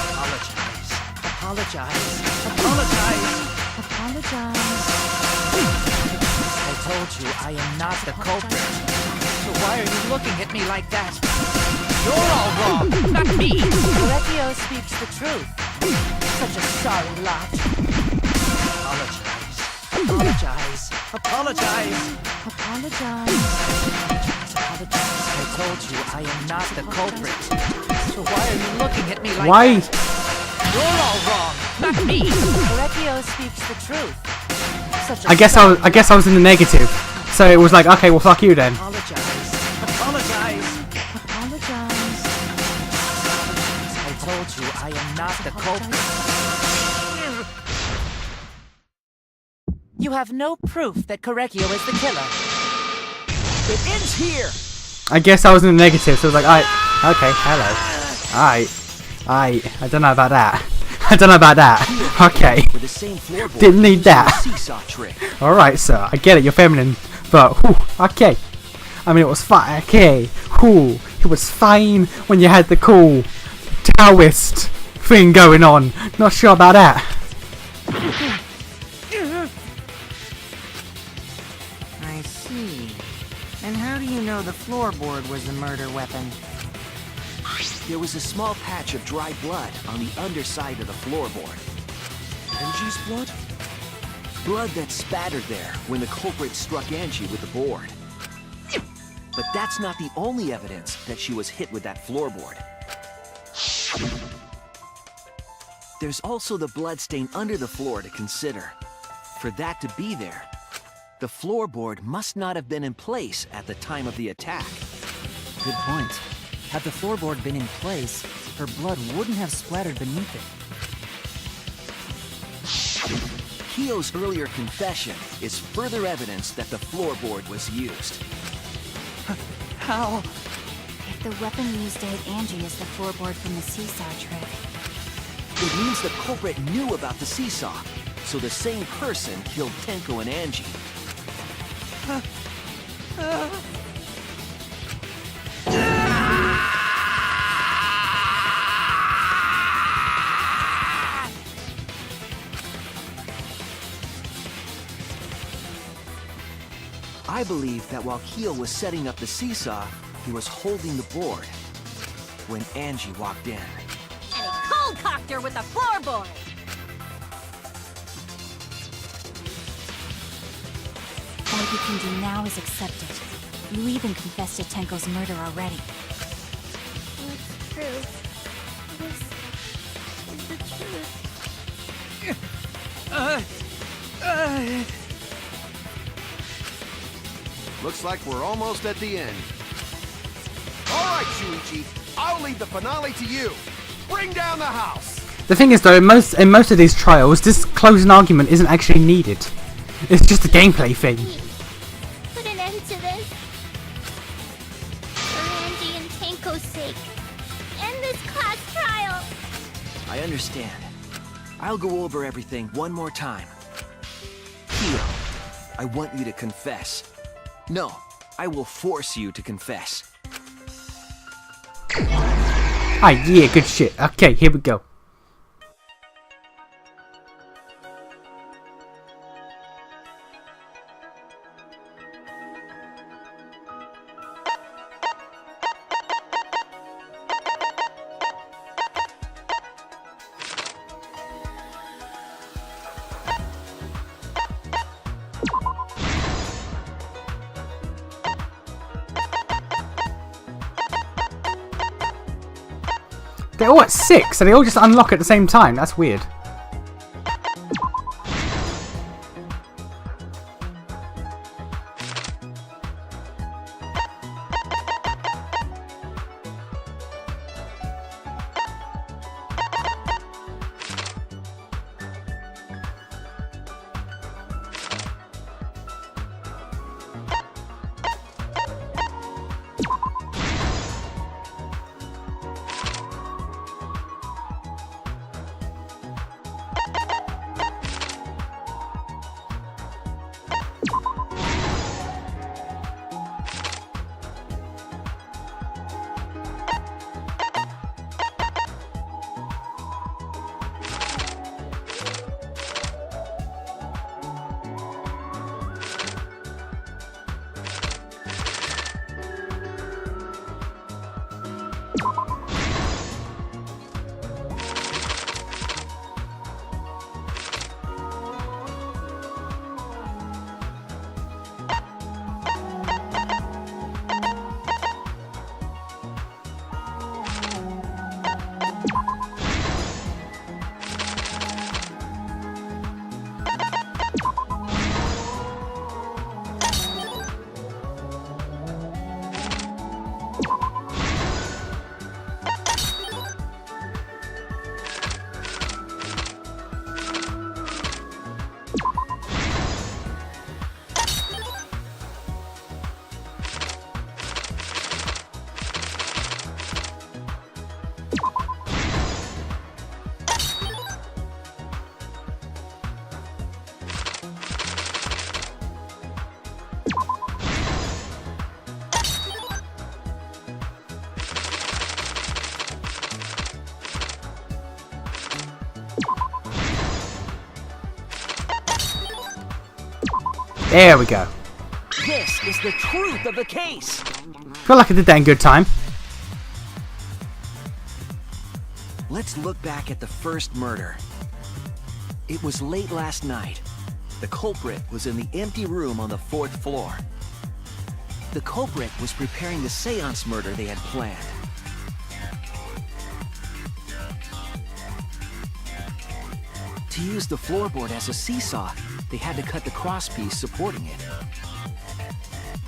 Apologize. Apologize. Apologize. Apologize. I told you I am not the culprit. So why are you looking at me like that? You're all wrong, not me! Correcchio speaks the truth. Such a sorry lot. Apologize. Apologize. Apologize. Apologize. Apologize. I told you I am not the culprit. So why are you looking at me like Why? that? You're all wrong, not me! Correcchio speaks the truth. Such a I guess I was in the negative. So it was like, okay, well, fuck you then. Apologize. Apologize. Apologize. I told you I am not the culprit. You have no proof that Correcchio is the killer. It ends here! I guess I was in the negative, so it was like, okay, hello. I don't know about that. I don't know about that. Okay. With the same floorboard Didn't need used in that. the seesaw trick. Alright, sir, I get it, you're feminine. But, whew, okay. I mean, it was fine, okay. Whew, it was fine when you had the cool Taoist thing going on. Not sure about that. I see. And how do you know the floorboard was the murder weapon? There was a small patch of dry blood on the underside of the floorboard. Angie's blood? Blood that spattered there when the culprit struck Angie with the board. But that's not the only evidence that she was hit with that floorboard. There's also the bloodstain under the floor to consider. For that to be there, the floorboard must not have been in place at the time of the attack. Good point. Had the floorboard been in place, her blood wouldn't have splattered beneath it. Kyo's earlier confession is further evidence that the floorboard was used. How? If the weapon used to hit Angie is the floorboard from the seesaw trick, It means the culprit knew about the seesaw, so the same person killed Tenko and Angie. I believe that while Keel was setting up the seesaw, he was holding the board when Angie walked in. And he cold-cocked her with a floorboard. All you can do now is accept it. You even confessed to Tenko's murder already. That's true. This is the truth. Looks like we're almost at the end. All right, Shuichi, I'll leave the finale to you. Bring down the house. The thing is, though, in most of these trials, this closing argument isn't actually needed. It's just a gameplay thing. Put an end to this. For Angie and Tenko's sake. End this class trial. I understand. I'll go over everything one more time. Keel, I want you to confess. No, I will force you to confess. Ah, yeah, good shit. Okay, here we go. They're all at 6, so they all just unlock at the same time. That's weird. There we go. This is the truth of the case. Feel like I did that in good time. Let's look back at the first murder. It was late last night. The culprit was in the empty room on the 4th floor. The culprit was preparing the seance murder they had planned. To use the floorboard as a seesaw, they had to cut the crosspiece supporting it.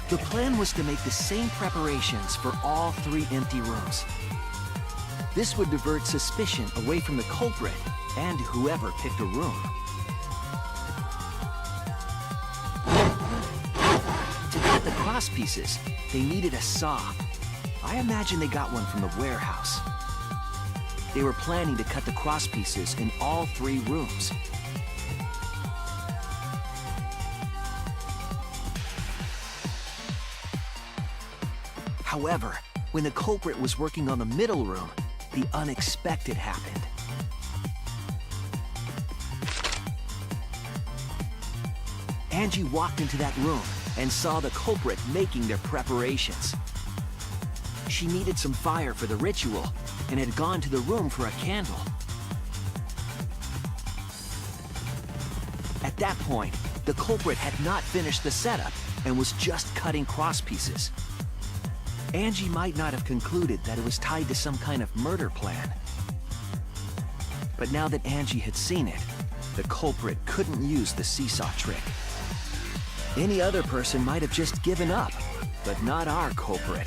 The plan was to make the same preparations for all 3 empty rooms. This would divert suspicion away from the culprit and whoever picked a room. To cut the crosspieces, they needed a saw. I imagine they got one from the warehouse. They were planning to cut the crosspieces in all 3 rooms. However, when the culprit was working on the middle room, the unexpected happened. Angie walked into that room and saw the culprit making their preparations. She needed some fire for the ritual and had gone to the room for a candle. At that point, the culprit had not finished the setup and was just cutting cross pieces. Angie might not have concluded that it was tied to some kind of murder plan. But now that Angie had seen it, the culprit couldn't use the seesaw trick. Any other person might have just given up, but not our culprit.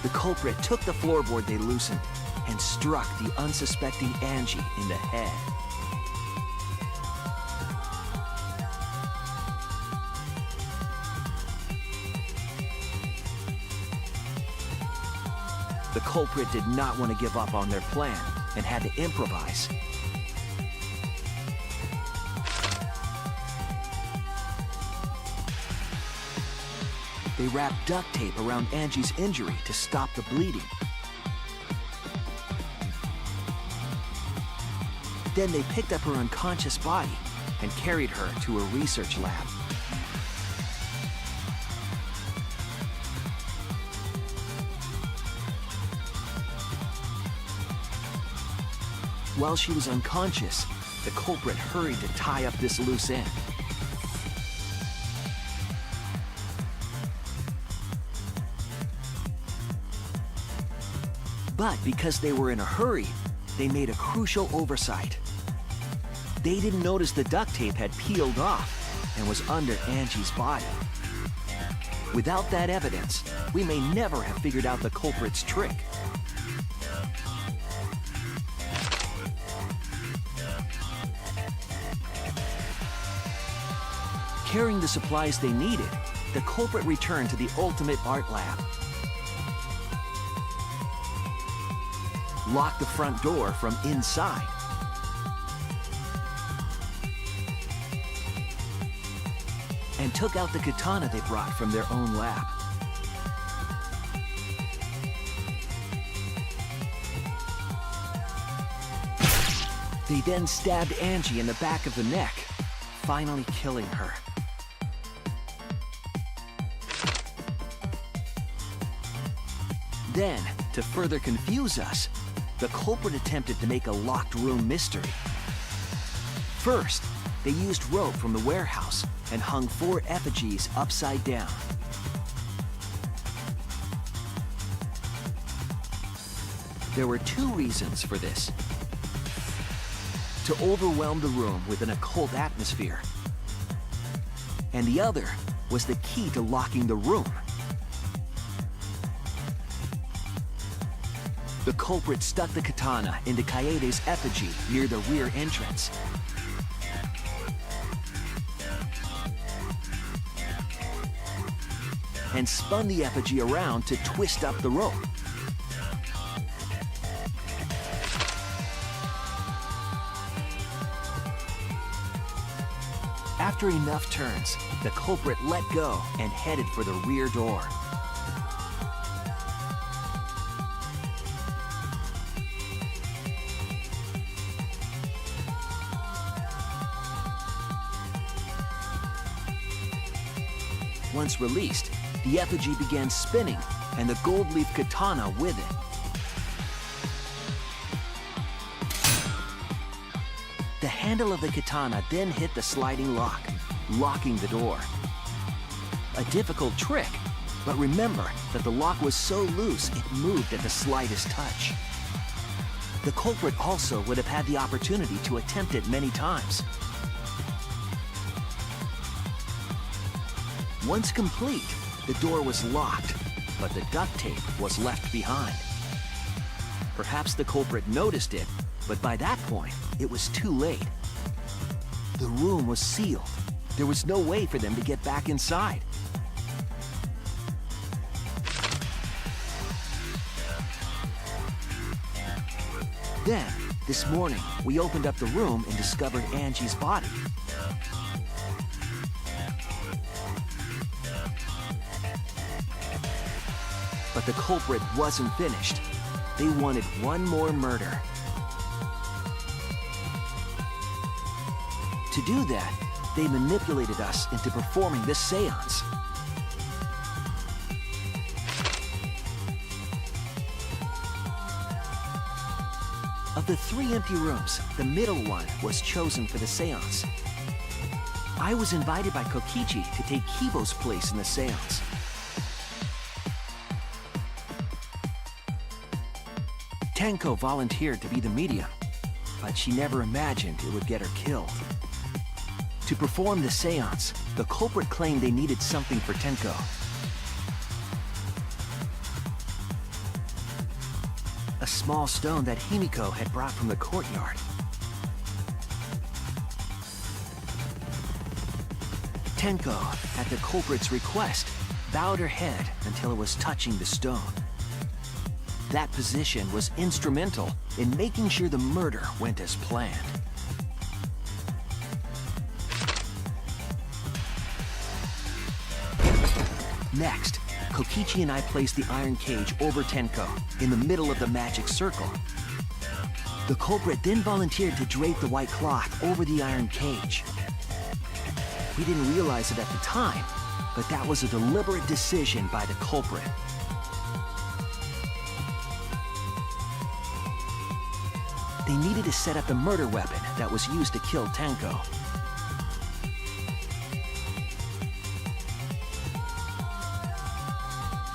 The culprit took the floorboard they loosened and struck the unsuspecting Angie in the head. The culprit did not want to give up on their plan and had to improvise. They wrapped duct tape around Angie's injury to stop the bleeding. Then they picked up her unconscious body and carried her to a research lab. While she was unconscious, the culprit hurried to tie up this loose end. But because they were in a hurry, they made a crucial oversight. They didn't notice the duct tape had peeled off and was under Angie's body. Without that evidence, we may never have figured out the culprit's trick. Carrying the supplies they needed, the culprit returned to the ultimate art lab. Locked the front door from inside. And took out the katana they brought from their own lab. They then stabbed Angie in the back of the neck, finally killing her. Then, to further confuse us, the culprit attempted to make a locked room mystery. First, they used rope from the warehouse and hung 4 effigies upside down. There were 2 reasons for this. To overwhelm the room with an occult atmosphere. And the other was the key to locking the room. The culprit stuck the katana into Kaede's effigy near the rear entrance. And spun the effigy around to twist up the rope. After enough turns, the culprit let go and headed for the rear door. Once released, the effigy began spinning, and the gold leaf katana with it. The handle of the katana then hit the sliding lock, locking the door. A difficult trick, but remember that the lock was so loose it moved at the slightest touch. The culprit also would have had the opportunity to attempt it many times. Once complete, the door was locked, but the duct tape was left behind. Perhaps the culprit noticed it, but by that point, it was too late. The room was sealed. There was no way for them to get back inside. Then, this morning, we opened up the room and discovered Angie's body. But the culprit wasn't finished. They wanted one more murder. To do that, they manipulated us into performing this seance. Of the 3 empty rooms, the middle one was chosen for the seance. I was invited by Kokichi to take Kibo's place in the seance. Tenko volunteered to be the medium, but she never imagined it would get her killed. To perform the seance, the culprit claimed they needed something for Tenko. A small stone that Himiko had brought from the courtyard. Tenko, at the culprit's request, bowed her head until it was touching the stone. That position was instrumental in making sure the murder went as planned. Next, Kokichi and I placed the iron cage over Tenko, in the middle of the magic circle. The culprit then volunteered to drape the white cloth over the iron cage. We didn't realize it at the time, but that was a deliberate decision by the culprit. They needed to set up the murder weapon that was used to kill Tenko.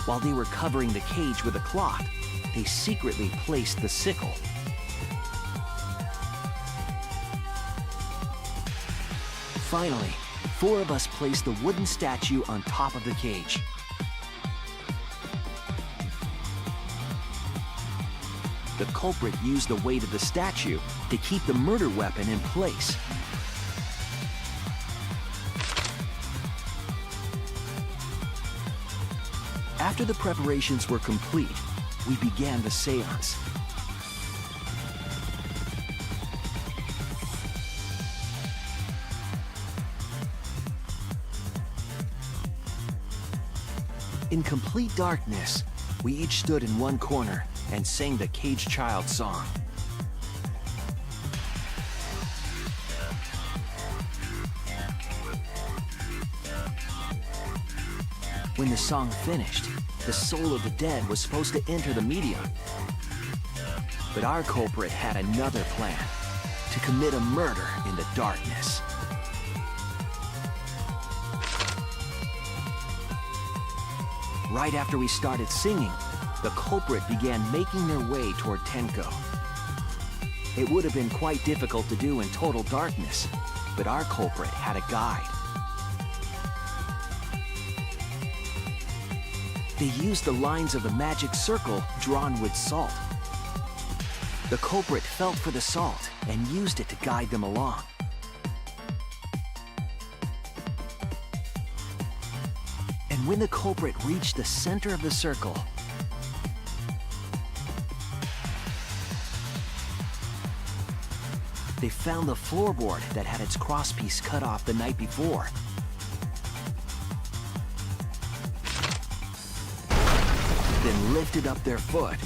While they were covering the cage with a cloth, they secretly placed the sickle. Finally, 4 of us placed the wooden statue on top of the cage. The culprit used the weight of the statue to keep the murder weapon in place. After the preparations were complete, we began the seance. In complete darkness, we each stood in one corner and sang the Caged Child song. When the song finished, the soul of the dead was supposed to enter the medium. But our culprit had another plan, to commit a murder in the darkness. Right after we started singing, the culprit began making their way toward Tenko. It would have been quite difficult to do in total darkness, but our culprit had a guide. They used the lines of the magic circle drawn with salt. The culprit felt for the salt and used it to guide them along. And when the culprit reached the center of the circle, they found the floorboard that had its crosspiece cut off the night before. Then lifted up their foot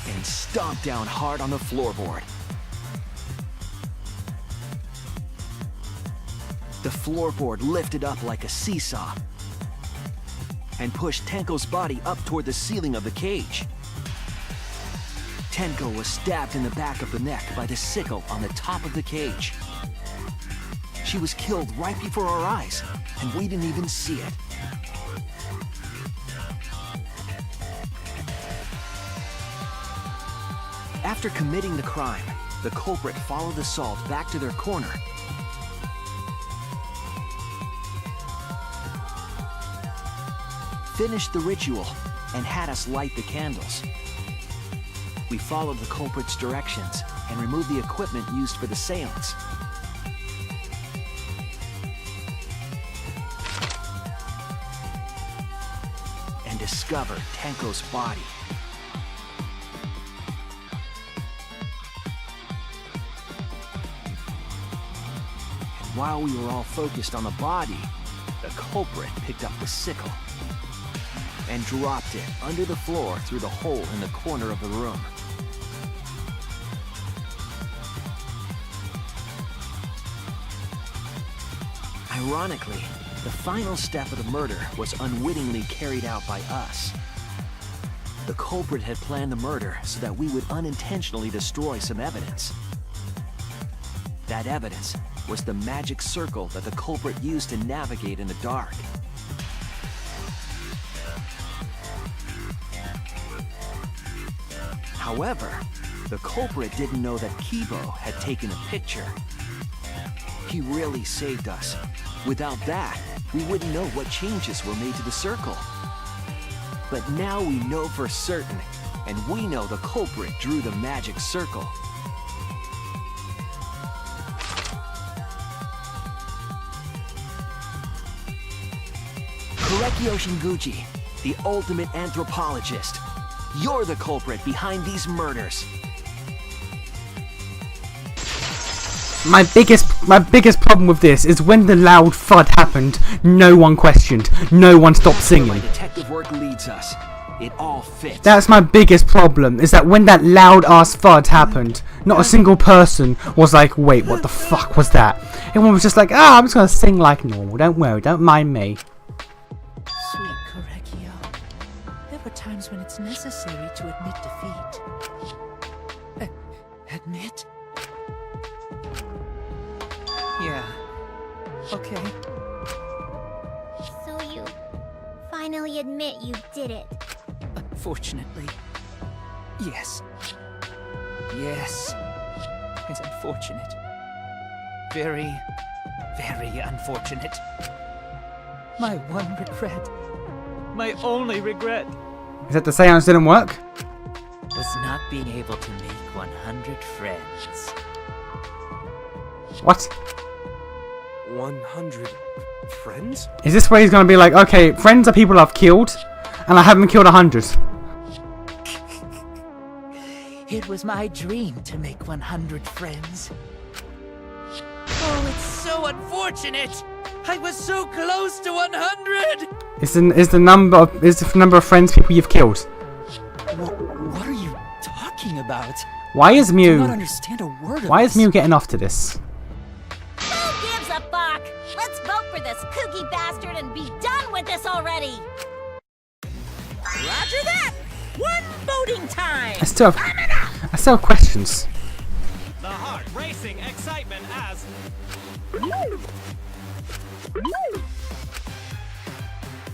and stomped down hard on the floorboard. The floorboard lifted up like a seesaw and pushed Tenko's body up toward the ceiling of the cage. Tenko was stabbed in the back of the neck by the sickle on the top of the cage. She was killed right before our eyes, and we didn't even see it. After committing the crime, the culprit followed the salt back to their corner. Finished the ritual and had us light the candles. We followed the culprit's directions and removed the equipment used for the seance. And discovered Tenko's body. And while we were all focused on the body, the culprit picked up the sickle. and dropped it under the floor through the hole in the corner of the room. Ironically, the final step of the murder was unwittingly carried out by us. The culprit had planned the murder so that we would unintentionally destroy some evidence. That evidence was the magic circle that the culprit used to navigate in the dark. However, the culprit didn't know that Kibo had taken a picture. He really saved us. Without that, we wouldn't know what changes were made to the circle. But now we know for certain, and we know the culprit drew the magic circle. Korekio Shinguchi, the ultimate anthropologist. You're the culprit behind these murders. My biggest problem with this is when the loud thud happened, no one questioned, no one stopped My singing. detective work leads us. It all fits. That's my biggest problem, is that when that loud ass thud happened, not a single person was like, wait, what the fuck was that? Everyone was just like, ah, I'm just gonna sing like normal, don't worry, don't mind me. Sweet Korekio, there were times when it's necessary to admit defeat. Admit? Yeah. Okay. So you finally admit you did it. Unfortunately. Yes. Yes. It's unfortunate. Very, very unfortunate. My one regret. My only regret. Is that the seance didn't work? Was not being able to make 100 friends. What? 100 friends? Is this where he's gonna be like, okay, friends are people I've killed, and I haven't killed 100. It was my dream to make 100 friends. Oh, it's so unfortunate! I was so close to 100! Is the number of friends people you've killed? What are you talking about? Why is I do Mew? not understand a word of Why is this. Mew getting off to this? Who gives a fuck? Let's vote for this kooky bastard and be done with this already! Roger that! One voting time! I still have questions. The heart racing excitement as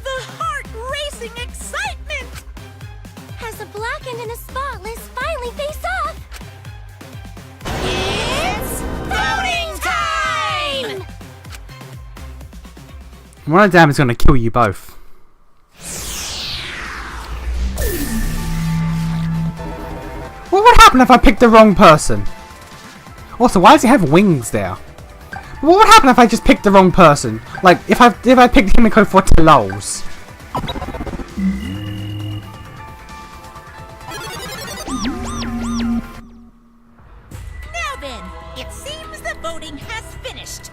The heart-racing excitement! As a blackened and a spotless finally face off! It's voting time! One of them is gonna kill you both. What would happen if I picked the wrong person? Also, why does he have wings there? What would happen if I just picked the wrong person? Like, if I picked Himiko for lols. Now then, it seems the voting has finished.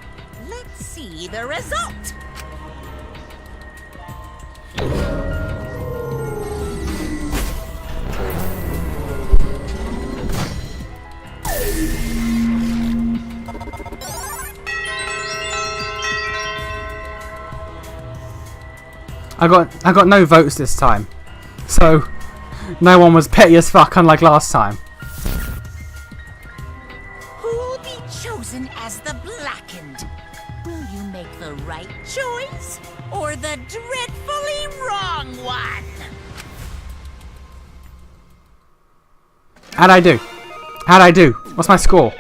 Let's see the result. I got no votes this time, so no one was petty as fuck unlike last time. Who'll be chosen as the blackened? Will you make the right choice or the dreadfully wrong one? How'd I do? How'd I do? What's my score?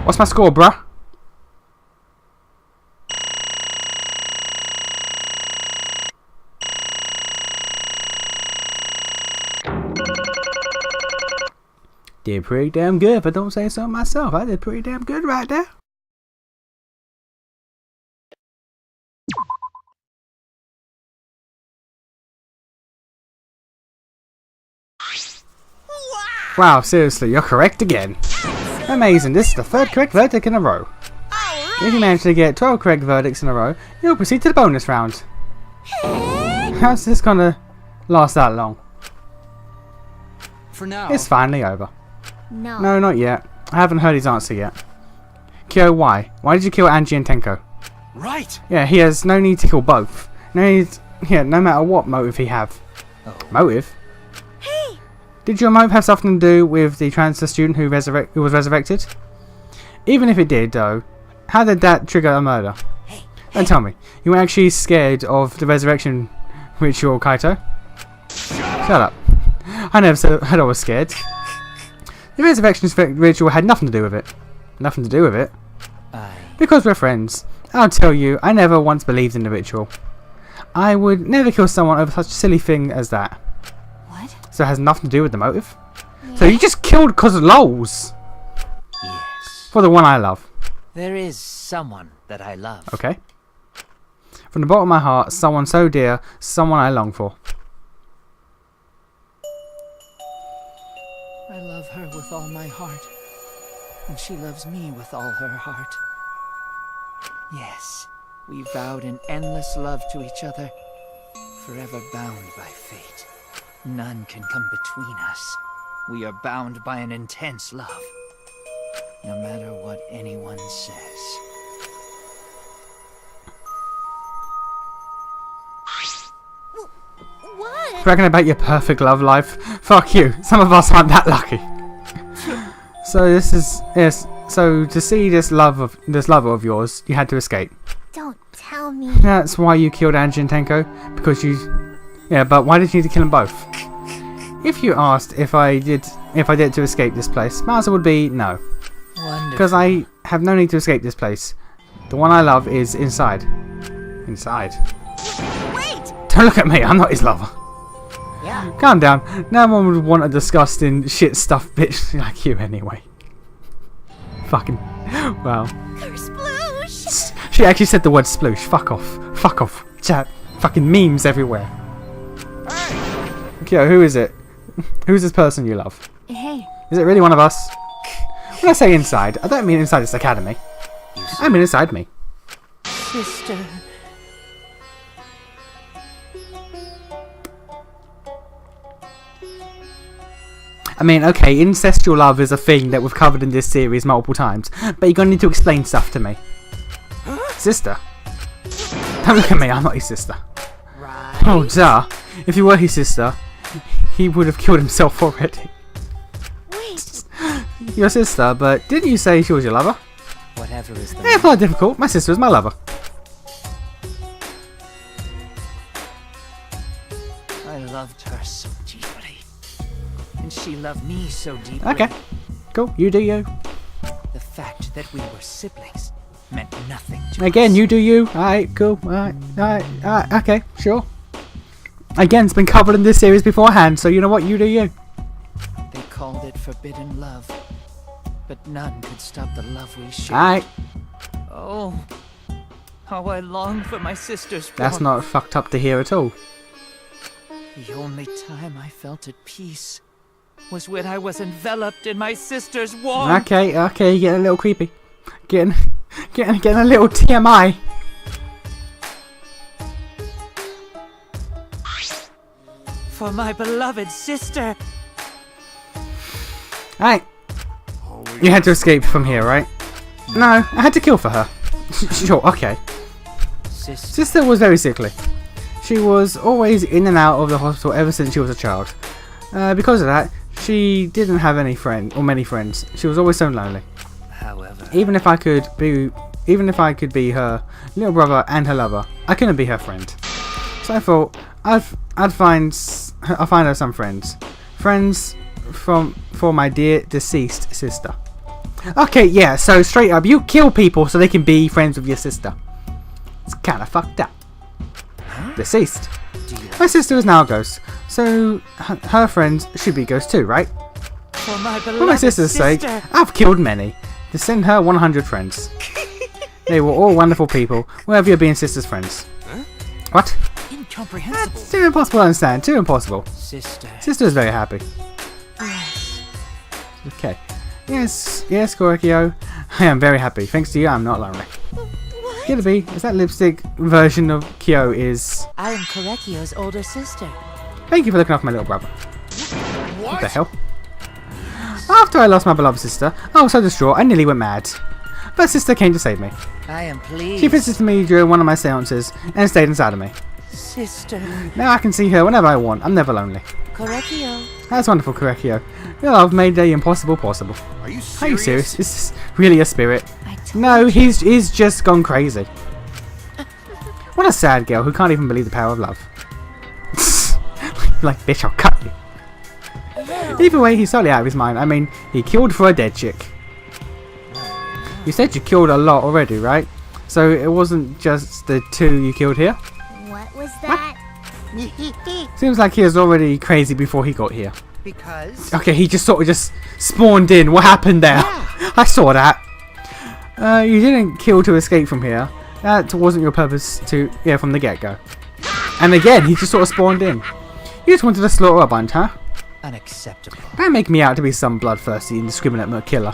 What's my score, bruh? Did pretty damn good if I don't say so myself. I did pretty damn good right there. Wow, seriously, you're correct again. Amazing, this is the 3rd correct verdict in a row. If you manage to get 12 correct verdicts in a row, you'll proceed to the bonus round. How's this gonna last that long? For now. It's finally over. No. No, not yet. I haven't heard his answer yet. Kyo, why? Why did you kill Angie and Tenko? Right. Yeah, he has no need to kill both. No need, yeah, no matter what motive he have. Motive? Hey! Did your motive have something to do with the transfer student who was resurrected? Even if it did, though, how did that trigger a murder? Don't tell me. You were actually scared of the resurrection ritual, Kaito? Shut up. I never said I was scared. The resurrection ritual had nothing to do with it. Nothing to do with it. Because we're friends. I'll tell you, I never once believed in the ritual. I would never kill someone over such a silly thing as that. What? So it has nothing to do with the motive? Yeah. So you just killed because of lols? Yes. For the one I love. There is someone that I love. Okay. From the bottom of my heart, someone so dear, someone I long for. I love her with all my heart. And she loves me with all her heart. Yes, we vowed an endless love to each other, forever bound by fate. None can come between us. We are bound by an intense love, no matter what anyone says. What? Bragging about your perfect love life? Fuck you. Some of us aren't that lucky. So this is so to see this lover of yours, you had to escape. Don't tell me. That's why you killed Angie and Tenko? Because you... Yeah, but why did you need to kill them both? If you asked if I did to escape this place, my answer would be no. Wonderful. Because I have no need to escape this place. The one I love is inside. Inside. Wait! Don't look at me, I'm not his lover. Yeah. Calm down. No one would want a disgusting shit stuffed bitch like you anyway. Fucking... Well... Sploosh! She actually said the word sploosh. Fuck off. Fuck off. Chat. Fucking memes everywhere. Okay, who is it? Who's this person you love? Hey. Is it really one of us? When I say inside, I don't mean inside this academy. I mean inside me. Sister. I mean, okay, incestual love is a thing that we've covered in this series multiple times, but you're gonna need to explain stuff to me. Sister? Don't look at me, I'm not his sister. Right. Oh, duh. If you were his sister, he would have killed himself already. Wait! Your sister, but didn't you say she was your lover? Whatever is the It's not difficult, my sister is my lover. I loved her so deeply. And she loved me so deeply. Okay, cool, you do you. The fact that we were siblings meant nothing to Again, us. you do you. Alright, cool. Alright, okay, sure. Again, it's been covered in this series beforehand, so you know what, you do you. They called it forbidden love. But none could stop the love we shared. Alright, Oh, how I long for my sister's that's warmth. not fucked up to hear at all. The only time I felt at peace was when I was enveloped in my sister's warmth. Okay, you're getting a little creepy. Getting a little TMI. For my beloved sister. Alright. You had to escape from here, right? No, I had to kill for her. Sure, okay. Sister. Sister was very sickly. She was always in and out of the hospital ever since she was a child. Because of that, she didn't have any friends or many friends. She was always so lonely. However, Even if I could be her little brother and her lover, I couldn't be her friend. So I thought I'd find her some friends. Friends for my dear deceased sister. Okay, yeah, so straight up, you kill people so they can be friends with your sister. It's kinda fucked up. Deceased. My sister is now a ghost, so her friends should be ghosts too, right? for my beloved For my sister's sake, I've killed many to send her 100 friends. They were all wonderful people, worthy of being sister's friends. What? Incomprehensible. Too impossible to understand, too impossible. Sister. Sister is very happy. Yes. Okay. Yes, Korekio. I am very happy. Thanks to you, I'm not lonely. What? Gilby, is that lipstick version of Kyo is... I am Korekio's older sister. Thank you for looking after my little brother. What the hell? After I lost my beloved sister, I was so distraught I nearly went mad. But sister came to save me. I am pleased. She visited me during one of my seances and stayed inside of me. Sister. Now I can see her whenever I want. I'm never lonely. Korekio. That's wonderful, Korekio. Your love made the impossible possible. Are you serious? Are you serious? Is this really a spirit? I told No, you. he's just gone crazy. What a sad girl who can't even believe the power of love. Like, bitch, I'll cut you. Either way, he's totally out of his mind. I mean, he killed for a dead chick. You said you killed a lot already, right? So it wasn't just the 2 you killed here? What was that? Seems like he was already crazy before he got here. Because Okay, he just sort of just spawned in. What happened there? I saw that. You didn't kill to escape from here. That wasn't your purpose to, from the get-go. And again, he just sort of spawned in. You just wanted to slaughter a bunch, huh? Unacceptable. Don't make me out to be some bloodthirsty, indiscriminate killer.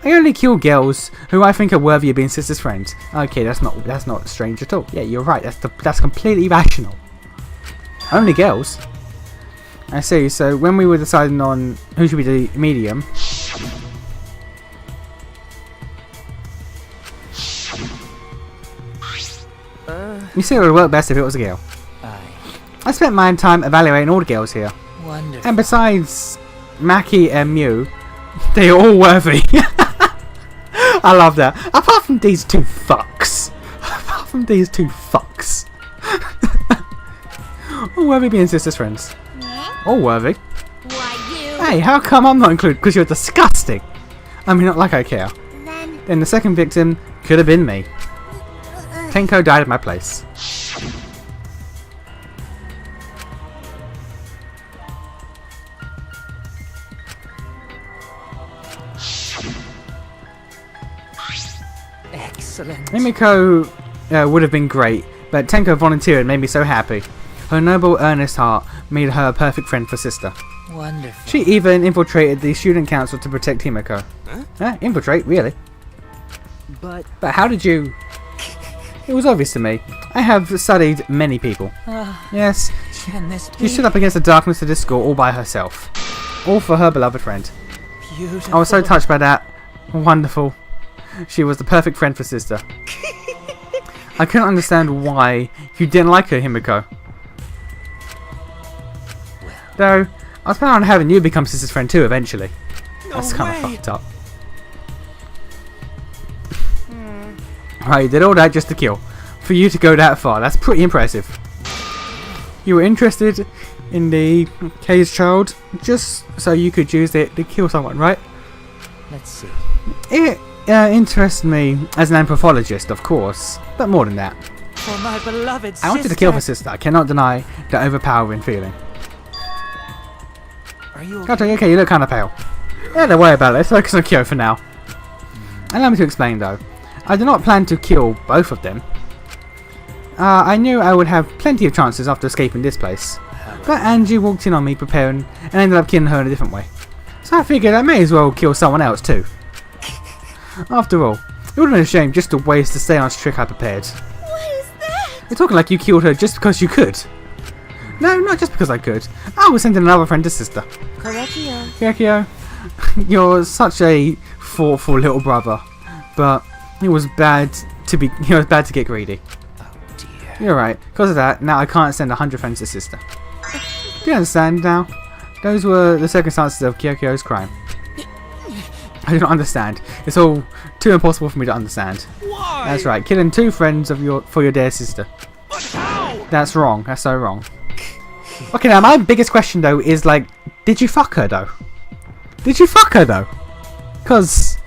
I only kill girls who I think are worthy of being sisters' friends. Okay, that's not strange at all. Yeah, you're right. That's completely rational. Only girls. I see. So when we were deciding on who should be the medium, you said it would work best if it was a girl. I spent my time evaluating all the girls here. Wonderful. And besides Maki and Mew, they're all worthy. I love that. Apart from these 2 fucks. All worthy being sisters' friends. All worthy. Why you? Hey, how come I'm not included? Because you're disgusting. I mean, not like I care. Then Then the second victim could have been me. Tenko died at my place. Excellent. Mimiko would have been great, but Tenko volunteered and made me so happy. Her noble, earnest heart made her a perfect friend for sister. Wonderful. She even infiltrated the student council to protect Himiko. Huh? Infiltrate? Really? But But how did you... It was obvious to me. I have studied many people. Yes, Can this she be stood up against the darkness of this school all by herself. All for her beloved friend. beautiful? I was so touched by that. Wonderful. She was the perfect friend for sister. I couldn't understand why you didn't like her, Himiko. Though, I was planning on having you become sister's friend too eventually. That's kind of fucked up. Right, you did all that just to kill. For you to go that far, that's pretty impressive. You were interested in the caged child just so you could use it to kill someone, right? Let's see. It interests me as an anthropologist, of course, but more than that. For my beloved sister. I wanted to kill my sister. I cannot deny the overpowering feeling. Are you Okay, you look kind of pale. Yeah, don't worry about it. Let's focus on Kyo for now. Allow me to explain, though. I do not plan to kill both of them. I knew I would have plenty of chances after escaping this place. But Angie walked in on me preparing and ended up killing her in a different way. So I figured I may as well kill someone else too. After all, it would have been a shame just to waste the seance trick I prepared. what is that? You're talking like you killed her just because you could. No, not just because I could. I was sending another friend to sister. Korekio? Kyokyo, you're such a thoughtful little brother, but it was bad to get greedy. Oh dear. You're right. Because of that, now I can't send 100 friends to sister. Do you understand now? Those were the circumstances of Kyokyo's crime. I do not understand. It's all too impossible for me to understand. Why? That's right. Killing 2 friends for your dear sister. But how? That's wrong. That's so wrong. Okay, now my biggest question though is like, did you fuck her though? Did you fuck her though? Cause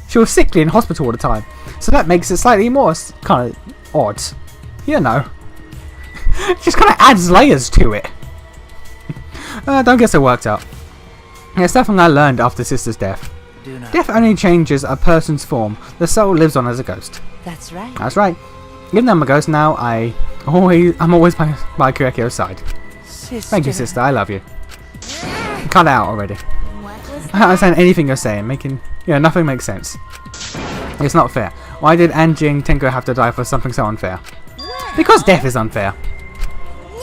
she was sickly in hospital all the time, so that makes it slightly more kind of odd. You know, just kind of adds layers to it. Don't get so worked up. Yeah, something I learned after sister's death. Do not. Death only changes a person's form. The soul lives on as a ghost. That's right. That's right. Even though I'm a ghost now, I'm always by Kurekio's side. Sister. Thank you, sister. I love you. Cut it out already. What was I don't understand anything you're saying. Nothing makes sense. It's not fair. Why did Angie and Tenko have to die for something so unfair? Because death is unfair.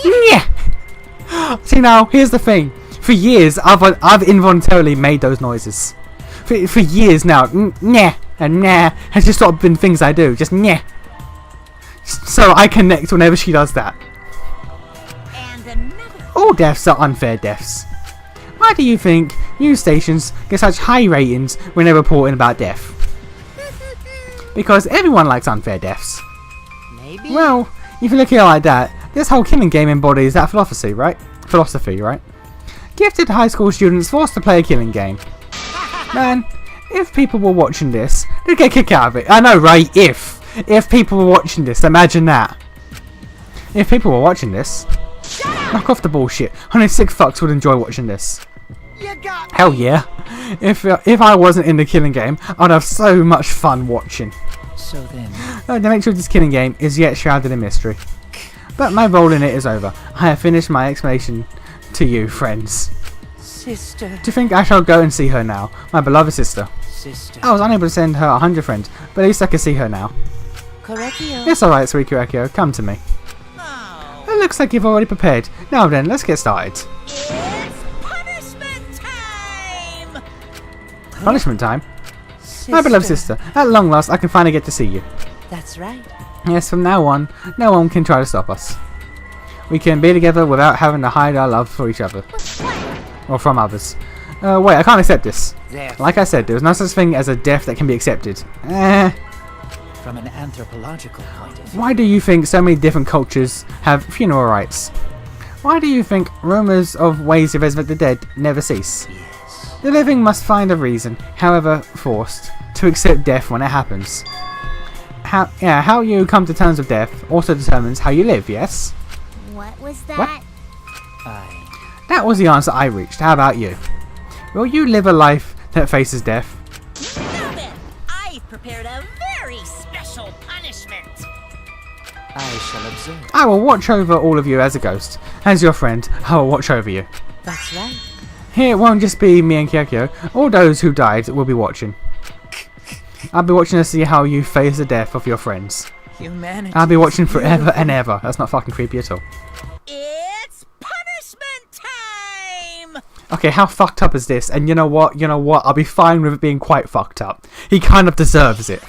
Yeah. See now, here's the thing. For years, I've involuntarily made those noises. For years now, nyeh and nah has just sort of been things I do. Just nyeh. So I connect whenever she does that. And another. All deaths are unfair deaths. Why do you think news stations get such high ratings when they're reporting about death? Because everyone likes unfair deaths. Maybe. Well, if you look at it like that, this whole killing game embodies that philosophy, right? Gifted high school students forced to play a killing game. Man, if people were watching this, they'd get a kick out of it. I know, right? If people were watching this, imagine that. If people were watching this, knock off the bullshit. Only sick fucks would enjoy watching this. You got me. Hell yeah. If I wasn't in the killing game, I'd have so much fun watching. So then, The nature of this killing game is yet shrouded in mystery. But my role in it is over. I have finished my explanation to you, friends. sister, Do you think I shall go and see her now? My beloved sister. sister. I was unable to send her 100 friends, but at least I can see her now. Correctio. It's alright, sweet Kurekio. Come to me. Oh, It looks like you've already prepared. Now then, let's get started. it's punishment time! Punishment time. Sister. My beloved sister. At long last, I can finally get to see you. That's right. Yes, from now on, no one can try to stop us. We can be together without having to hide our love for each other. Or from others. Wait, I can't accept this. There. Like I said, there is no such thing as a death that can be accepted. From an anthropological point of view. Why do you think so many different cultures have funeral rites? Why do you think rumours of ways to resurrect the dead never cease? Yes. The living must find a reason, however forced, to accept death when it happens. How you come to terms with death also determines how you live, yes? What was that? What? That was the answer I reached. How about you? Will you live a life that faces death? Now then, I've prepared a very special punishment. I shall observe. I will watch over all of you as a ghost. As your friend, I will watch over you. That's right. Here it won't just be me and Kyokyo. All those who died will be watching. I'll be watching to see how you face the death of your friends. Humanity. I'll be watching forever and ever. That's not fucking creepy at all. It's punishment time! Okay, how fucked up is this? And you know what? I'll be fine with it being quite fucked up. He kind of deserves it.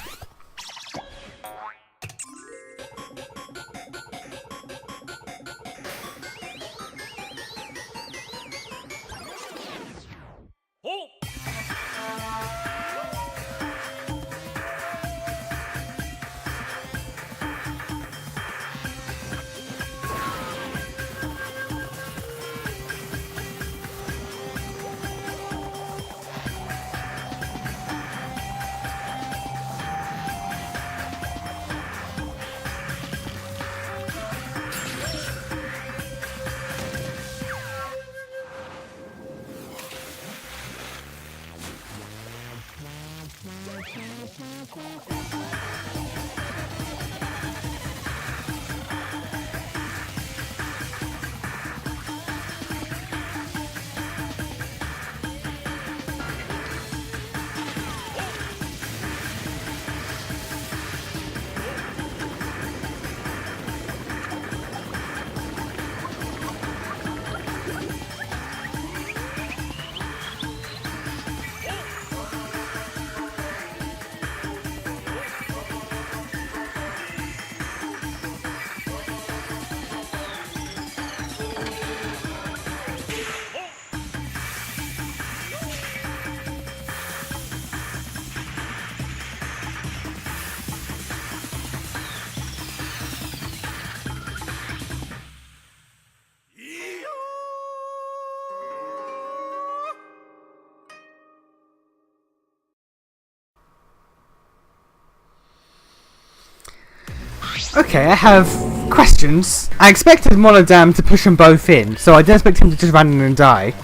Okay, I have questions. I expected Monodam to push them both in, so I didn't expect him to just run in and die.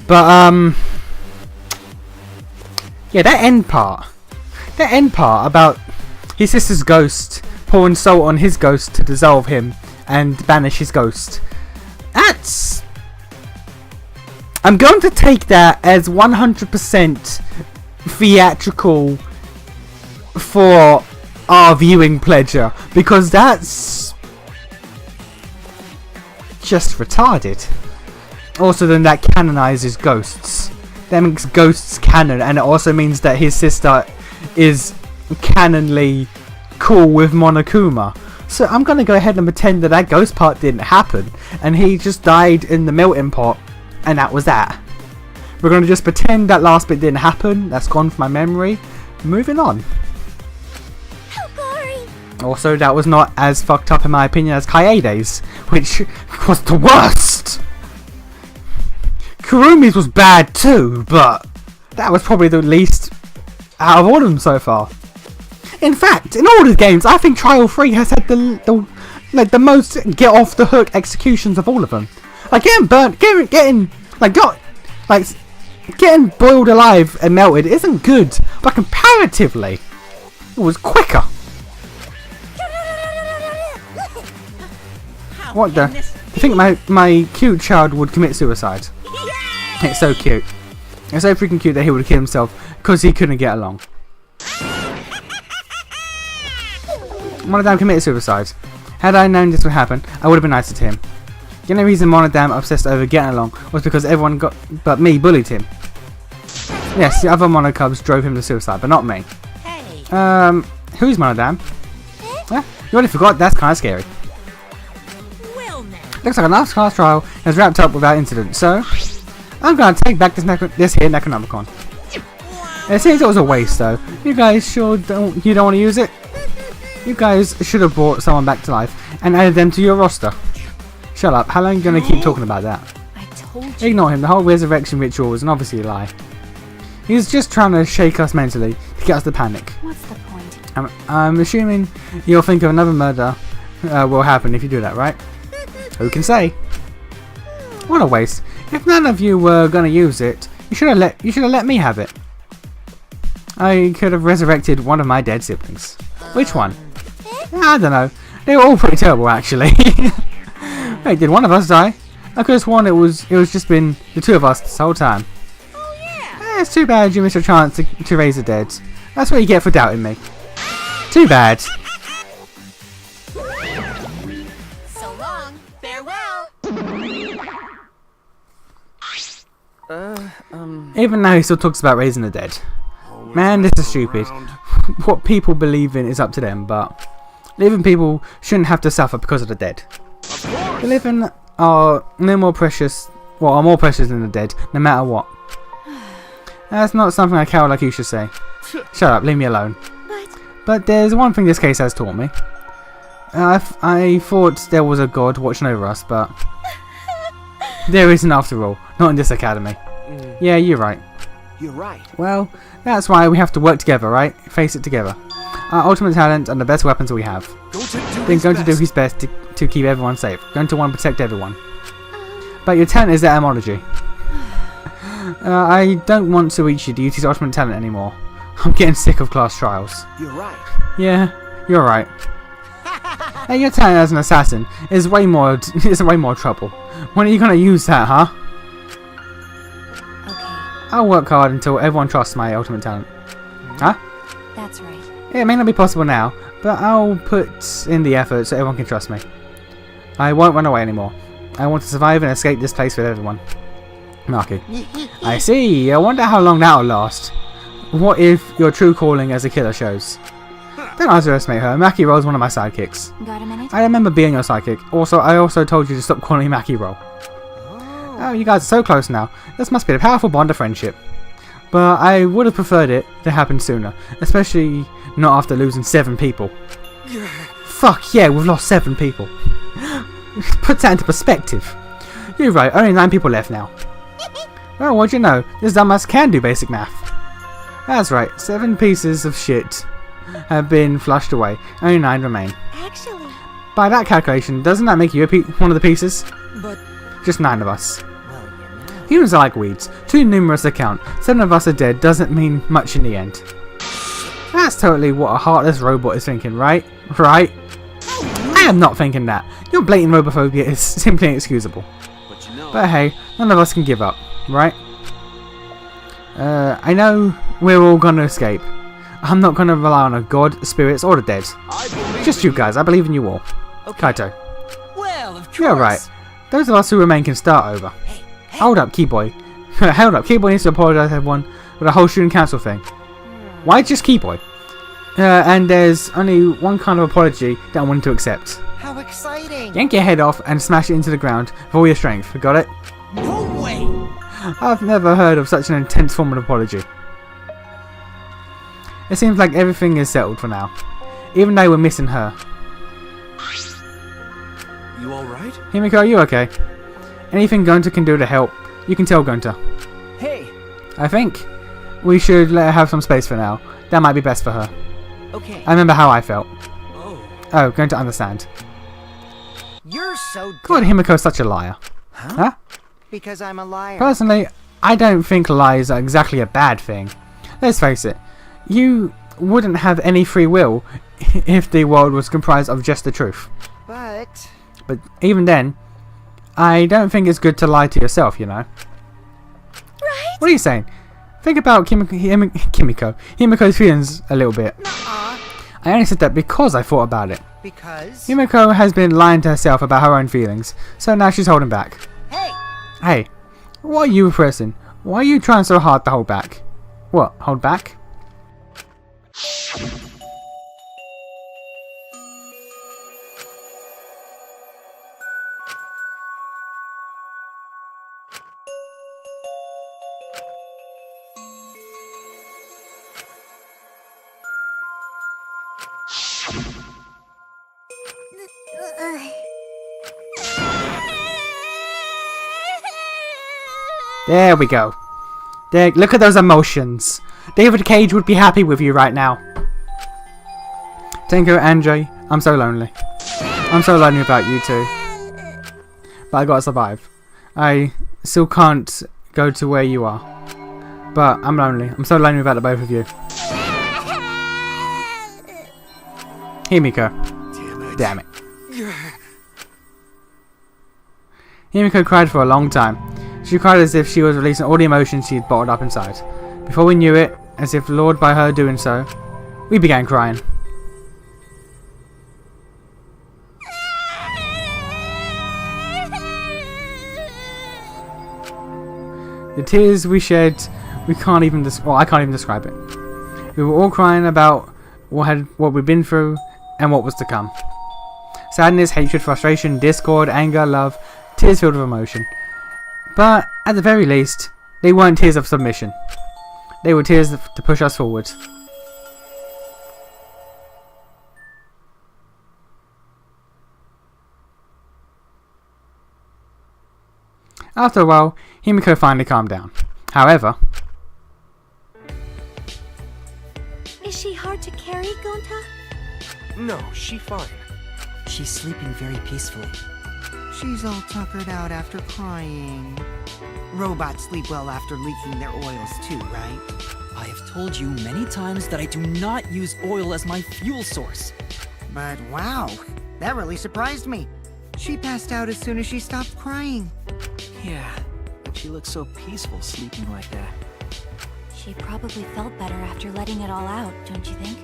But, yeah, that end part about his sister's ghost pouring salt on his ghost to dissolve him and banish his ghost. I'm going to take that as 100% theatrical for our viewing pleasure, because that's just retarded. Also, then that canonizes ghosts. That makes ghosts canon, and it also means that his sister is canonly cool with Monokuma. So I'm gonna go ahead and pretend that that ghost part didn't happen, and he just died in the melting pot, and that was that. We're gonna just pretend that last bit didn't happen. That's gone from my memory. Moving on. How gory! Also, that was not as fucked up in my opinion as Kaede's, which was the worst. Kurumi's was bad too, but that was probably the least out of all of them so far. In fact, in all the games, I think Trial 3 has had the most get off the hook executions of all of them. Like getting burnt, getting boiled alive and melted isn't good, but comparatively, it was quicker. What the? I think my cute child would commit suicide. It's so cute. It's so freaking cute that he would kill himself because he couldn't get along. Monodam committed suicide. Had I known this would happen, I would have been nicer to him. The only reason Monodam obsessed over getting along was because everyone but me bullied him. Yes, the other Monocubs drove him to suicide, but not me. Who's Monodam? You already forgot, that's kinda scary. Looks like our last class trial has wrapped up without incident, so I'm gonna take back this here Necronomicon. It seems it was a waste though. You guys sure don't want to use it? You guys should have brought someone back to life and added them to your roster. Shut up, how long are you gonna keep talking about that? I told you. Ignore him, the whole resurrection ritual was an obviously a lie. He's just trying to shake us mentally to get us to panic. What's the point? I'm assuming you'll think of another murder will happen if you do that, right? Who can say? What a waste. If none of you were gonna use it, you should have let me have it. I could have resurrected one of my dead siblings. Which one? I don't know. They were all pretty terrible actually. Wait, did one of us die? I could have sworn it was just been the two of us this whole time. Oh yeah. It's too bad you missed a chance to raise the dead. That's what you get for doubting me. Too bad. So long. Farewell. Even now he still talks about raising the dead. Man, this is stupid. What people believe in is up to them, but living people shouldn't have to suffer because of the dead. The living are no more precious, well, are more precious than the dead, no matter what. That's not something a coward like you should say. Shut up, leave me alone. But there's one thing this case has taught me. I thought there was a god watching over us, but there isn't after all. Not in this academy. Yeah, you're right. You're right. Well, that's why we have to work together, right? Face it together. Our ultimate talent and the best weapons we have. Then going to do his best to keep everyone safe. Going to want to protect everyone. But your talent is etymology. I don't want to reach your duty's ultimate talent anymore. I'm getting sick of class trials. You're right. Yeah, you're right. Hey, your talent as an assassin is way more trouble. When are you gonna use that, huh? Okay, I'll work hard until everyone trusts my ultimate talent. Huh? that's right. It may not be possible now, but I'll put in the effort so everyone can trust me. I won't run away anymore. I want to survive and escape this place with everyone. Marky. I see. I wonder how long that'll last. What if your true calling as a killer shows? Don't underestimate her. Maki Roll's one of my sidekicks. Got a minute? I remember being your sidekick. I also told you to stop calling me Maki Roll. Oh, you guys are so close now. This must be a powerful bond of friendship. But I would have preferred it to happen sooner. Especially not after losing 7 people. Fuck yeah, we've lost 7 people. Put that into perspective. You're right, only 9 people left now. Well, what'd you know? This dumbass can do basic math. That's right, 7 pieces of shit have been flushed away. Only 9 remain. Actually, By that calculation, doesn't that make you one of the pieces? But Just 9 of us. Humans are like weeds, too numerous to count. 7 of us are dead doesn't mean much in the end. That's totally what a heartless robot is thinking, right? Right? I am not thinking that. Your blatant robophobia is simply inexcusable. But hey, none of us can give up. right? I know we're all gonna escape. I'm not gonna rely on a god, spirits, or the dead. Just you guys, I believe in you all. Okay. Kaito. Well, of course. You're right. Those of us who remain can start over. Hold up, Keyboy. Hold up, Keyboy needs to apologise to everyone for the whole student council thing. Why just Keyboy? And there's only one kind of apology that I'm willing to accept. How exciting! Yank your head off and smash it into the ground with all your strength. Got it? No way! I've never heard of such an intense form of apology. It seems like everything is settled for now. Even though we're missing her. You alright? Himiko, are you okay? Anything Gunter can do to help, you can tell Gunter. Hey! I think we should let her have some space for now. That might be best for her. Okay. I remember how I felt. Oh. Oh, going to understand. You're so God, dumb. Himiko's such a liar. Huh? Because I'm a liar. Personally, I don't think lies are exactly a bad thing. Let's face it, you wouldn't have any free will if the world was comprised of just the truth. But But even then, I don't think it's good to lie to yourself, you know. Right? What are you saying? Think about Himiko's feelings a little bit. nuh-uh. I only said that because I thought about it. Because Himiko has been lying to herself about her own feelings, so now she's holding back. hey, Hey, what are you pressing? Why are you trying so hard to hold back? What, hold back? There we go. There, look at those emotions. David Cage would be happy with you right now. Tenko, Andre, I'm so lonely. I'm so lonely about you two. But I gotta survive. I still can't go to where you are. But I'm lonely. I'm so lonely without the both of you. Himiko. Damn it. Himiko cried for a long time. She cried as if she was releasing all the emotions she had bottled up inside. Before we knew it, as if lured by her doing so, we began crying. The tears we shed, I can't even describe it. We were all crying about what we'd been through and what was to come. Sadness, hatred, frustration, discord, anger, love, tears filled with emotion. But at the very least, they weren't tears of submission. They were tears to push us forward. After a while, Himiko finally calmed down. However, Is she hard to carry, Gonta? No, she fine. She's sleeping very peacefully. she's all tuckered out after crying. Robots sleep well after leaking their oils too, right? I have told you many times that I do not use oil as my fuel source. But wow, that really surprised me. She passed out as soon as she stopped crying. Yeah, but she looks so peaceful sleeping like that. She probably felt better after letting it all out, don't you think?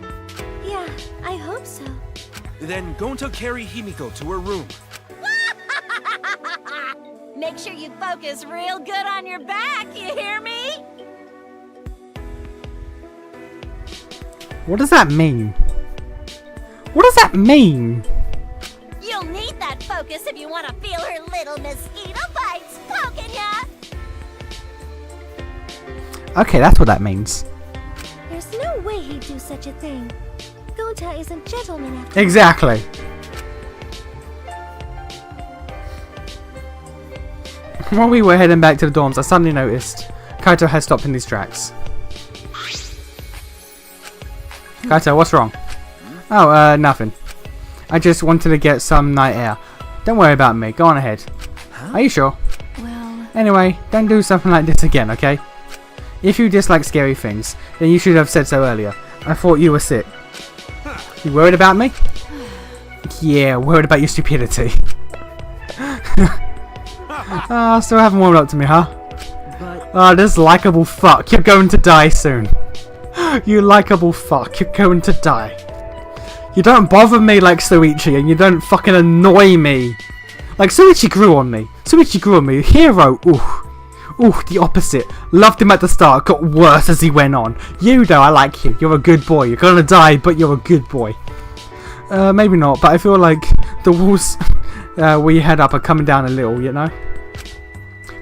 Yeah, I hope so. Then Gonta carry Himiko to her room. Make sure you focus real good on your back, you hear me? what does that mean? What does that mean? You'll need that focus if you want to feel her little mosquito bites poking ya. Okay, that's what that means. There's no way he'd do such a thing. Gonta is a gentleman after Exactly. While we were heading back to the dorms, I suddenly noticed Kaito had stopped in his tracks. Kaito, what's wrong? Oh, nothing. I just wanted to get some night air. Don't worry about me. Go on ahead. Are you sure? Well, Anyway, don't do something like this again, okay? If you dislike scary things, then you should have said so earlier. I thought you were sick. You worried about me? Yeah, worried about your stupidity. Still haven't warmed up to me, huh? But Oh, this likable fuck. You're going to die soon. You likable fuck. You're going to die. You don't bother me like Suichi, and you don't fucking annoy me. Like, Suichi grew on me. Suichi grew on me. Hero, ooh. Ooh, the opposite. Loved him at the start, got worse as he went on. You, though, I like you. You're a good boy. You're gonna die, but you're a good boy. Maybe not, but I feel like the walls we head up are coming down a little, you know?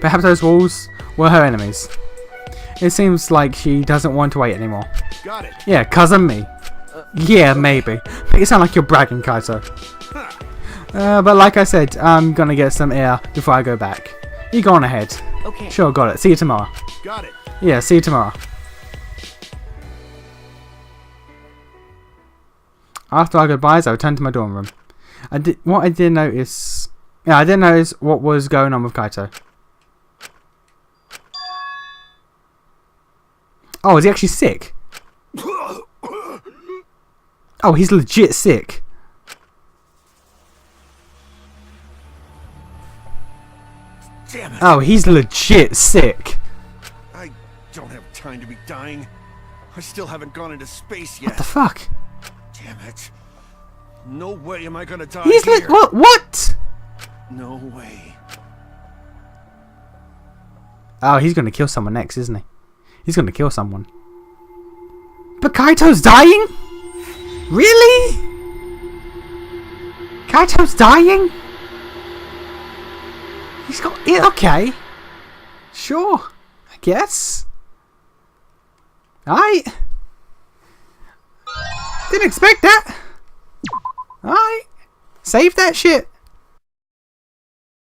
Perhaps those walls were her enemies. It seems like she doesn't want to wait anymore. Got it. Yeah, cousin me. Yeah, maybe. Make it sound like you're bragging, Kaito. But like I said, I'm gonna get some air before I go back. You go on ahead. Okay. Sure, got it. See you tomorrow. Got it. Yeah, see you tomorrow. After our goodbyes, I returned to my dorm room. I didn't notice what was going on with Kaito. Oh, is he actually sick? Oh, he's legit sick. Damn it. Oh, he's legit sick. I don't have time to be dying. I still haven't gone into space yet. What the fuck? Damn it. No way am I gonna die He's here. what? No way. Oh, he's gonna kill someone next, isn't he? He's gonna kill someone. But Kaito's dying? Really? Kaito's dying? He's got... Yeah, okay. Sure. I guess. Alright. Didn't expect that. Alright. Save that shit.